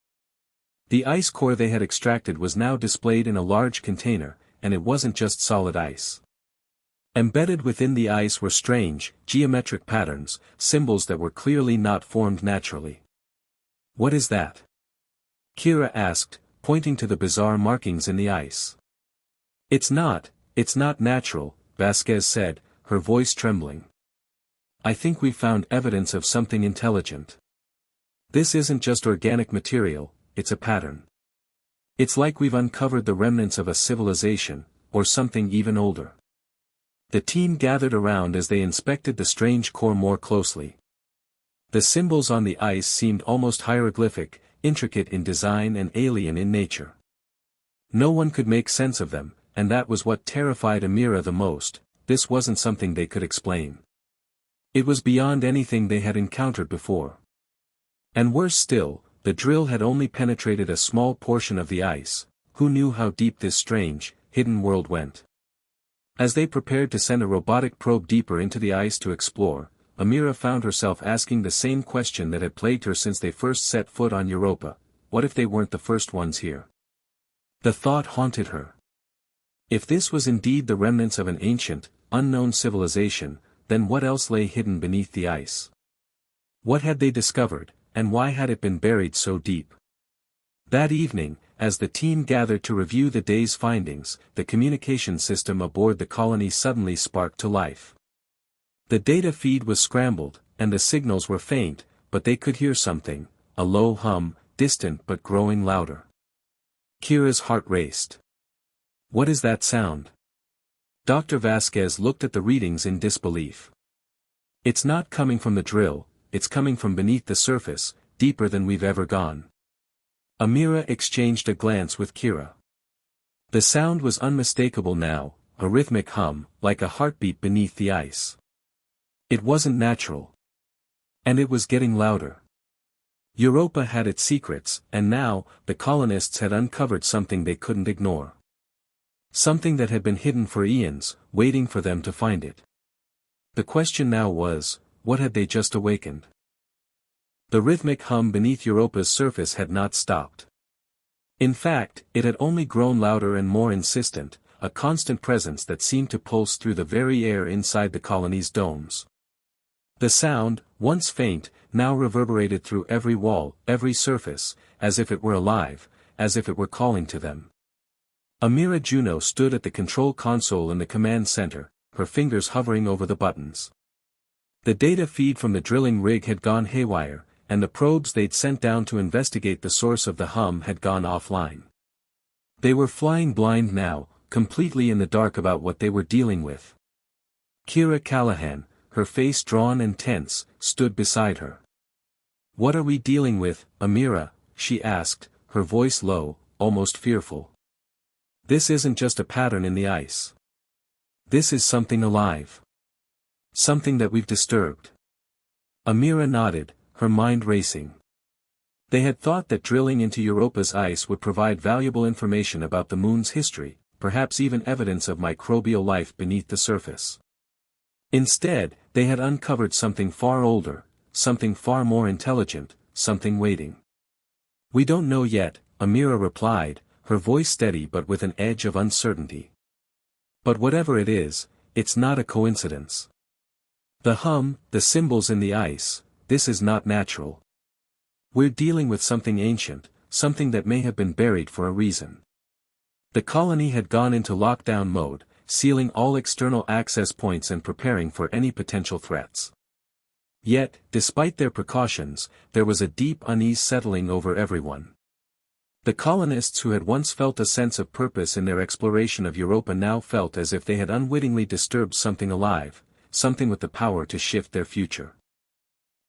The ice core they had extracted was now displayed in a large container, and it wasn't just solid ice. Embedded within the ice were strange, geometric patterns, symbols that were clearly not formed naturally. What is that? Kira asked, pointing to the bizarre markings in the ice. It's not natural, Vasquez said, her voice trembling. I think we found evidence of something intelligent. This isn't just organic material, it's a pattern. It's like we've uncovered the remnants of a civilization, or something even older. The team gathered around as they inspected the strange core more closely. The symbols on the ice seemed almost hieroglyphic, intricate in design and alien in nature. No one could make sense of them, and that was what terrified Amira the most. This wasn't something they could explain. It was beyond anything they had encountered before. And worse still, the drill had only penetrated a small portion of the ice. Who knew how deep this strange, hidden world went? As they prepared to send a robotic probe deeper into the ice to explore, Amira found herself asking the same question that had plagued her since they first set foot on Europa: what if they weren't the first ones here? The thought haunted her. If this was indeed the remnants of an ancient, unknown civilization, then what else lay hidden beneath the ice? What had they discovered, and why had it been buried so deep? That evening, as the team gathered to review the day's findings, the communication system aboard the colony suddenly sparked to life. The data feed was scrambled, and the signals were faint, but they could hear something, a low hum, distant but growing louder. Kira's heart raced. What is that sound? Dr. Vasquez looked at the readings in disbelief. It's not coming from the drill, it's coming from beneath the surface, deeper than we've ever gone. Amira exchanged a glance with Kira. The sound was unmistakable now, a rhythmic hum, like a heartbeat beneath the ice. It wasn't natural. And it was getting louder. Europa had its secrets, and now, the colonists had uncovered something they couldn't ignore. Something that had been hidden for eons, waiting for them to find it. The question now was, what had they just awakened? The rhythmic hum beneath Europa's surface had not stopped. In fact, it had only grown louder and more insistent, a constant presence that seemed to pulse through the very air inside the colony's domes. The sound, once faint, now reverberated through every wall, every surface, as if it were alive, as if it were calling to them. Amira Juno stood at the control console in the command center, her fingers hovering over the buttons. The data feed from the drilling rig had gone haywire, and the probes they'd sent down to investigate the source of the hum had gone offline. They were flying blind now, completely in the dark about what they were dealing with. Kira Callahan, her face drawn and tense, stood beside her. "What are we dealing with, Amira?" she asked, her voice low, almost fearful. "This isn't just a pattern in the ice. This is something alive. Something that we've disturbed." Amira nodded, her mind racing. They had thought that drilling into Europa's ice would provide valuable information about the moon's history, perhaps even evidence of microbial life beneath the surface. Instead, they had uncovered something far older, something far more intelligent, something waiting. "We don't know yet," Amira replied, her voice steady but with an edge of uncertainty. "But whatever it is, it's not a coincidence. The hum, the symbols in the ice, this is not natural. We're dealing with something ancient, something that may have been buried for a reason." The colony had gone into lockdown mode, sealing all external access points and preparing for any potential threats. Yet, despite their precautions, there was a deep unease settling over everyone. The colonists who had once felt a sense of purpose in their exploration of Europa now felt as if they had unwittingly disturbed something alive, something with the power to shift their future.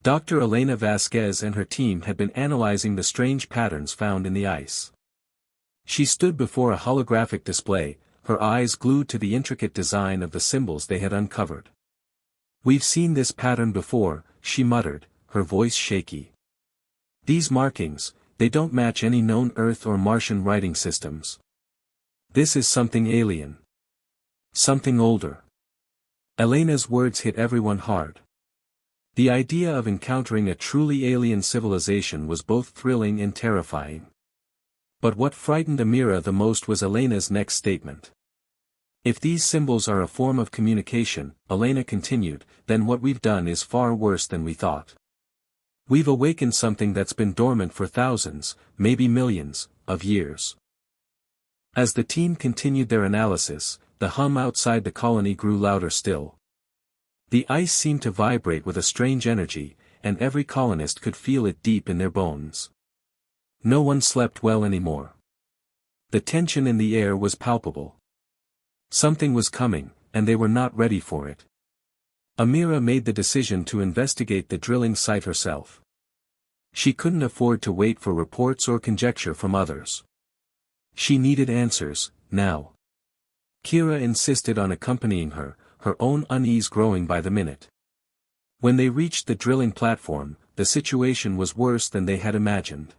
Dr. Elena Vasquez and her team had been analyzing the strange patterns found in the ice. She stood before a holographic display, her eyes glued to the intricate design of the symbols they had uncovered. "We've seen this pattern before," she muttered, her voice shaky. "These markings, they don't match any known Earth or Martian writing systems. This is something alien. Something older." Elena's words hit everyone hard. The idea of encountering a truly alien civilization was both thrilling and terrifying. But what frightened Amira the most was Elena's next statement. "If these symbols are a form of communication," Elena continued, "then what we've done is far worse than we thought. We've awakened something that's been dormant for thousands, maybe millions, of years." As the team continued their analysis, the hum outside the colony grew louder still. The ice seemed to vibrate with a strange energy, and every colonist could feel it deep in their bones. No one slept well anymore. The tension in the air was palpable. Something was coming, and they were not ready for it. Amira made the decision to investigate the drilling site herself. She couldn't afford to wait for reports or conjecture from others. She needed answers, now. Kira insisted on accompanying her, her own unease growing by the minute. When they reached the drilling platform, the situation was worse than they had imagined.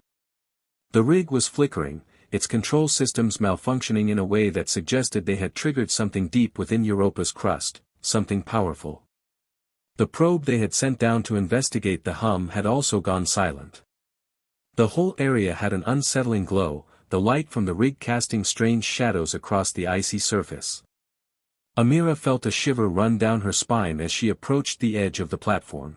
The rig was flickering, its control systems malfunctioning in a way that suggested they had triggered something deep within Europa's crust, something powerful. The probe they had sent down to investigate the hum had also gone silent. The whole area had an unsettling glow, the light from the rig casting strange shadows across the icy surface. Amira felt a shiver run down her spine as she approached the edge of the platform.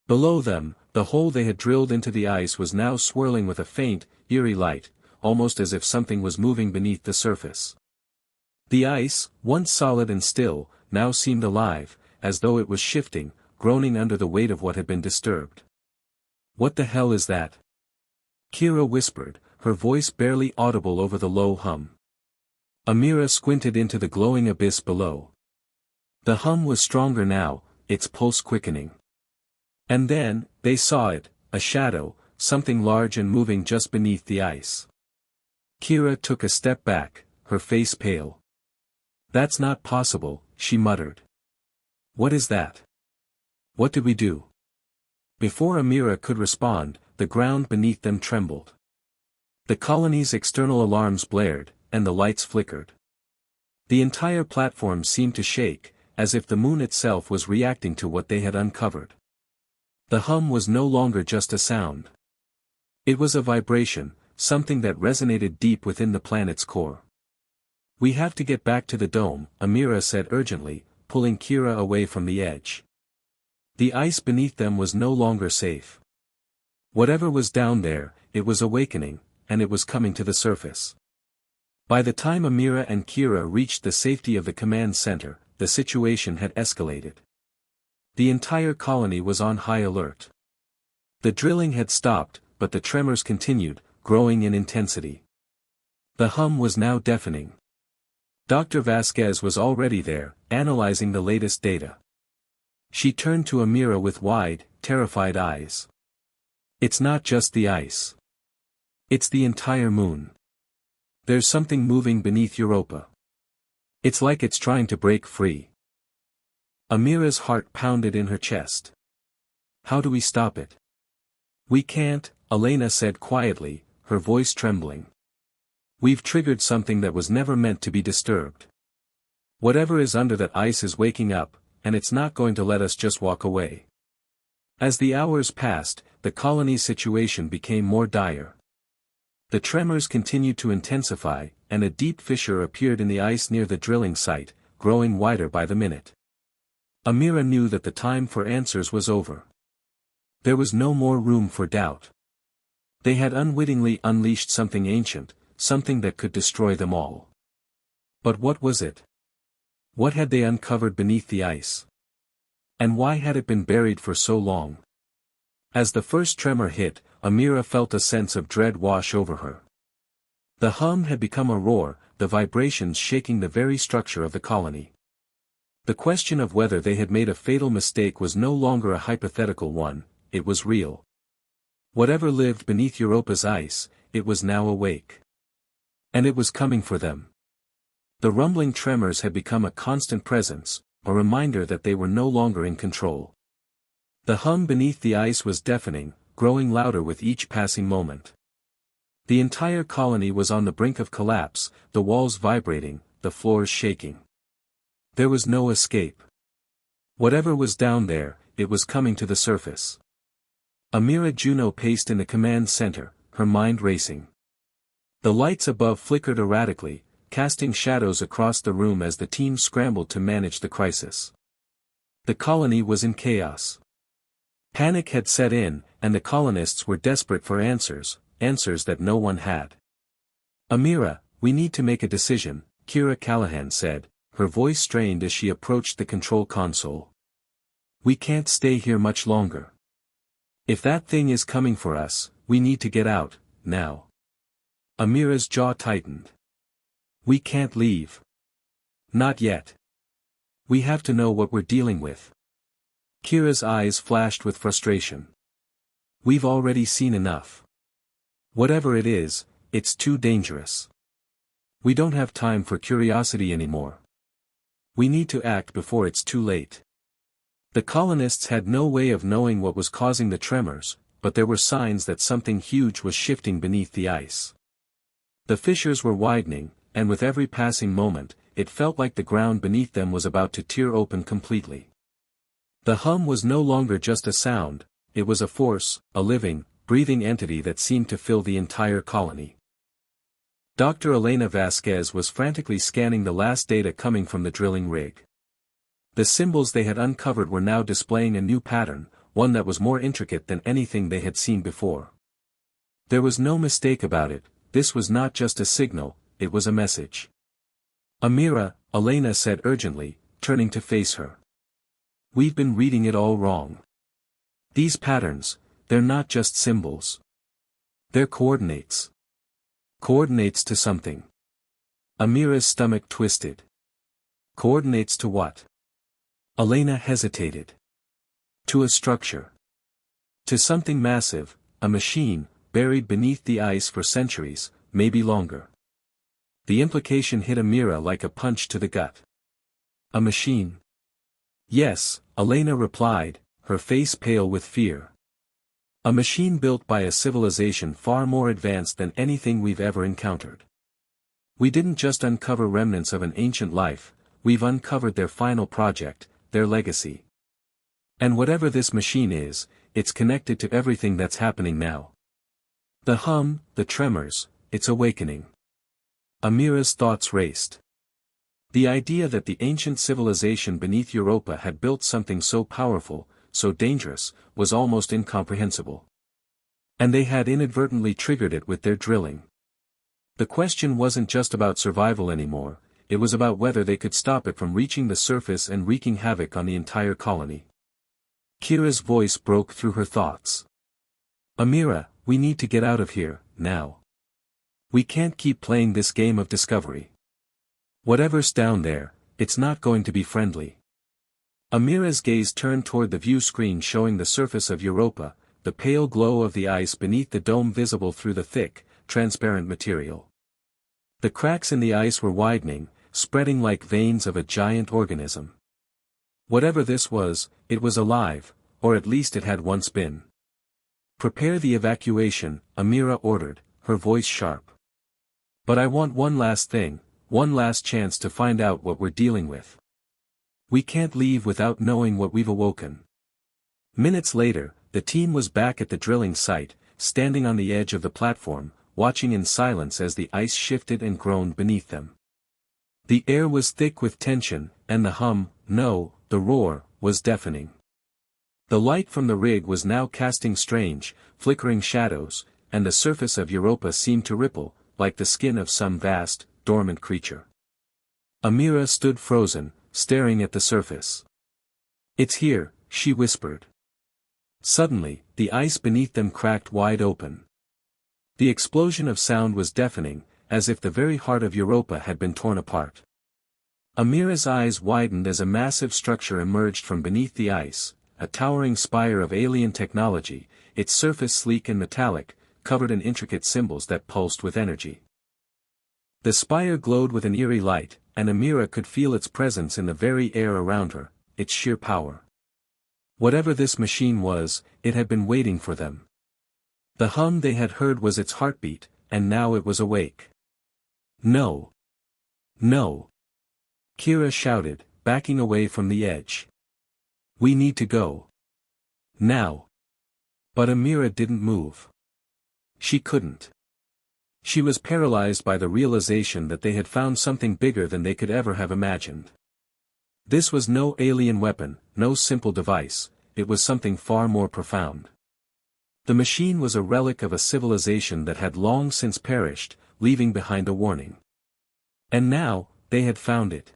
Below them, the hole they had drilled into the ice was now swirling with a faint, eerie light, almost as if something was moving beneath the surface. The ice, once solid and still, now seemed alive, as though it was shifting, groaning under the weight of what had been disturbed. "What the hell is that?" Kira whispered, her voice barely audible over the low hum. Amira squinted into the glowing abyss below. The hum was stronger now, its pulse quickening. And then, they saw it, a shadow, something large and moving just beneath the ice. Kira took a step back, her face pale. "That's not possible," she muttered. "What is that? What did we do?" Before Amira could respond, the ground beneath them trembled. The colony's external alarms blared, and the lights flickered. The entire platform seemed to shake, as if the moon itself was reacting to what they had uncovered. The hum was no longer just a sound. It was a vibration, something that resonated deep within the planet's core. We have to get back to the dome, Amira said urgently, pulling Kira away from the edge. The ice beneath them was no longer safe. Whatever was down there, it was awakening, and it was coming to the surface. By the time Amira and Kira reached the safety of the command center, the situation had escalated. The entire colony was on high alert. The drilling had stopped, but the tremors continued, growing in intensity. The hum was now deafening. Dr. Vasquez was already there, analyzing the latest data. She turned to Amira with wide, terrified eyes. It's not just the ice. It's the entire moon. There's something moving beneath Europa. It's like it's trying to break free. Amira's heart pounded in her chest. How do we stop it? We can't, Elena said quietly, her voice trembling. We've triggered something that was never meant to be disturbed. Whatever is under that ice is waking up, and it's not going to let us just walk away. As the hours passed, the colony's situation became more dire. The tremors continued to intensify, and a deep fissure appeared in the ice near the drilling site, growing wider by the minute. Amira knew that the time for answers was over. There was no more room for doubt. They had unwittingly unleashed something ancient, something that could destroy them all. But what was it? What had they uncovered beneath the ice? And why had it been buried for so long? As the first tremor hit, Amira felt a sense of dread wash over her. The hum had become a roar, the vibrations shaking the very structure of the colony. The question of whether they had made a fatal mistake was no longer a hypothetical one, it was real. Whatever lived beneath Europa's ice, it was now awake. And it was coming for them. The rumbling tremors had become a constant presence, a reminder that they were no longer in control. The hum beneath the ice was deafening, growing louder with each passing moment. The entire colony was on the brink of collapse, the walls vibrating, the floors shaking. There was no escape. Whatever was down there, it was coming to the surface. Amira Juno paced in the command center, her mind racing. The lights above flickered erratically, casting shadows across the room as the team scrambled to manage the crisis. The colony was in chaos. Panic had set in, and the colonists were desperate for answers that no one had. Amira, we need to make a decision, Kira Callahan said, her voice strained as she approached the control console. We can't stay here much longer. If that thing is coming for us, we need to get out, now. Amira's jaw tightened. We can't leave. Not yet. We have to know what we're dealing with. Kira's eyes flashed with frustration. We've already seen enough. Whatever it is, it's too dangerous. We don't have time for curiosity anymore. We need to act before it's too late. The colonists had no way of knowing what was causing the tremors, but there were signs that something huge was shifting beneath the ice. The fissures were widening, and with every passing moment, it felt like the ground beneath them was about to tear open completely. The hum was no longer just a sound, it was a force, a living, breathing entity that seemed to fill the entire colony. Dr. Elena Vasquez was frantically scanning the last data coming from the drilling rig. The symbols they had uncovered were now displaying a new pattern, one that was more intricate than anything they had seen before. There was no mistake about it, this was not just a signal, it was a message. Amira, Elena said urgently, turning to face her. We've been reading it all wrong. These patterns, they're not just symbols. They're coordinates. Coordinates to something. Amira's stomach twisted. Coordinates to what? Elena hesitated. To a structure. To something massive, a machine, buried beneath the ice for centuries, maybe longer. The implication hit Amira like a punch to the gut. A machine? Yes, Elena replied, her face pale with fear. A machine built by a civilization far more advanced than anything we've ever encountered. We didn't just uncover remnants of an ancient life, we've uncovered their final project, their legacy. And whatever this machine is, it's connected to everything that's happening now. The hum, the tremors, it's awakening. Amira's thoughts raced. The idea that the ancient civilization beneath Europa had built something so powerful, so dangerous, was almost incomprehensible. And they had inadvertently triggered it with their drilling. The question wasn't just about survival anymore, it was about whether they could stop it from reaching the surface and wreaking havoc on the entire colony. Kira's voice broke through her thoughts. Amira, we need to get out of here, now. We can't keep playing this game of discovery. Whatever's down there, it's not going to be friendly. Amira's gaze turned toward the view screen showing the surface of Europa, the pale glow of the ice beneath the dome visible through the thick, transparent material. The cracks in the ice were widening, spreading like veins of a giant organism. Whatever this was, it was alive, or at least it had once been. Prepare the evacuation, Amira ordered, her voice sharp. But I want one last thing, one last chance to find out what we're dealing with. We can't leave without knowing what we've awoken. Minutes later, the team was back at the drilling site, standing on the edge of the platform, watching in silence as the ice shifted and groaned beneath them. The air was thick with tension, and the hum, no, the roar, was deafening. The light from the rig was now casting strange, flickering shadows, and the surface of Europa seemed to ripple, like the skin of some vast, dormant creature. Amira stood frozen, staring at the surface. It's here, she whispered. Suddenly, the ice beneath them cracked wide open. The explosion of sound was deafening, as if the very heart of Europa had been torn apart. Amira's eyes widened as a massive structure emerged from beneath the ice, a towering spire of alien technology, its surface sleek and metallic, covered in intricate symbols that pulsed with energy. The spire glowed with an eerie light, and Amira could feel its presence in the very air around her, its sheer power. Whatever this machine was, it had been waiting for them. The hum they had heard was its heartbeat, and now it was awake. No. No. Kira shouted, backing away from the edge. We need to go. Now. But Amira didn't move. She couldn't. She was paralyzed by the realization that they had found something bigger than they could ever have imagined. This was no alien weapon, no simple device, it was something far more profound. The machine was a relic of a civilization that had long since perished, leaving behind a warning. And now, they had found it.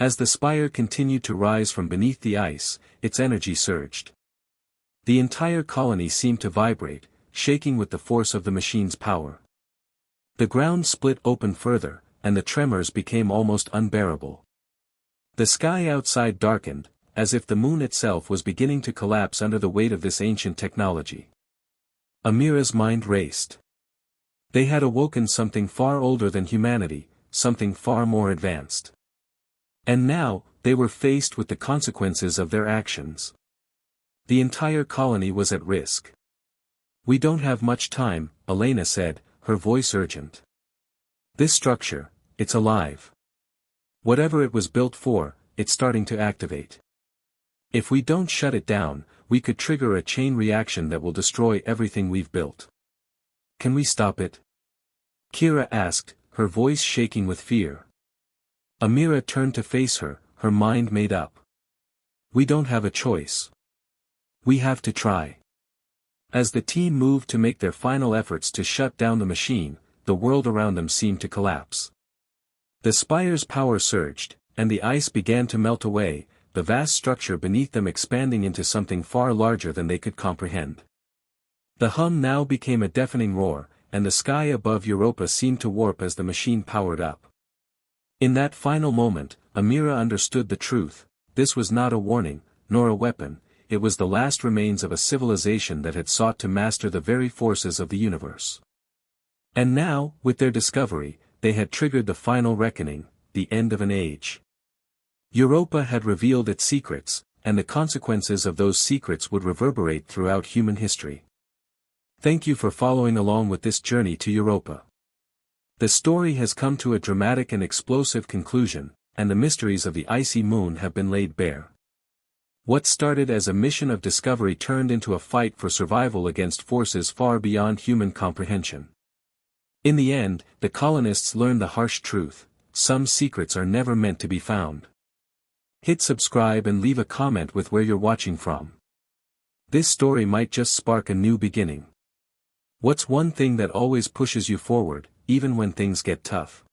As the spire continued to rise from beneath the ice, its energy surged. The entire colony seemed to vibrate, shaking with the force of the machine's power. The ground split open further, and the tremors became almost unbearable. The sky outside darkened, as if the moon itself was beginning to collapse under the weight of this ancient technology. Amira's mind raced. They had awoken something far older than humanity, something far more advanced. And now, they were faced with the consequences of their actions. The entire colony was at risk. We don't have much time, Elena said, her voice urgent. This structure, it's alive. Whatever it was built for, it's starting to activate. If we don't shut it down, we could trigger a chain reaction that will destroy everything we've built. Can we stop it? Kira asked, her voice shaking with fear. Amira turned to face her, her mind made up. We don't have a choice. We have to try. As the team moved to make their final efforts to shut down the machine, the world around them seemed to collapse. The spire's power surged, and the ice began to melt away, the vast structure beneath them expanding into something far larger than they could comprehend. The hum now became a deafening roar, and the sky above Europa seemed to warp as the machine powered up. In that final moment, Amira understood the truth. This was not a warning, nor a weapon, it was the last remains of a civilization that had sought to master the very forces of the universe. And now, with their discovery, they had triggered the final reckoning, the end of an age. Europa had revealed its secrets, and the consequences of those secrets would reverberate throughout human history. Thank you for following along with this journey to Europa. The story has come to a dramatic and explosive conclusion, and the mysteries of the icy moon have been laid bare. What started as a mission of discovery turned into a fight for survival against forces far beyond human comprehension. In the end, the colonists learned the harsh truth. some secrets are never meant to be found. Hit subscribe and leave a comment with where you're watching from. This story might just spark a new beginning. What's one thing that always pushes you forward, even when things get tough?